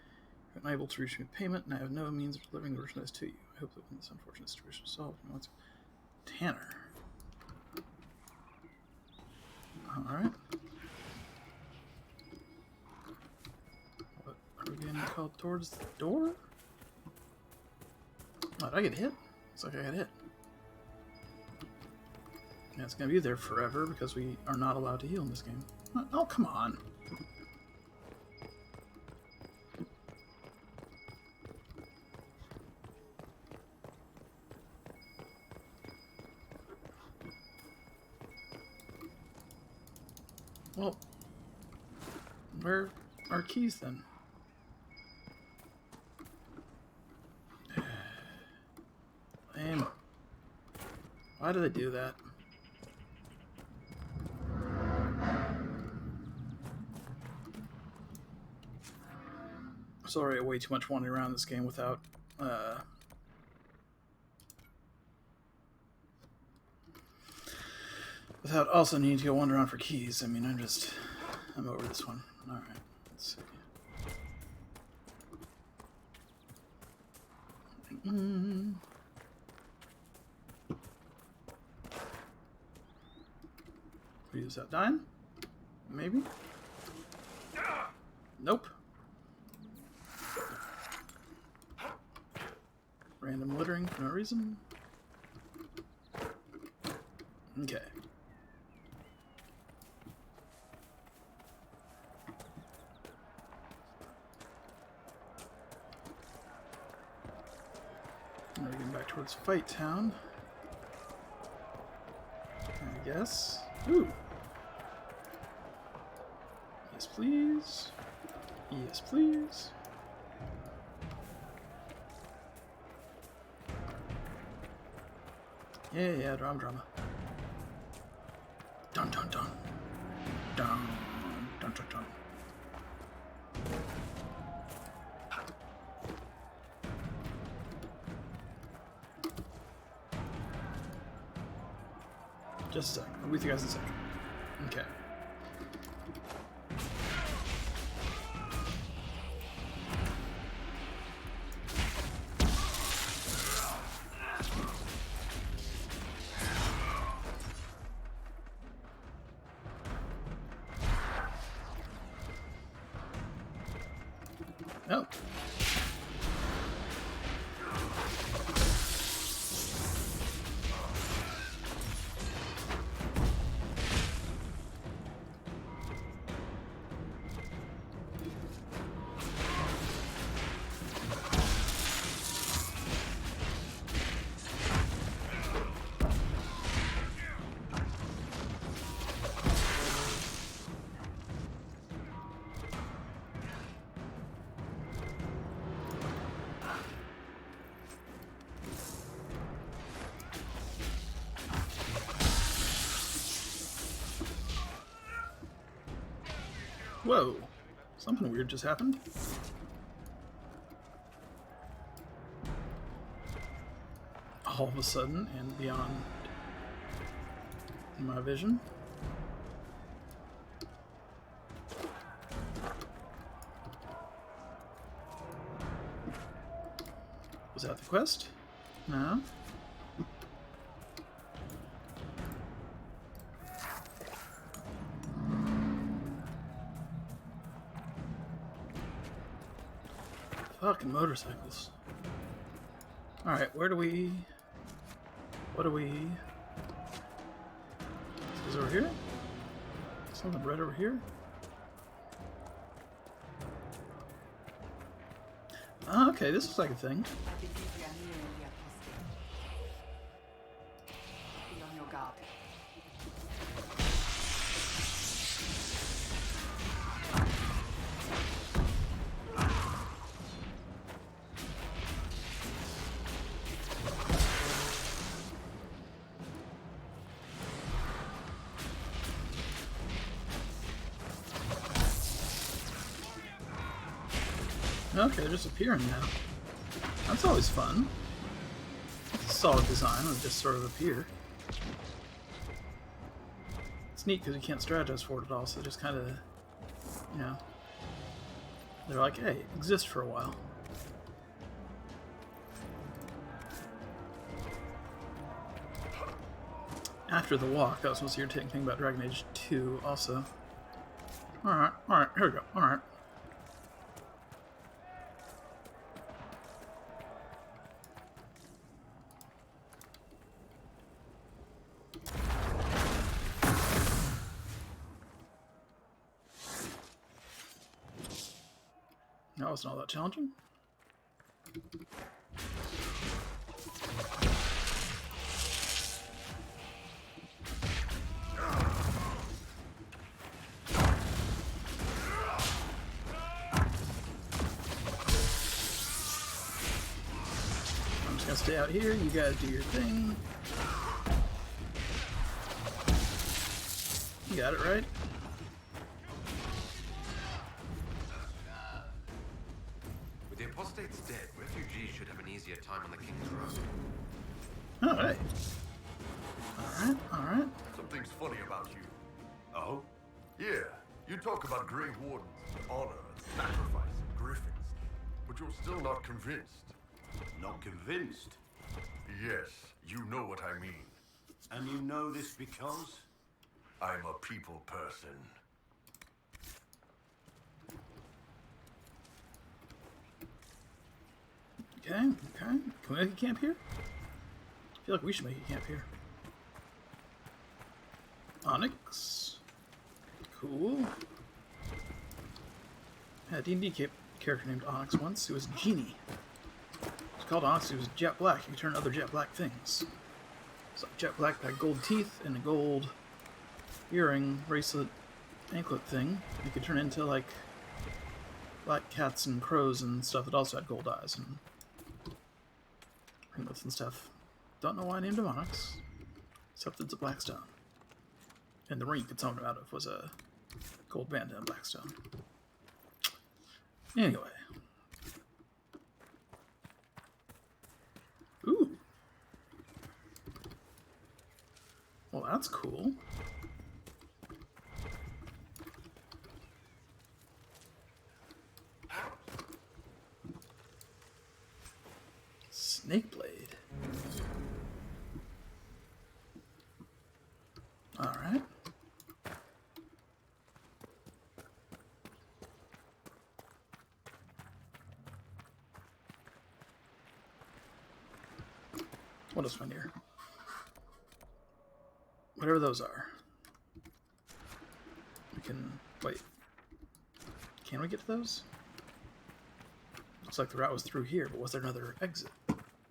You're unable to reach me payment, and I have no means of delivering the merchandise to you. I hope that when this unfortunate situation is solved, you know what's... Tanner. Alright. What are we getting called towards the door? Oh, did I get hit? Looks like I got hit. Yeah, it's gonna be there forever because we are not allowed to heal in this game. Oh, come on. Well, where are keys then? Lame. Why do they do that? Sorry, way too much wandering around this game without also needing to go wander around for keys. I mean, I'm over this one. All right, let's see. We use that dime? Maybe? Nope. Random littering for no reason. Okay. We're getting back towards Fight Town, I guess. Ooh. Yes, please. Yes, please. Yeah, drama. Dun dun dun. Dun dun dun dun. Just a sec. I'll be with you guys in a second. Okay. Whoa. Something weird just happened. All of a sudden, and beyond my vision. Was that the quest? No. Fucking motorcycles. Alright, where do we... What do we... Is it over here? Something red over here? Oh, okay, this looks like a thing. Be on your guard. Okay, they're just appearing now. That's always fun. It's a solid design, it'll just sort of appear. It's neat because you can't strategize for it at all, so just kind of, you know, they're like, hey, exist for a while. After the walk, that was the most irritating thing about Dragon Age 2 also. Alright, here we go, alright. That wasn't all that challenging. I'm just gonna stay out here, you guys do your thing. You got it, right? With the apostates dead, refugees should have an easier time on the King's Road. Alright. Alright. Something's funny about you. Oh? Yeah, you talk about Grey Wardens, honor, and sacrifice, and griffins, but you're still not convinced. Not convinced? Yes, you know what I mean. And you know this because? I'm a people person. Okay. Can we make a camp here? I feel like we should make a camp here. Onyx. Cool. I had a D&D character named Onyx once. It was Genie. It's called Onyx. He was jet black. He could turn other jet black things. So jet black had gold teeth and a gold earring, bracelet, anklet thing. You could turn into like black cats and crows and stuff that also had gold eyes and ringlets and stuff. Don't know why I named him Onyx, except it's a black stone. And the ring you could summon him out of was a gold bandana and black stone. Anyway. Ooh. Well, that's cool. Snakeblade. Alright. What else find here? Whatever those are. We can... wait. Can we get to those? Looks like the route was through here, but was there another exit?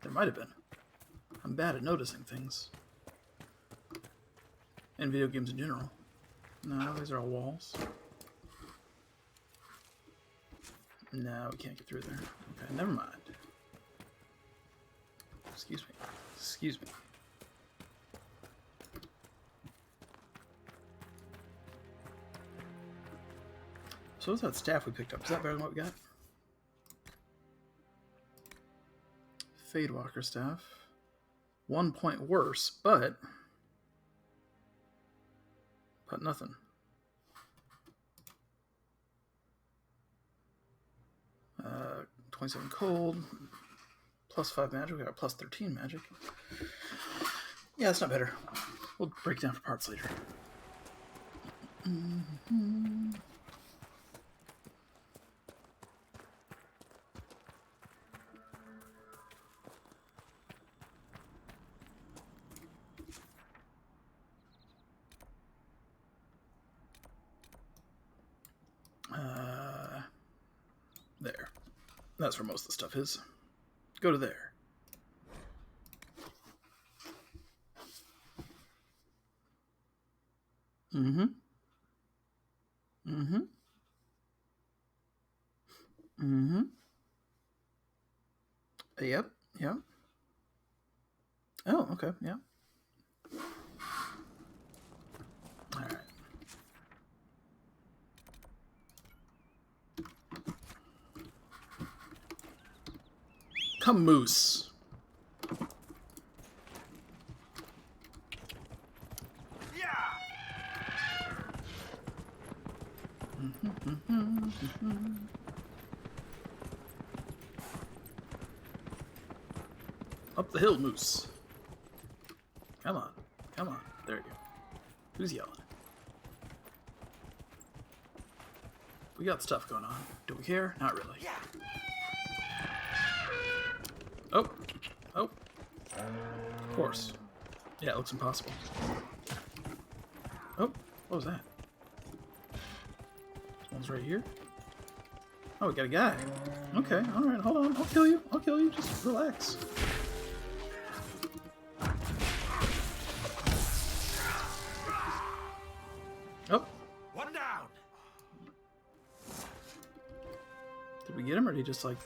There might have been. I'm bad at noticing things. And video games in general. No, these are all walls. No, we can't get through there. Okay, never mind. Excuse me. Excuse me. So what's that staff we picked up? Is that better than what we got? Fadewalker staff. 1 point worse, but nothing. Uh, 27 cold, plus 5 magic. We got plus 13 magic. Yeah, that's not better. We'll break down for parts later. There. That's where most of the stuff is. Go to there. Mm-hmm. Mm-hmm. Mm-hmm. Yep. Yep. Oh, okay. Yeah. All right. Come, moose. Up the hill, moose. Come on. Come on. There you go. Who's yelling? We got stuff going on. Do we care? Not really. Oh. Oh. Of course. Yeah, it looks impossible. Oh, what was that? This one's right here. Oh, we got a guy. Okay, alright, hold on. I'll kill you. I'll kill you. Just relax. Oh. One down. Did we get him, or did he just like...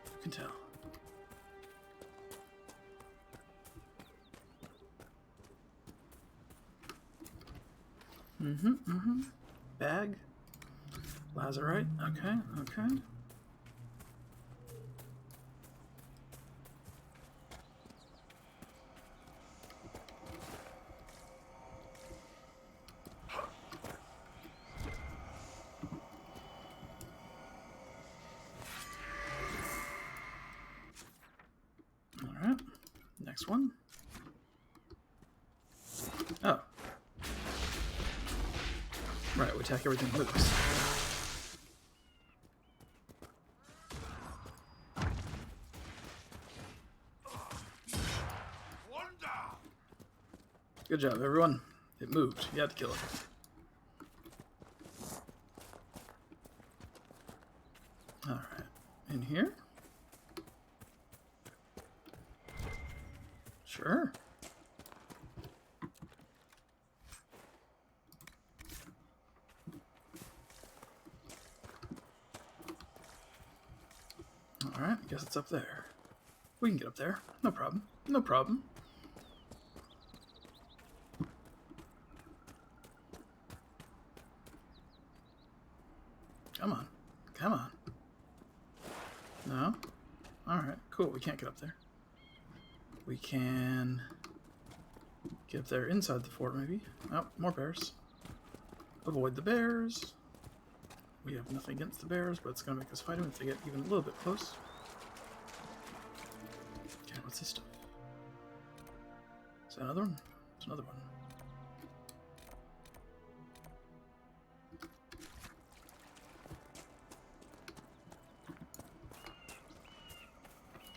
You can tell. Mm-hmm, mm-hmm. Bag. Lazarite. Okay, okay. Alright. Next one. Oh. Right, we attack everything that moves. Good job, everyone. It moved. You had to kill it. Alright. In here? Sure. Alright, I guess it's up there. We can get up there. No problem. No problem. Come on. Come on. No? Alright, cool. We can't get up there. We can get up there inside the fort, maybe. Oh, more bears. Avoid the bears. We have nothing against the bears, but it's going to make us fight them if they get even a little bit close. Okay, what's this stuff? Is that another one? It's another one.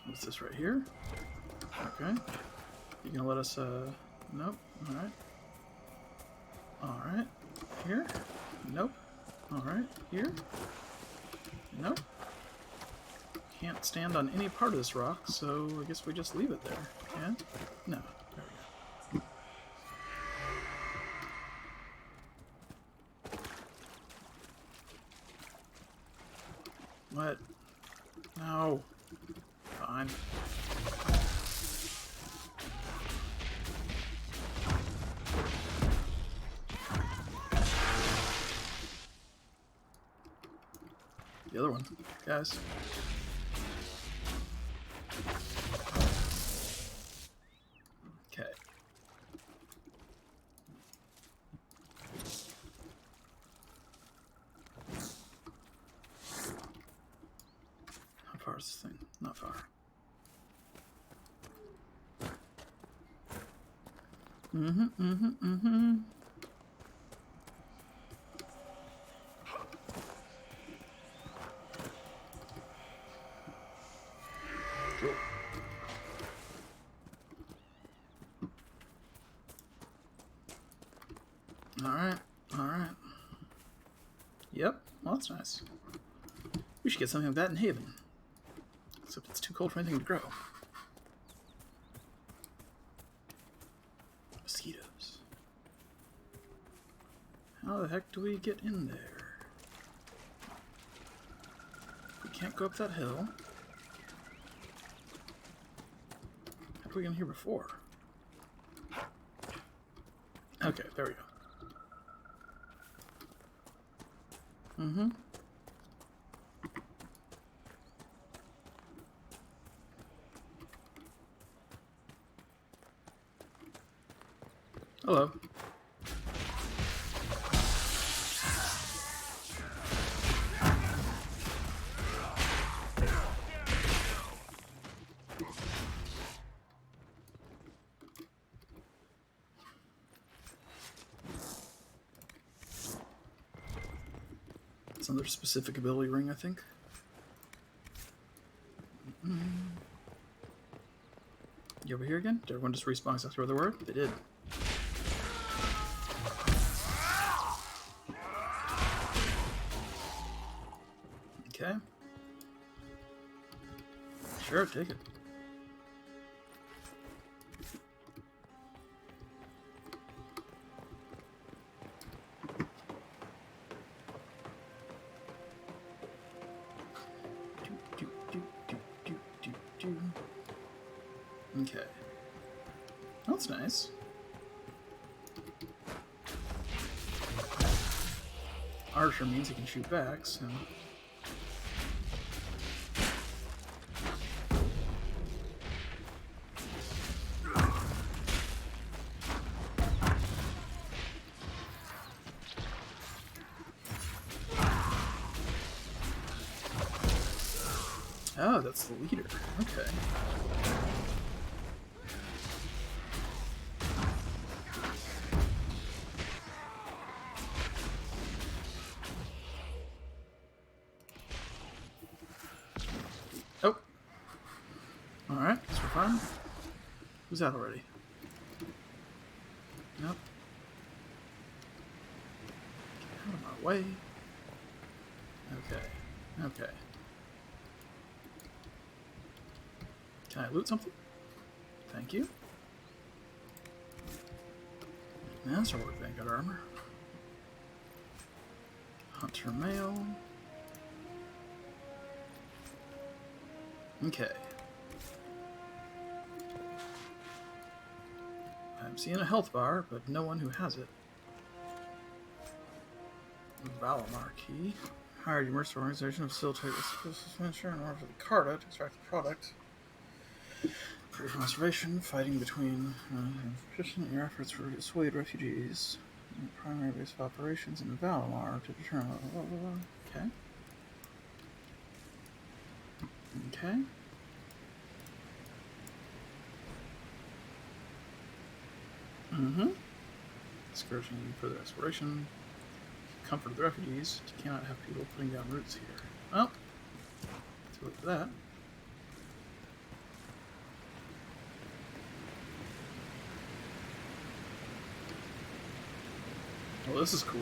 What's this right here? Okay. You gonna let us, nope. Alright. Alright. Here? Nope. Alright. Here? Nope. Can't stand on any part of this rock, so I guess we just leave it there. Yeah? No. There we go. What? No. Fine. other one, guys. Okay. How far is this thing? Not far. Alright. Yep, well, that's nice. We should get something like that in Haven. Except it's too cold for anything to grow. Mosquitoes. How the heck do we get in there? We can't go up that hill. How did we get in here before? Okay, there we go. Hello. It's another specific ability ring, I think. You over here again? Did everyone just respawn after the word? They did. Okay. Sure, take it. Okay. That's nice. Archer means he can shoot back, so... Oh, that's the leader. Okay. Oh. Alright, guess we're fine. Who's that already? Nope. Get out of my way. Okay. Okay. Can I loot something? Thank you. Master Work Vanguard armor. Hunter mail. Okay. I'm seeing a health bar, but no one who has it. Valamar key. Hired your mercenary organization to facilitate the suspension in order for the Carta to extract the product. For your conservation, fighting between efficient in your efforts to dissuade refugees. Primary base of operations in Valamar to determine. Okay. Okay. Excursion and further exploration. Comfort of the refugees. You cannot have people putting down roots here. Well, too late for that. Well, this is cool.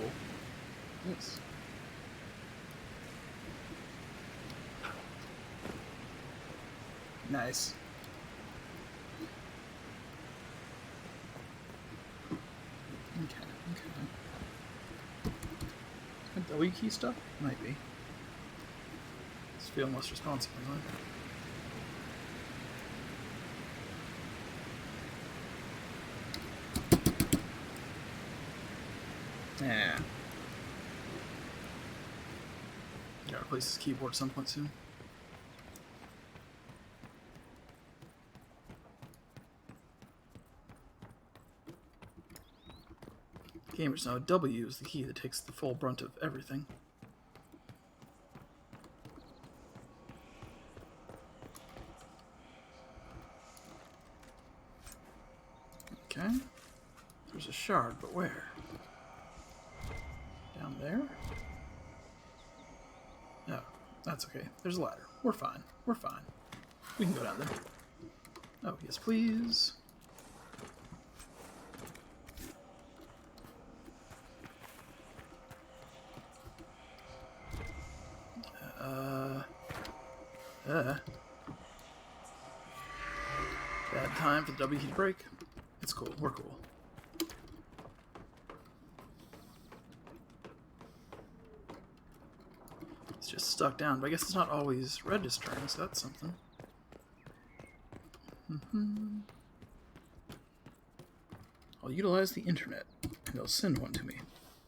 Yes. Nice. Okay. W key stuff? Might be. It's feeling less responsive anyway. Yeah. Got replace his keyboard at some point soon. Gamers know W is the key that takes the full brunt of everything. Okay. There's a shard, but where? Down there? No, that's okay. There's a ladder. We're fine. We're fine. We can go down there. Oh, yes, please. Bad time for the W key to break. It's cool. We're cool. It's just stuck down, but I guess it's not always registering, so that's something. I'll utilize the internet, and they'll send one to me.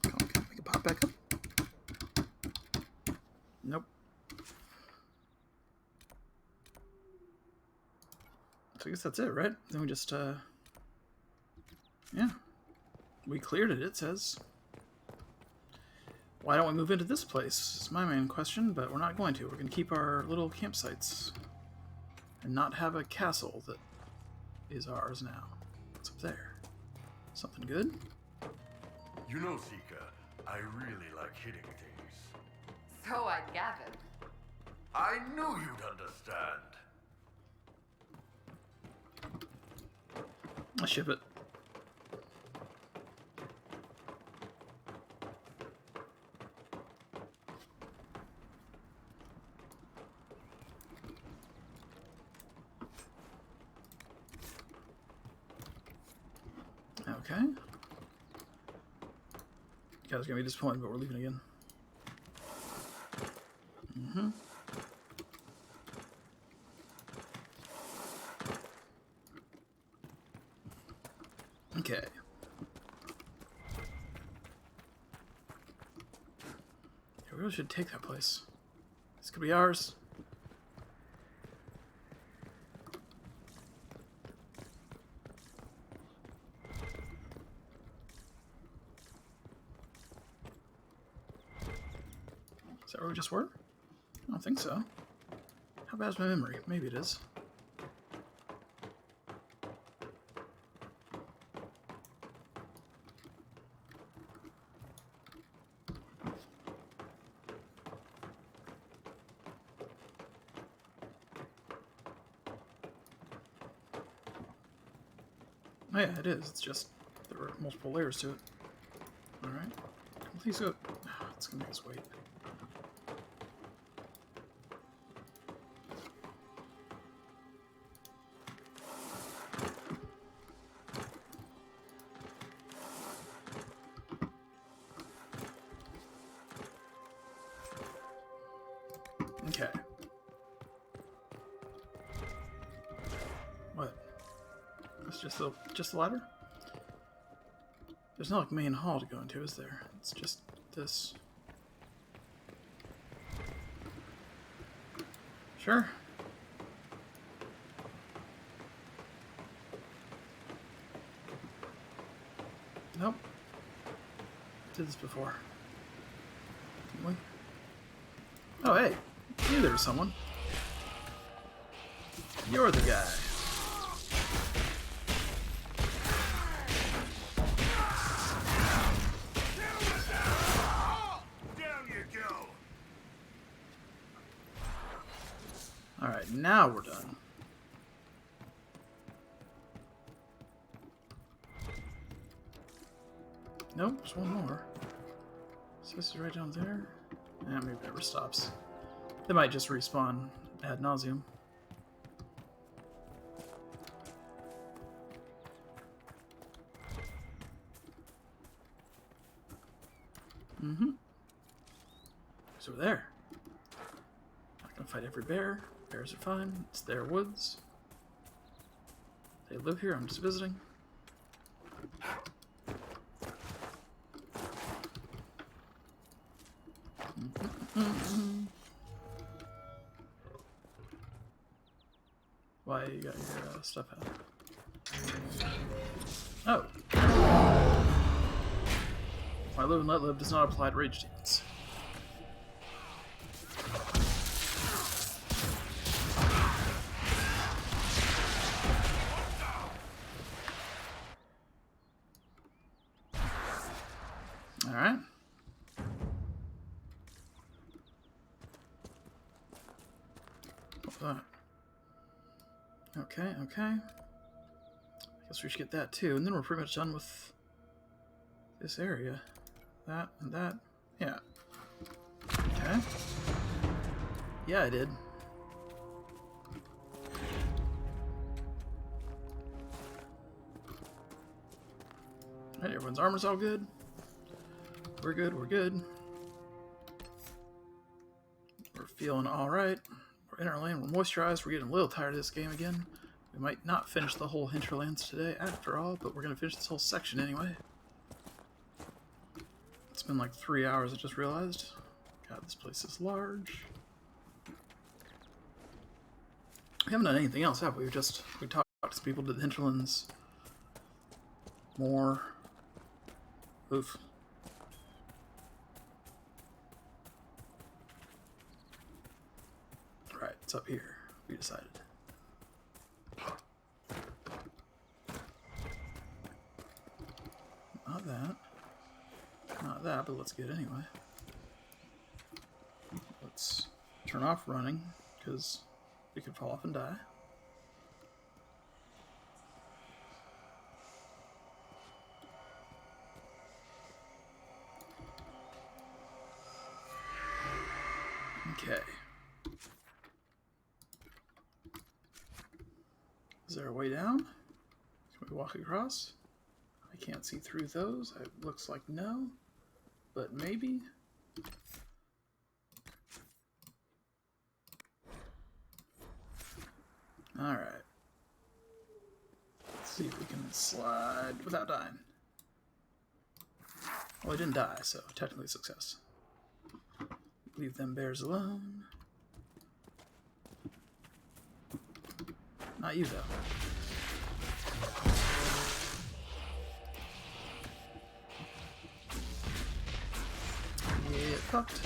Come on, can I make it pop back up? Nope. So I guess that's it, right? Then we just, yeah. We cleared it, it says. Why don't we move into this place? It's my main question, but we're not going to. We're going to keep our little campsites and not have a castle that is ours now. What's up there? Something good? You know, Seeker, I really like hitting things. So I gathered. I knew you'd understand. I'll ship it. Okay. You guys are gonna be disappointed, but we're leaving again. Okay. Yeah, we really should take that place. This could be ours. Is that where we just were? I don't think so. How bad is my memory? Maybe it is. Oh yeah, it is. It's just there are multiple layers to it. Alright. Please go. Oh, it's gonna make us wait. Okay. What? It's just the ladder? There's not like main hall to go into, is there? It's just this. Sure. Nope. Did this before. Didn't we? Oh, hey. Hey, there's someone. You're the guy. Down you go. Alright, now we're done. Nope, there's one more. So this is right down there. Yeah, maybe it never stops. They might just respawn ad nauseum. So we're there. Not gonna fight every bear. Bears are fine. It's their woods. They live here. I'm just visiting. why you got your stuff out. Oh. Why live and let live does not apply to rage demons. Alright. What's that? Okay, okay. I guess we should get that too, and then we're pretty much done with this area. That and that. Yeah. Okay. Yeah, I did. Alright, everyone's armor's all good. We're good, we're good. We're feeling alright. We're in our lane, we're moisturized, we're getting a little tired of this game again. We might not finish the whole Hinterlands today after all, but we're going to finish this whole section anyway. It's been like 3 hours, I just realized. God, this place is large. We haven't done anything else, have we? We talked to people, did the Hinterlands. More. Oof. Right, it's up here. We decided. Not that. Not that, but let's get it anyway. Let's turn off running, because we could fall off and die. Okay. Is there a way down? Can we walk across? I can't see through those. It looks like no, but maybe. All right. Let's see if we can slide without dying. Well, I didn't die, so technically success. Leave them bears alone. Not you, though. Get fucked.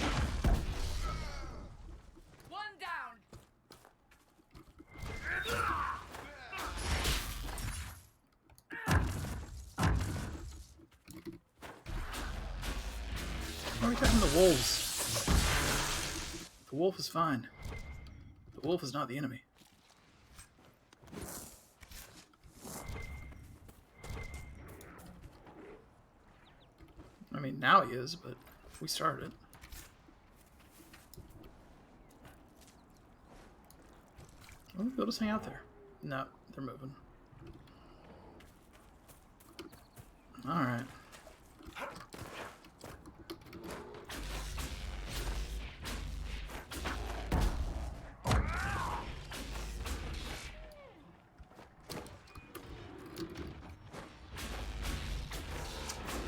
One down. Why are we attacking the wolves? The wolf is fine. The wolf is not the enemy. I mean, now he is, but we started. Well, we'll just hang out there. No, they're moving. Alright.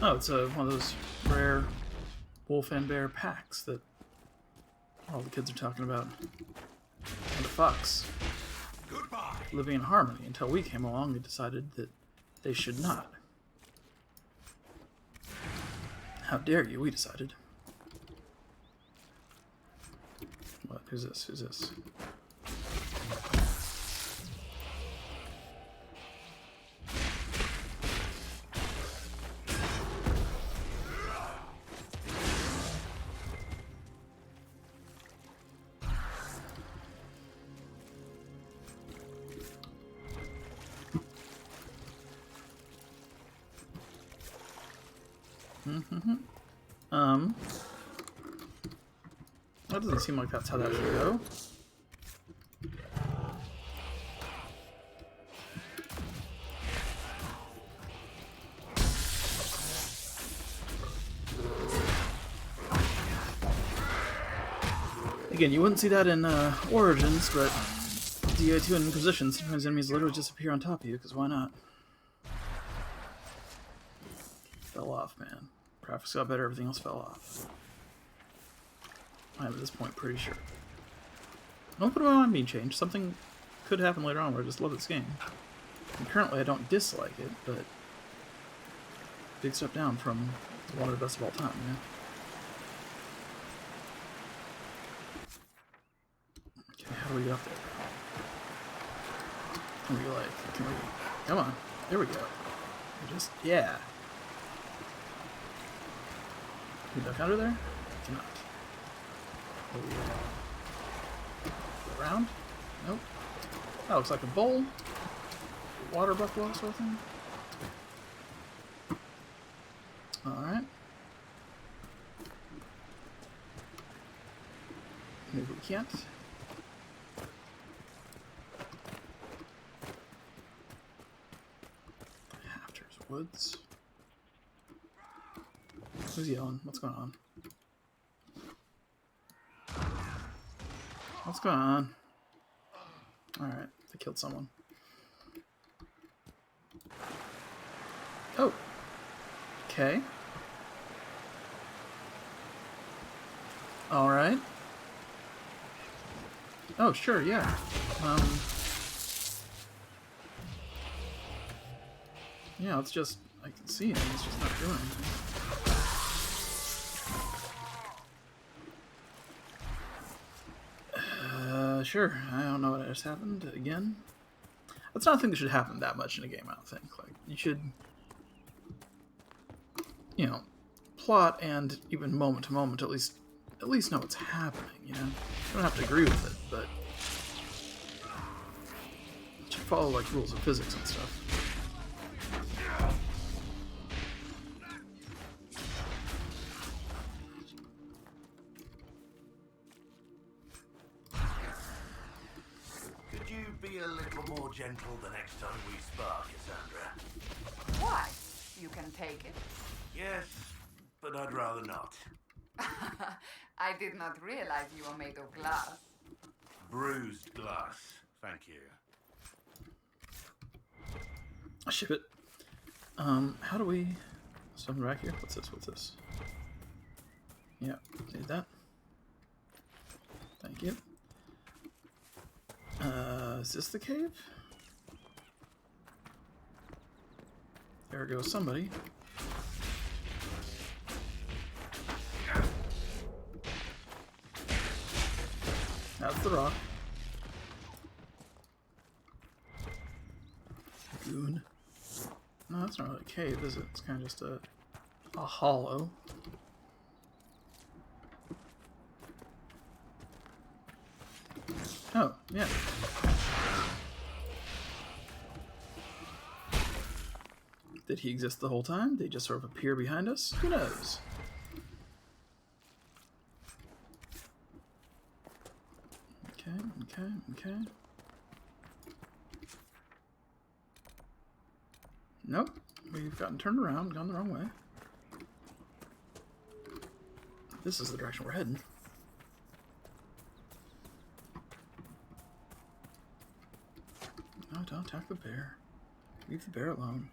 Oh, it's one of those rare wolf and bear packs that all the kids are talking about. And the fox. Goodbye. Living in harmony until we came along and decided that they should not. How dare you, we decided. What? Who's this? Who's this? That doesn't seem like that's how that should go. Again, you wouldn't see that in Origins, but DA2 and Inquisition, sometimes enemies literally just appear on top of you, because why not? Fell off, man. Graphics got better, everything else fell off. I'm at this point pretty sure. Don't put it on being changed. Something could happen later on where I just love this game. And currently I don't dislike it, but big step down from one of the best of all time, yeah. Okay, how do we get up there? Can we come on, there we go. Yeah. Can we duck under there? Cannot. Around? Nope. That looks like a bowl. Water buffalo sort of thing. Alright. Maybe we can't. Hafters Woods. Who's yelling? What's going on? What's going on? Alright, they killed someone. Oh. Okay. Alright. Oh, sure, yeah. Yeah, it's just, I can see him, he's just not doing anything. Sure, I don't know what just happened again. That's not a thing that should happen that much in a game, I don't think. Like, you should, you know, plot and even moment to moment at least know what's happening, you know? You don't have to agree with it, but you should follow, like, rules of physics and stuff. Could you be a little more gentle the next time we spar, Cassandra? Why? You can take it. Yes, but I'd rather not. I did not realize you were made of glass. Bruised glass, thank you. I'll ship it. How do we... Something back here? What's this? Yeah, need that. Thank you. Is this the cave? There goes somebody. That's the rock. Goon. No, that's not really a cave, is it? It's kind of just a hollow. Oh, yeah. Did he exist the whole time? Did he just sort of appear behind us? Who knows? Okay. Nope. We've gotten turned around, gone the wrong way. This is the direction we're heading. No, don't attack the bear. Leave the bear alone.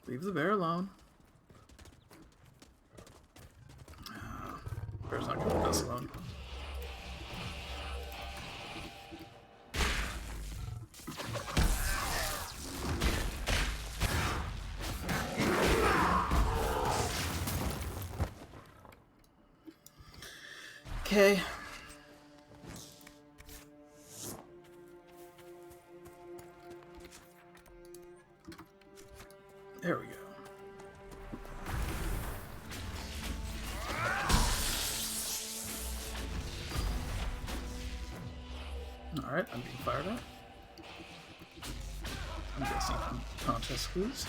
Leave the bear alone. Bear's not going to leave us alone. Okay. There we go. Alright, I'm being fired at. I'm guessing from contest clues.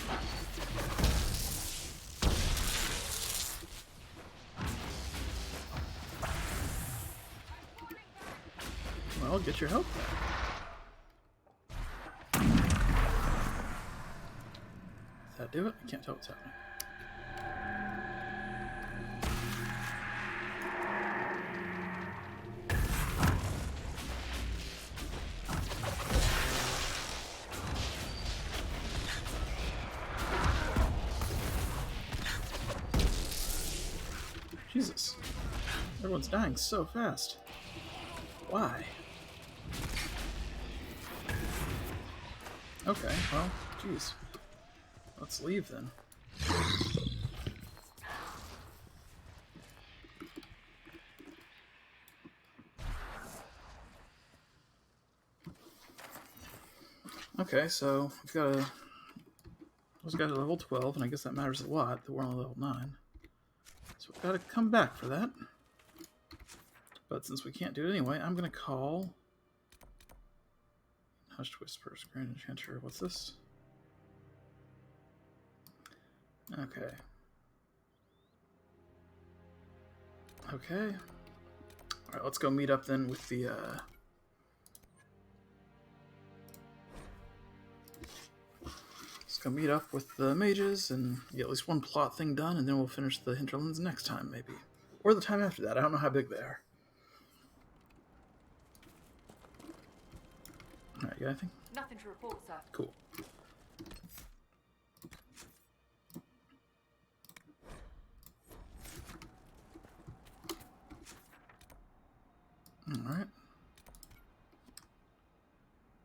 Well, get your health back. Does that do it? I can't tell what's happening. Jesus. Everyone's dying so fast. Why? Okay, well, jeez. Let's leave then. Okay, so we've got a... We've got a level 12, and I guess that matters a lot that we're on level 9. So we've got to come back for that. But since we can't do it anyway, I'm going to call... Hushed Whispers, Grand Enchanter. What's this? Okay. Okay. Alright, let's go meet up then with the, Let's go meet up with the mages and get at least one plot thing done, and then we'll finish the Hinterlands next time, maybe. Or the time after that. I don't know how big they are. Alright, you got anything? Nothing to report, sir. Cool. Alright.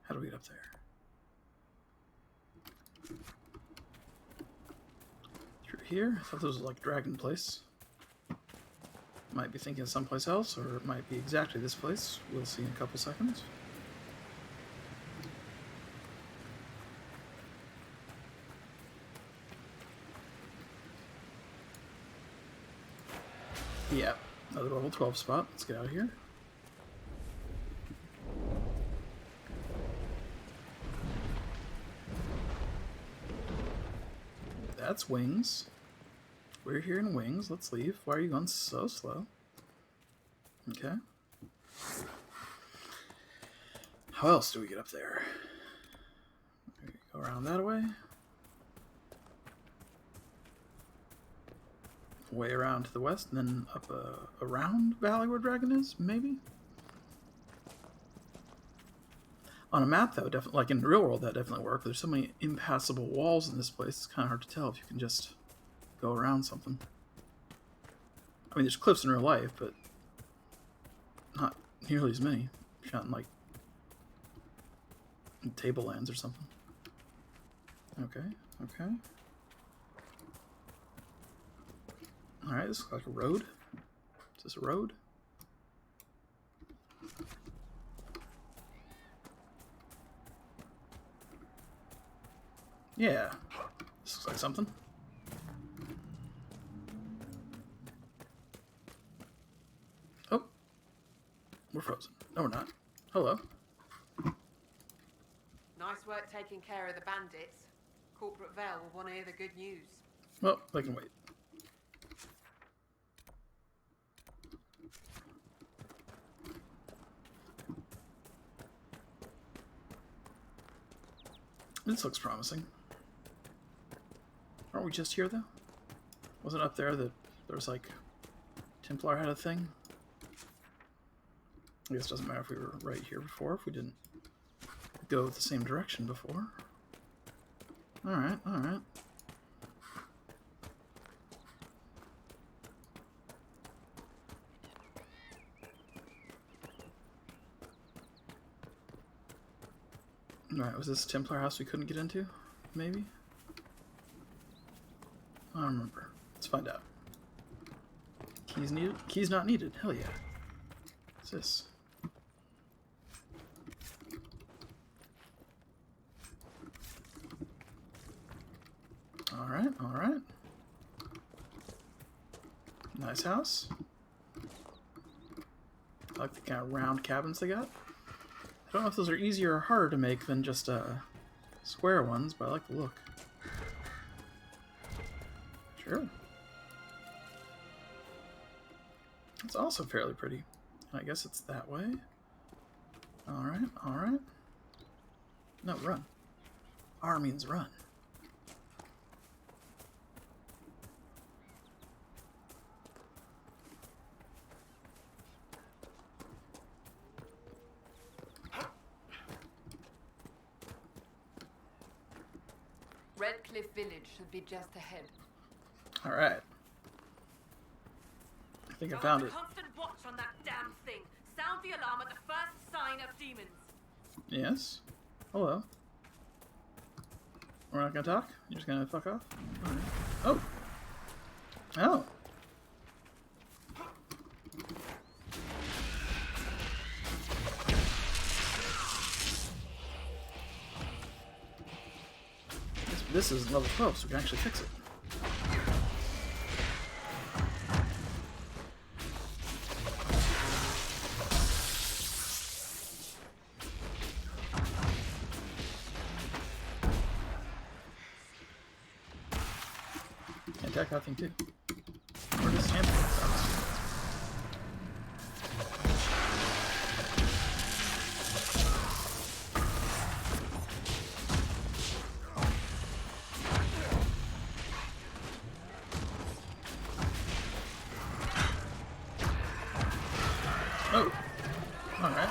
How do we get up there? Through here? I thought this was like Dragon Place. Might be thinking of someplace else, or it might be exactly this place. We'll see in a couple seconds. Yeah, another level 12 spot. Let's get out of here. That's wings. We're here in wings. Let's leave. Why are you going so slow? Okay. How else do we get up there? Maybe go around that way. Way around to the west, and then up around Valley where Dragon is, maybe? On a map, that would definitely, like in the real world, that definitely work. But there's so many impassable walls in this place, it's kind of hard to tell if you can just go around something. I mean, there's cliffs in real life, but not nearly as many. Shot in, like, Tablelands or something. Okay, okay. Alright, this looks like a road. Is this a road? Yeah. This looks like something. Oh. We're frozen. No, we're not. Hello. Nice work taking care of the bandits. Corporate Vel will want to hear the good news. Well, they can wait. This looks promising. Aren't we just here, though? Wasn't it up there that there was, like, Templar had a thing? I guess it doesn't matter if we were right here before, if we didn't go the same direction before. Alright, alright. Alright, was this a Templar house we couldn't get into? Maybe? I don't remember. Let's find out. Keys needed? Keys not needed. Hell yeah. What's this? Alright, alright. Nice house. I like the kind of round cabins they got. I don't know if those are easier or harder to make than just square ones, but I like the look. Sure. It's also fairly pretty. I guess it's that way. Alright, alright. No, run. R means run. Redcliffe Village should be just ahead. Alright. I think I found it. Constant watch Sound the alarm at the first sign of demons. Yes. Hello. We're not gonna talk? You're just gonna fuck off? Alright. Oh! Oh! This is level 12, so we can actually fix it. Attack that thing too. Where does Stamp go? Oh, alright.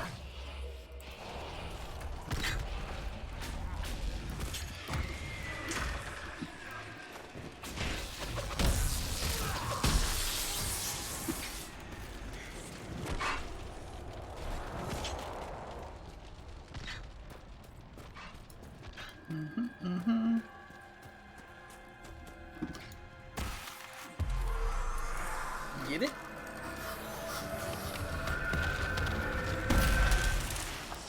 Get it?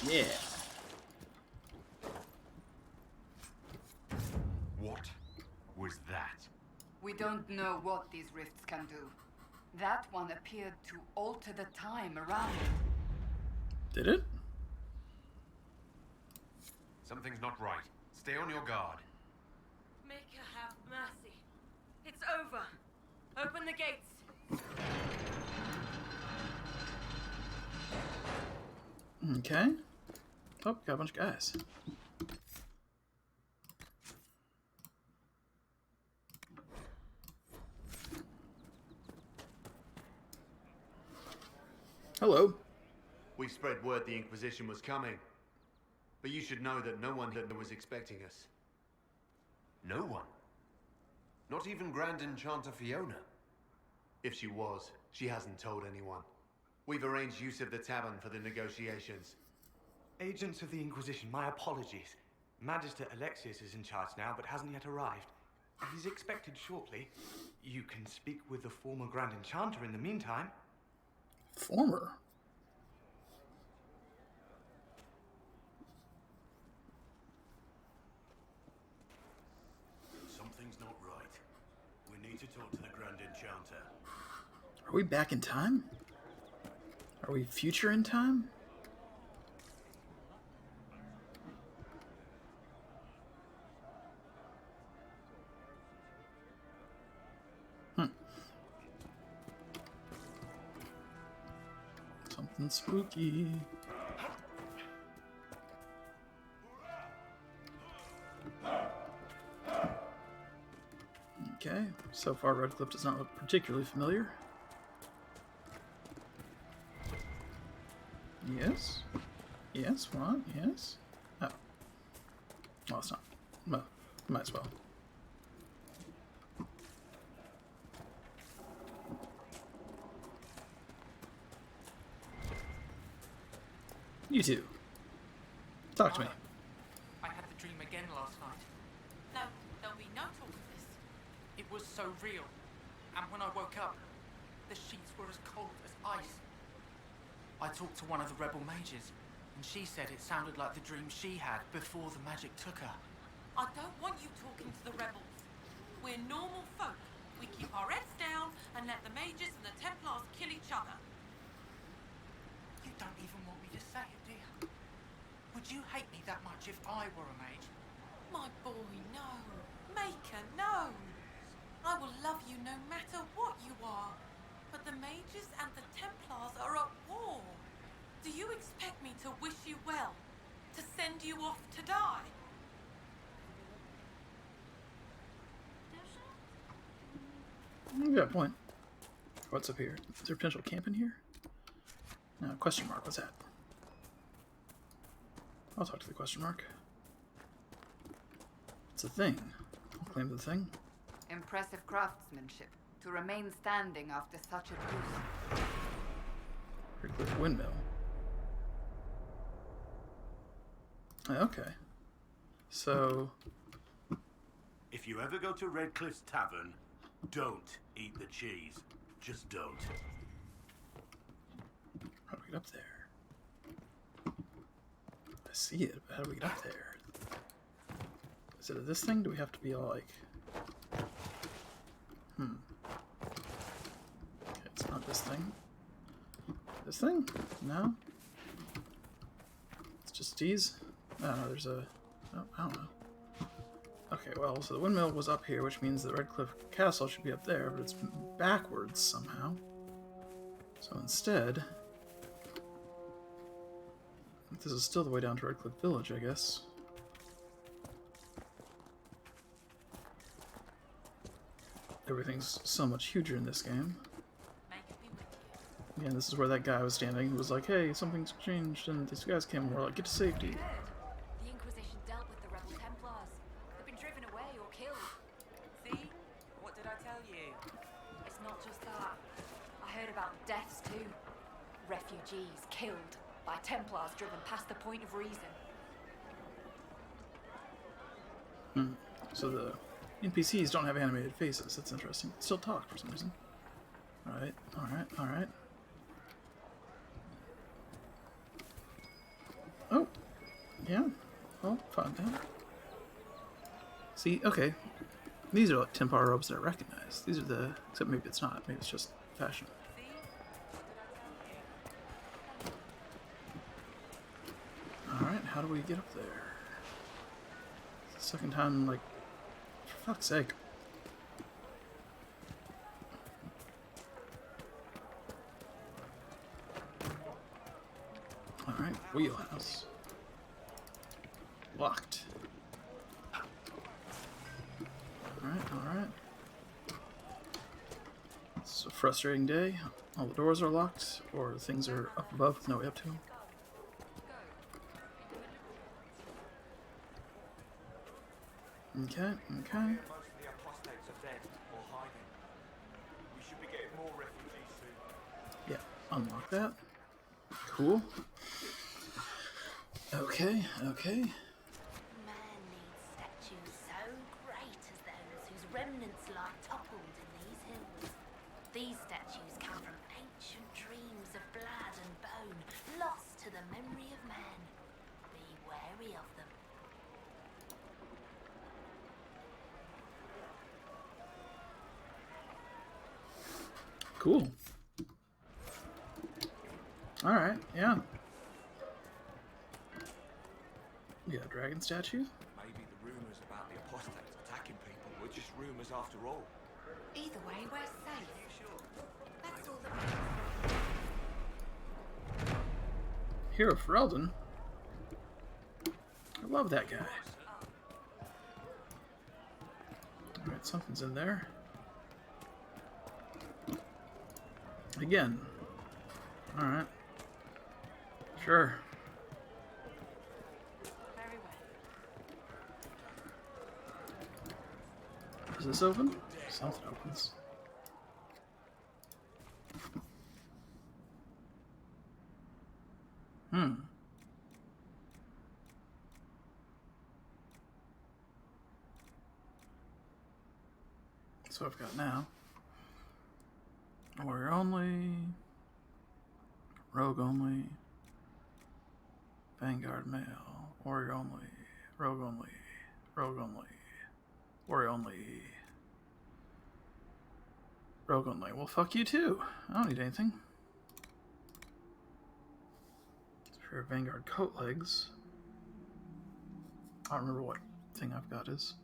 Yeah. What was that? We don't know what these rifts can do. That one appeared to alter the time around it. Did it? Something's not right. Stay on your guard. Make her have mercy. It's over. Open the gates. Okay. Oh, got a bunch of guys. Hello. We spread word the Inquisition was coming. But you should know that no one was expecting us. No one? Not even Grand Enchanter Fiona? If she was, she hasn't told anyone. We've arranged use of the tavern for the negotiations. Agents of the Inquisition, my apologies. Magister Alexius is in charge now, but hasn't yet arrived. He's expected shortly. You can speak with the former Grand Enchanter in the meantime. Former? Something's not right. We need to talk to the Grand Enchanter. Are we back in time? Are we future in time? Something spooky. Okay, so far Redcliffe does not look particularly familiar. Yes. Yes, what? Yes. Oh. Well, it's not. Well, might as well. You two. Talk to me. I had the dream again last night. No, there'll be no talk of this. It was so real. And when I woke up, the sheets were as cold as ice. I talked to one of the rebel mages, and she said it sounded like the dream she had before the magic took her. I don't want you talking to the rebels. We're normal folk. We keep our heads down and let the mages and the Templars kill each other. You don't even want me to say it, do you? Would you hate me that much if I were a mage? My boy, no. Maker, no. I will love you no matter what you are. But the mages and the Templars are at war. Do you expect me to wish you well? To send you off to die? You got a point. What's up here? Is there potential camp in here? No, question mark. What's that? I'll talk to the question mark. It's a thing. I'll claim the thing. Impressive craftsmanship. To remain standing after such abuse. Redcliffe Windmill. Okay. So... If you ever go to Redcliffe's Tavern, don't eat the cheese. Just don't. How do we get up there? I see it, but how do we get up there? Is it this thing? Do we have to be all like... Okay, it's not this thing. This thing? No? It's just these? No, there's a... Oh, I don't know. Okay, well, so the windmill was up here, which means the Redcliffe Castle should be up there, but it's backwards somehow. So instead... This is still the way down to Redcliffe Village, I guess. Everything's so much huger in this game. Yeah, this is where that guy was standing who was like, hey, something's changed, and these guys came and were like, get to safety. The Inquisition dealt with the rebel Templars. They've been driven away or killed. See? What did I tell you? It's not just that. I heard about deaths too. Refugees killed by Templars driven past the point of reason. So the NPCs don't have animated faces. That's interesting. They still talk for some reason. Alright, alright, alright. Oh, yeah. Well, fine then. See, okay. These are like Templar robes that I recognize. These are the... Except maybe it's not. Maybe it's just fashion. Alright, how do we get up there? It's the second time, like... For fuck's sake. Alright, wheelhouse. Locked. Alright. It's a frustrating day. All the doors are locked, or things are up above with no way up to them. Okay. Most of the apostates are dead or hiding. We should be getting more refugees soon. Yeah, unlock that. Cool. Okay. Man needs statues so great as those whose remnants lie toppled in these hills. These statues come from ancient dreams of blood and bone, lost to the memory of man. Be wary of them. Cool. Alright, yeah. We got a dragon statue. Maybe the rumors about the apostates attacking people were just rumors after all. Either way, we're safe. That's all that matters. Hero Ferelden. I love that guy. Alright, something's in there. Again. Alright. Sure. Very well. Is this open? Something opens. That's what I've got now. Warrior only. Rogue only. Vanguard male. Warrior only. Rogue only. Rogue only. Warrior only. Rogue only. Well, fuck you too. I don't need anything. It's a pair of Vanguard coat legs. I don't remember what thing I've got is.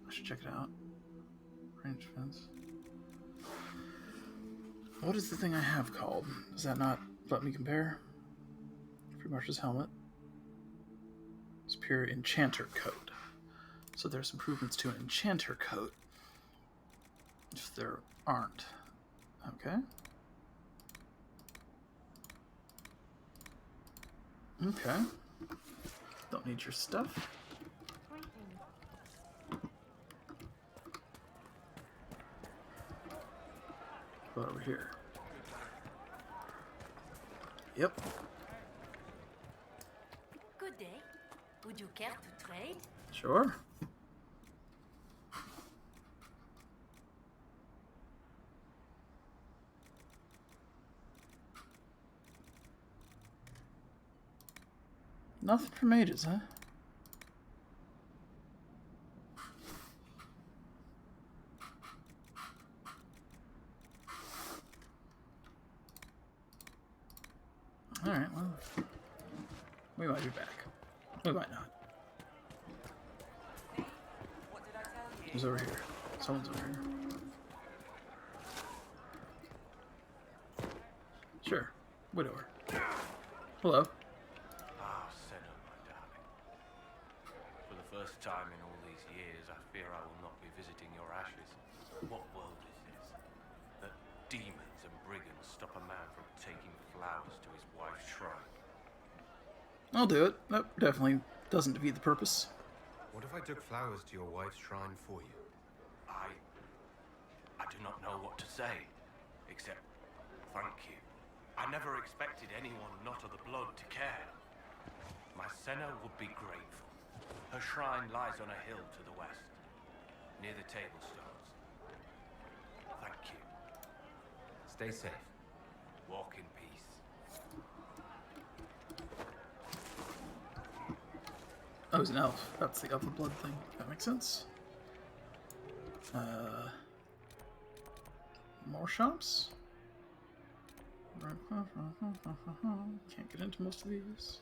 I should check it out. Range fence. What is the thing I have called? Does that not let me compare? Free Marshal's helmet. Superior Enchanter coat. So there's improvements to an Enchanter coat. If there aren't. Okay. Okay. Don't need your stuff. What over here? Yep. Good day. Would you care to trade? Sure. Nothing for mages, huh? Alright, well, we might be back. We might not. Who's over here? Someone's over here. Sure. Widower. Hello. Ah, Senna, my darling. For the first time in all these years, I fear I will not be visiting your ashes. What world is this? That demons and brigands stop a man from taking flowers to his wife's shrine. I'll do it. That definitely doesn't defeat the purpose. What if I took flowers to your wife's shrine for you? I do not know what to say, except thank you. I never expected anyone not of the blood to care. My Senna would be grateful. Her shrine lies on a hill to the west, near the table stones. Thank you. Stay safe. Walk in peace. Oh, he's an elf. That's the elf of blood thing. That makes sense. More shops? Can't get into most of these.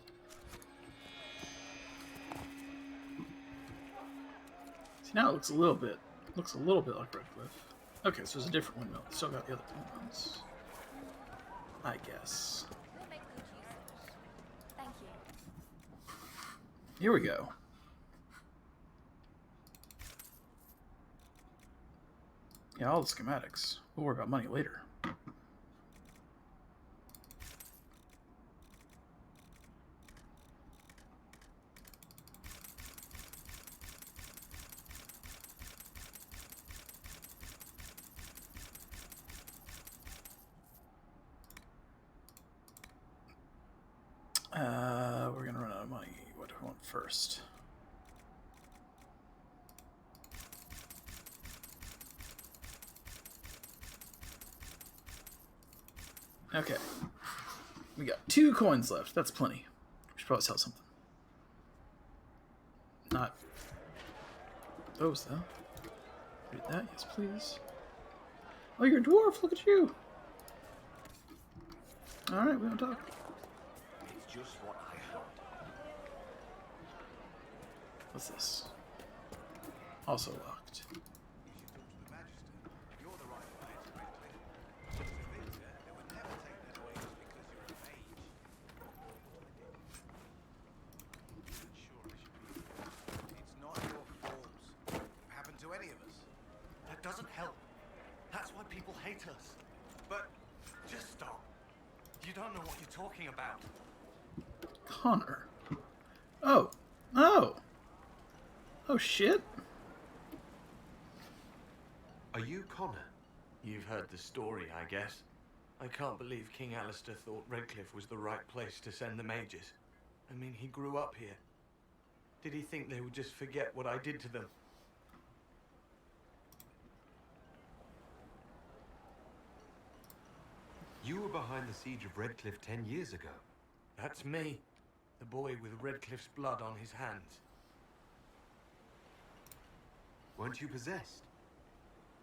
See, now it looks a little bit like Redcliffe. Okay, so there's a different windmill. Still got the other ones, I guess. We'll make good use of it. Thank you. Here we go. Yeah, all the schematics. We'll worry about money later. We're gonna run out of money. What do we want first? Okay. We got 2 coins left. That's plenty. We should probably sell something. Not those, though. Read that, yes, please. Oh, you're a dwarf. Look at you. Alright, we don't talk. It's just what I heard. What's this? Also locked. Doesn't help. That's why people hate us. But just stop. You don't know what you're talking about. Connor. Oh. Oh. Oh, shit. Are you Connor? You've heard the story, I guess. I can't believe King Alistair thought Redcliffe was the right place to send the mages. I mean, he grew up here. Did he think they would just forget what I did to them? You were behind the siege of Redcliffe 10 years ago. That's me. The boy with Redcliffe's blood on his hands. Weren't you possessed?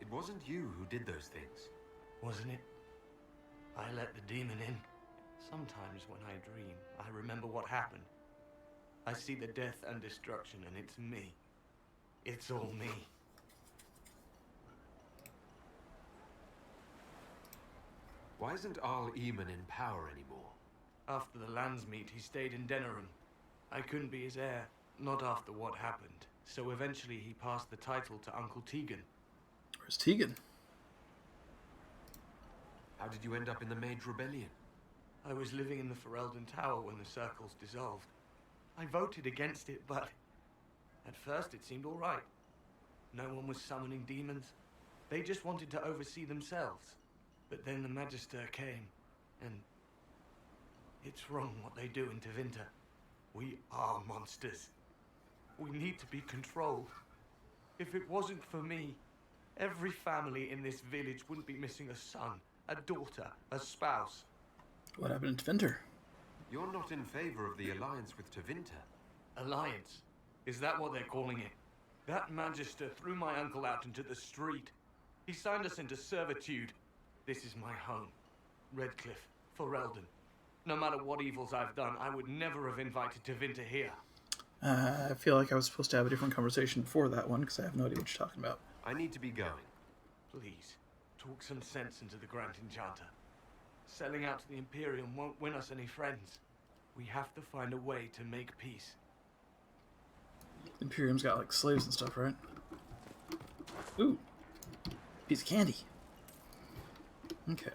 It wasn't you who did those things. Wasn't it? I let the demon in. Sometimes when I dream, I remember what happened. I see the death and destruction, and it's me. It's all me. Why isn't Arl Eamon in power anymore? After the lands meet, he stayed in Denerim. I couldn't be his heir, not after what happened. So eventually he passed the title to Uncle Tegan. Where's Tegan? How did you end up in the Mage Rebellion? I was living in the Ferelden Tower when the circles dissolved. I voted against it, but at first it seemed all right. No one was summoning demons. They just wanted to oversee themselves. But then the Magister came, and it's wrong what they do in Tevinter. We are monsters. We need to be controlled. If it wasn't for me, every family in this village wouldn't be missing a son, a daughter, a spouse. What happened to Tevinter? You're not in favor of the alliance with Tevinter. Alliance? Is that what they're calling it? That Magister threw my uncle out into the street. He signed us into servitude. This is my home. Redcliffe, Ferelden. No matter what evils I've done, I would never have invited Tevinter here. I feel like I was supposed to have a different conversation before that one, because I have no idea what you're talking about. I need to be going. Please, talk some sense into the Grand Enchanter. Selling out to the Imperium won't win us any friends. We have to find a way to make peace. The Imperium's got, like, slaves and stuff, right? Ooh. Piece of candy. Okay.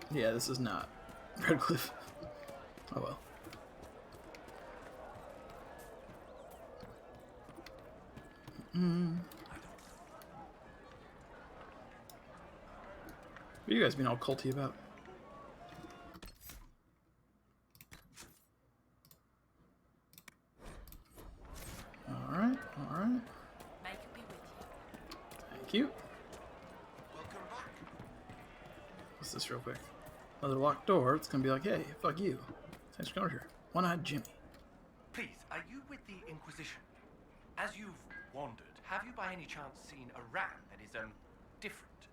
Yeah, this is not Redcliffe. Oh well. What are you guys being all culty about? Alright. Thank you. What's this real quick? Another locked door. It's gonna be like, hey, fuck you. Thanks for coming over here. One-eyed Jimmy. Please, are you with the Inquisition? As you've wandered, have you by any chance seen a ram that is, different?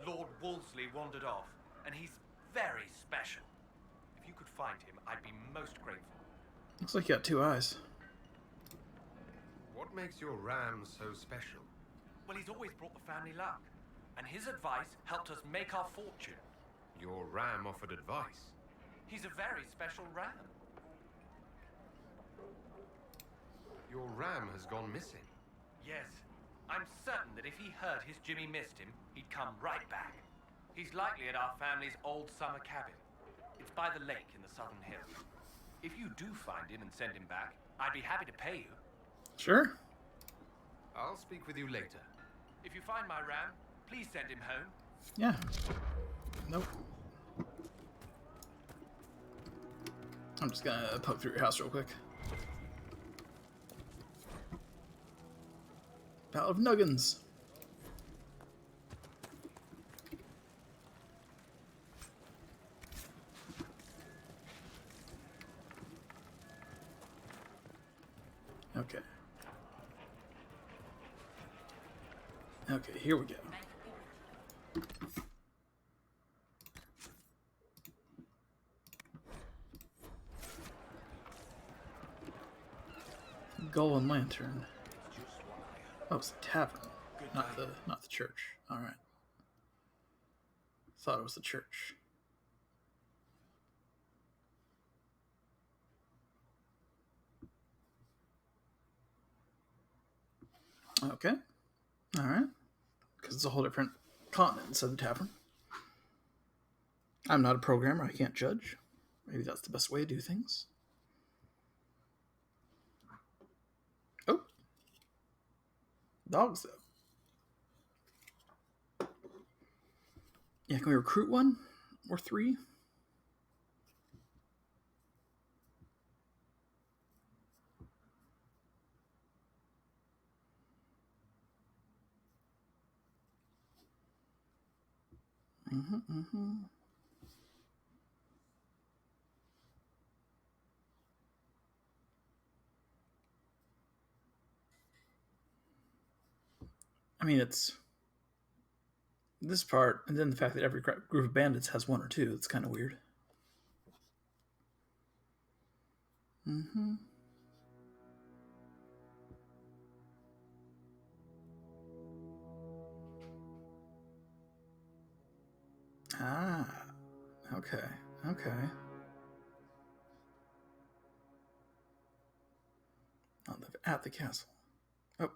Lord Wolseley wandered off, and he's very special. If you could find him, I'd be most grateful. Looks like you got two eyes. What makes your ram so special? Well, he's always brought the family luck, and his advice helped us make our fortune. Your ram offered advice. He's a very special ram. Your ram has gone missing. Yes, I'm certain that if he heard his Jimmy missed him, he'd come right back. He's likely at our family's old summer cabin. It's by the lake in the southern hills. If you do find him and send him back, I'd be happy to pay you. Sure. I'll speak with you later. If you find my ram, please send him home. Yeah. Nope. I'm just gonna poke through your house real quick. Battle of Nuggins. Okay. Okay, here we go. Golden Lantern. Oh, it's the tavern, not the church. All right. Thought it was the church. Okay. All right. Because it's a whole different continent instead of the tavern. I'm not a programmer. I can't judge. Maybe that's the best way to do things. Oh. Dogs, though. Yeah, can we recruit one? Or three? I mean, it's this part, and then the fact that every group of bandits has one or two. It's kind of weird. Ah, okay. I'll live at the castle. Oh.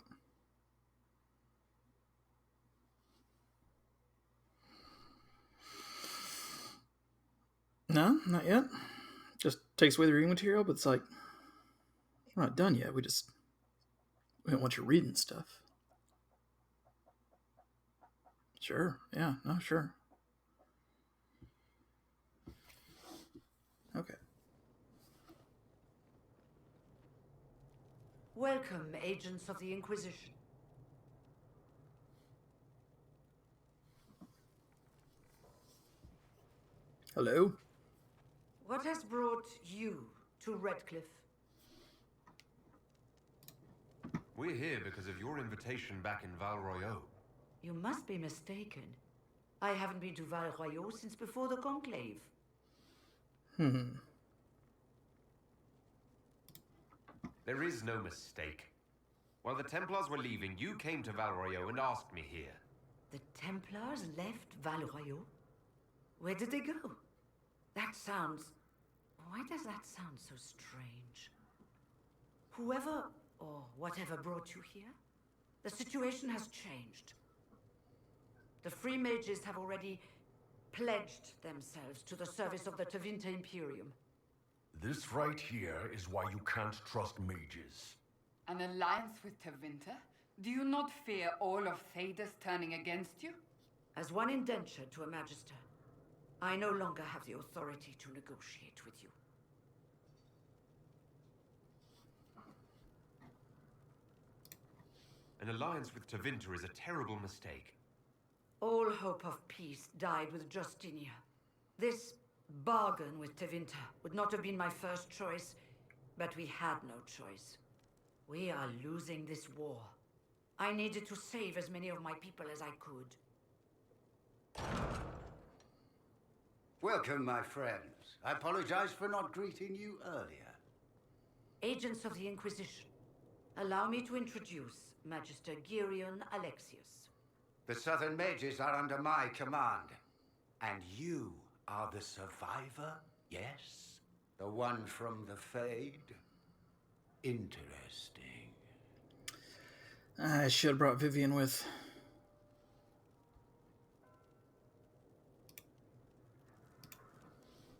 No, not yet. Just takes away the reading material, but it's like, we're not done yet. We don't want you reading stuff. Sure. Yeah, no, sure. Okay. Welcome, agents of the Inquisition. Hello? What has brought you to Redcliffe? We're here because of your invitation back in Val Royeaux. You must be mistaken. I haven't been to Val Royeaux since before the Conclave. There is no mistake. While the Templars were leaving, you came to Val Royeaux and asked me here. The Templars left Val Royeaux? Where did they go? That sounds... Why does that sound so strange? Whoever or whatever brought you here, the situation has changed. The Free Mages have already pledged themselves to the service of the Tevinter Imperium. This right here is why you can't trust mages. An alliance with Tevinter? Do you not fear all of Thedas turning against you? As one indentured to a Magister, I no longer have the authority to negotiate with you. An alliance with Tevinter is a terrible mistake. All hope of peace died with Justinia. This bargain with Tevinter would not have been my first choice, but we had no choice. We are losing this war. I needed to save as many of my people as I could. Welcome, my friends. I apologize for not greeting you earlier. Agents of the Inquisition, allow me to introduce Magister Girion Alexius. The Southern Mages are under my command. And you are the survivor, yes? The one from the Fade? Interesting. I should have brought Vivian with.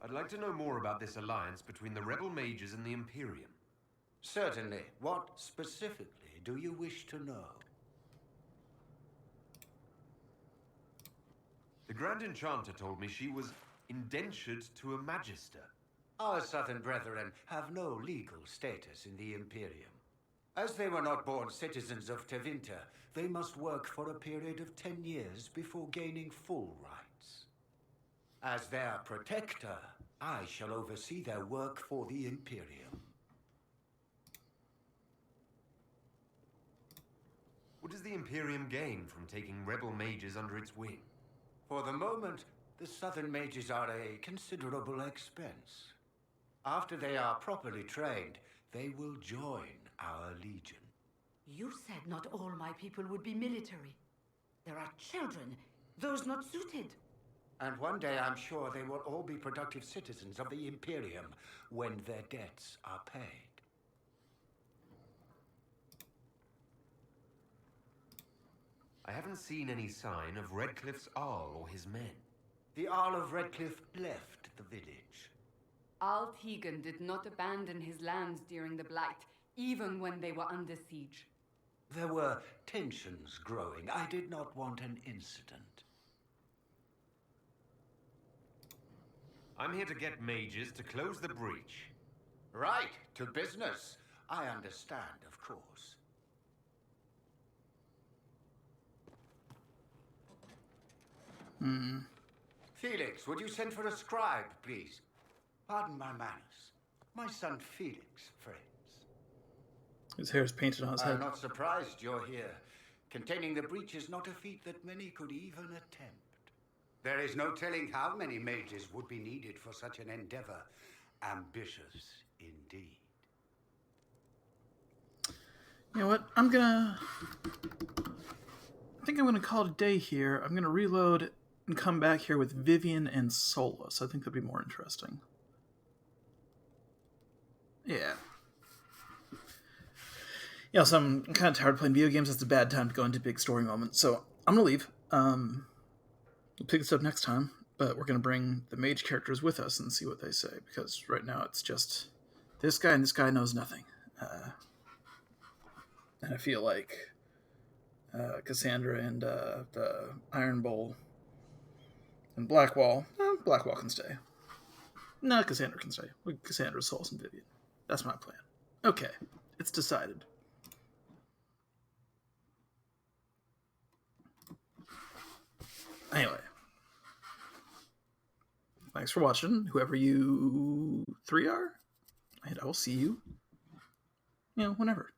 I'd like to know more about this alliance between the rebel mages and the Imperium. Certainly. What specifically do you wish to know? The Grand Enchanter told me she was indentured to a Magister. Our Southern brethren have no legal status in the Imperium. As they were not born citizens of Tevinter, they must work for a period of 10 years before gaining full rights. As their protector, I shall oversee their work for the Imperium. What does the Imperium gain from taking rebel mages under its wing? For the moment, the Southern Mages are a considerable expense. After they are properly trained, they will join our legion. You said not all my people would be military. There are children, those not suited. And one day I'm sure they will all be productive citizens of the Imperium when their debts are paid. I haven't seen any sign of Redcliffe's Arl or his men. The Arl of Redcliffe left the village. Arl Tegan did not abandon his lands during the Blight, even when they were under siege. There were tensions growing. I did not want an incident. I'm here to get mages to close the breach. Right, to business. I understand, of course. Felix, would you send for a scribe, please? Pardon my manners. My son Felix, friends. His hair's painted on his I'm head. not surprised you're here. Containing the breach is not a feat that many could even attempt. There is no telling how many mages would be needed for such an endeavor. Ambitious indeed. You know what? I think I'm gonna call it a day here. I'm gonna reload and come back here with Vivian and Solus. I think that'd be more interesting. Yeah. Yeah, so I'm kind of tired of playing video games. It's a bad time to go into big story moments. So I'm gonna leave. We'll pick this up next time, but we're gonna bring the mage characters with us and see what they say, because right now it's just this guy and this guy knows nothing. And I feel like Cassandra and the Iron Bowl and Blackwall. Blackwall can stay. No, Cassandra can stay. Cassandra, Solus, and Vivian. That's my plan. Okay, it's decided. Anyway. Thanks for watching, whoever you 3 are. And I will see you, whenever.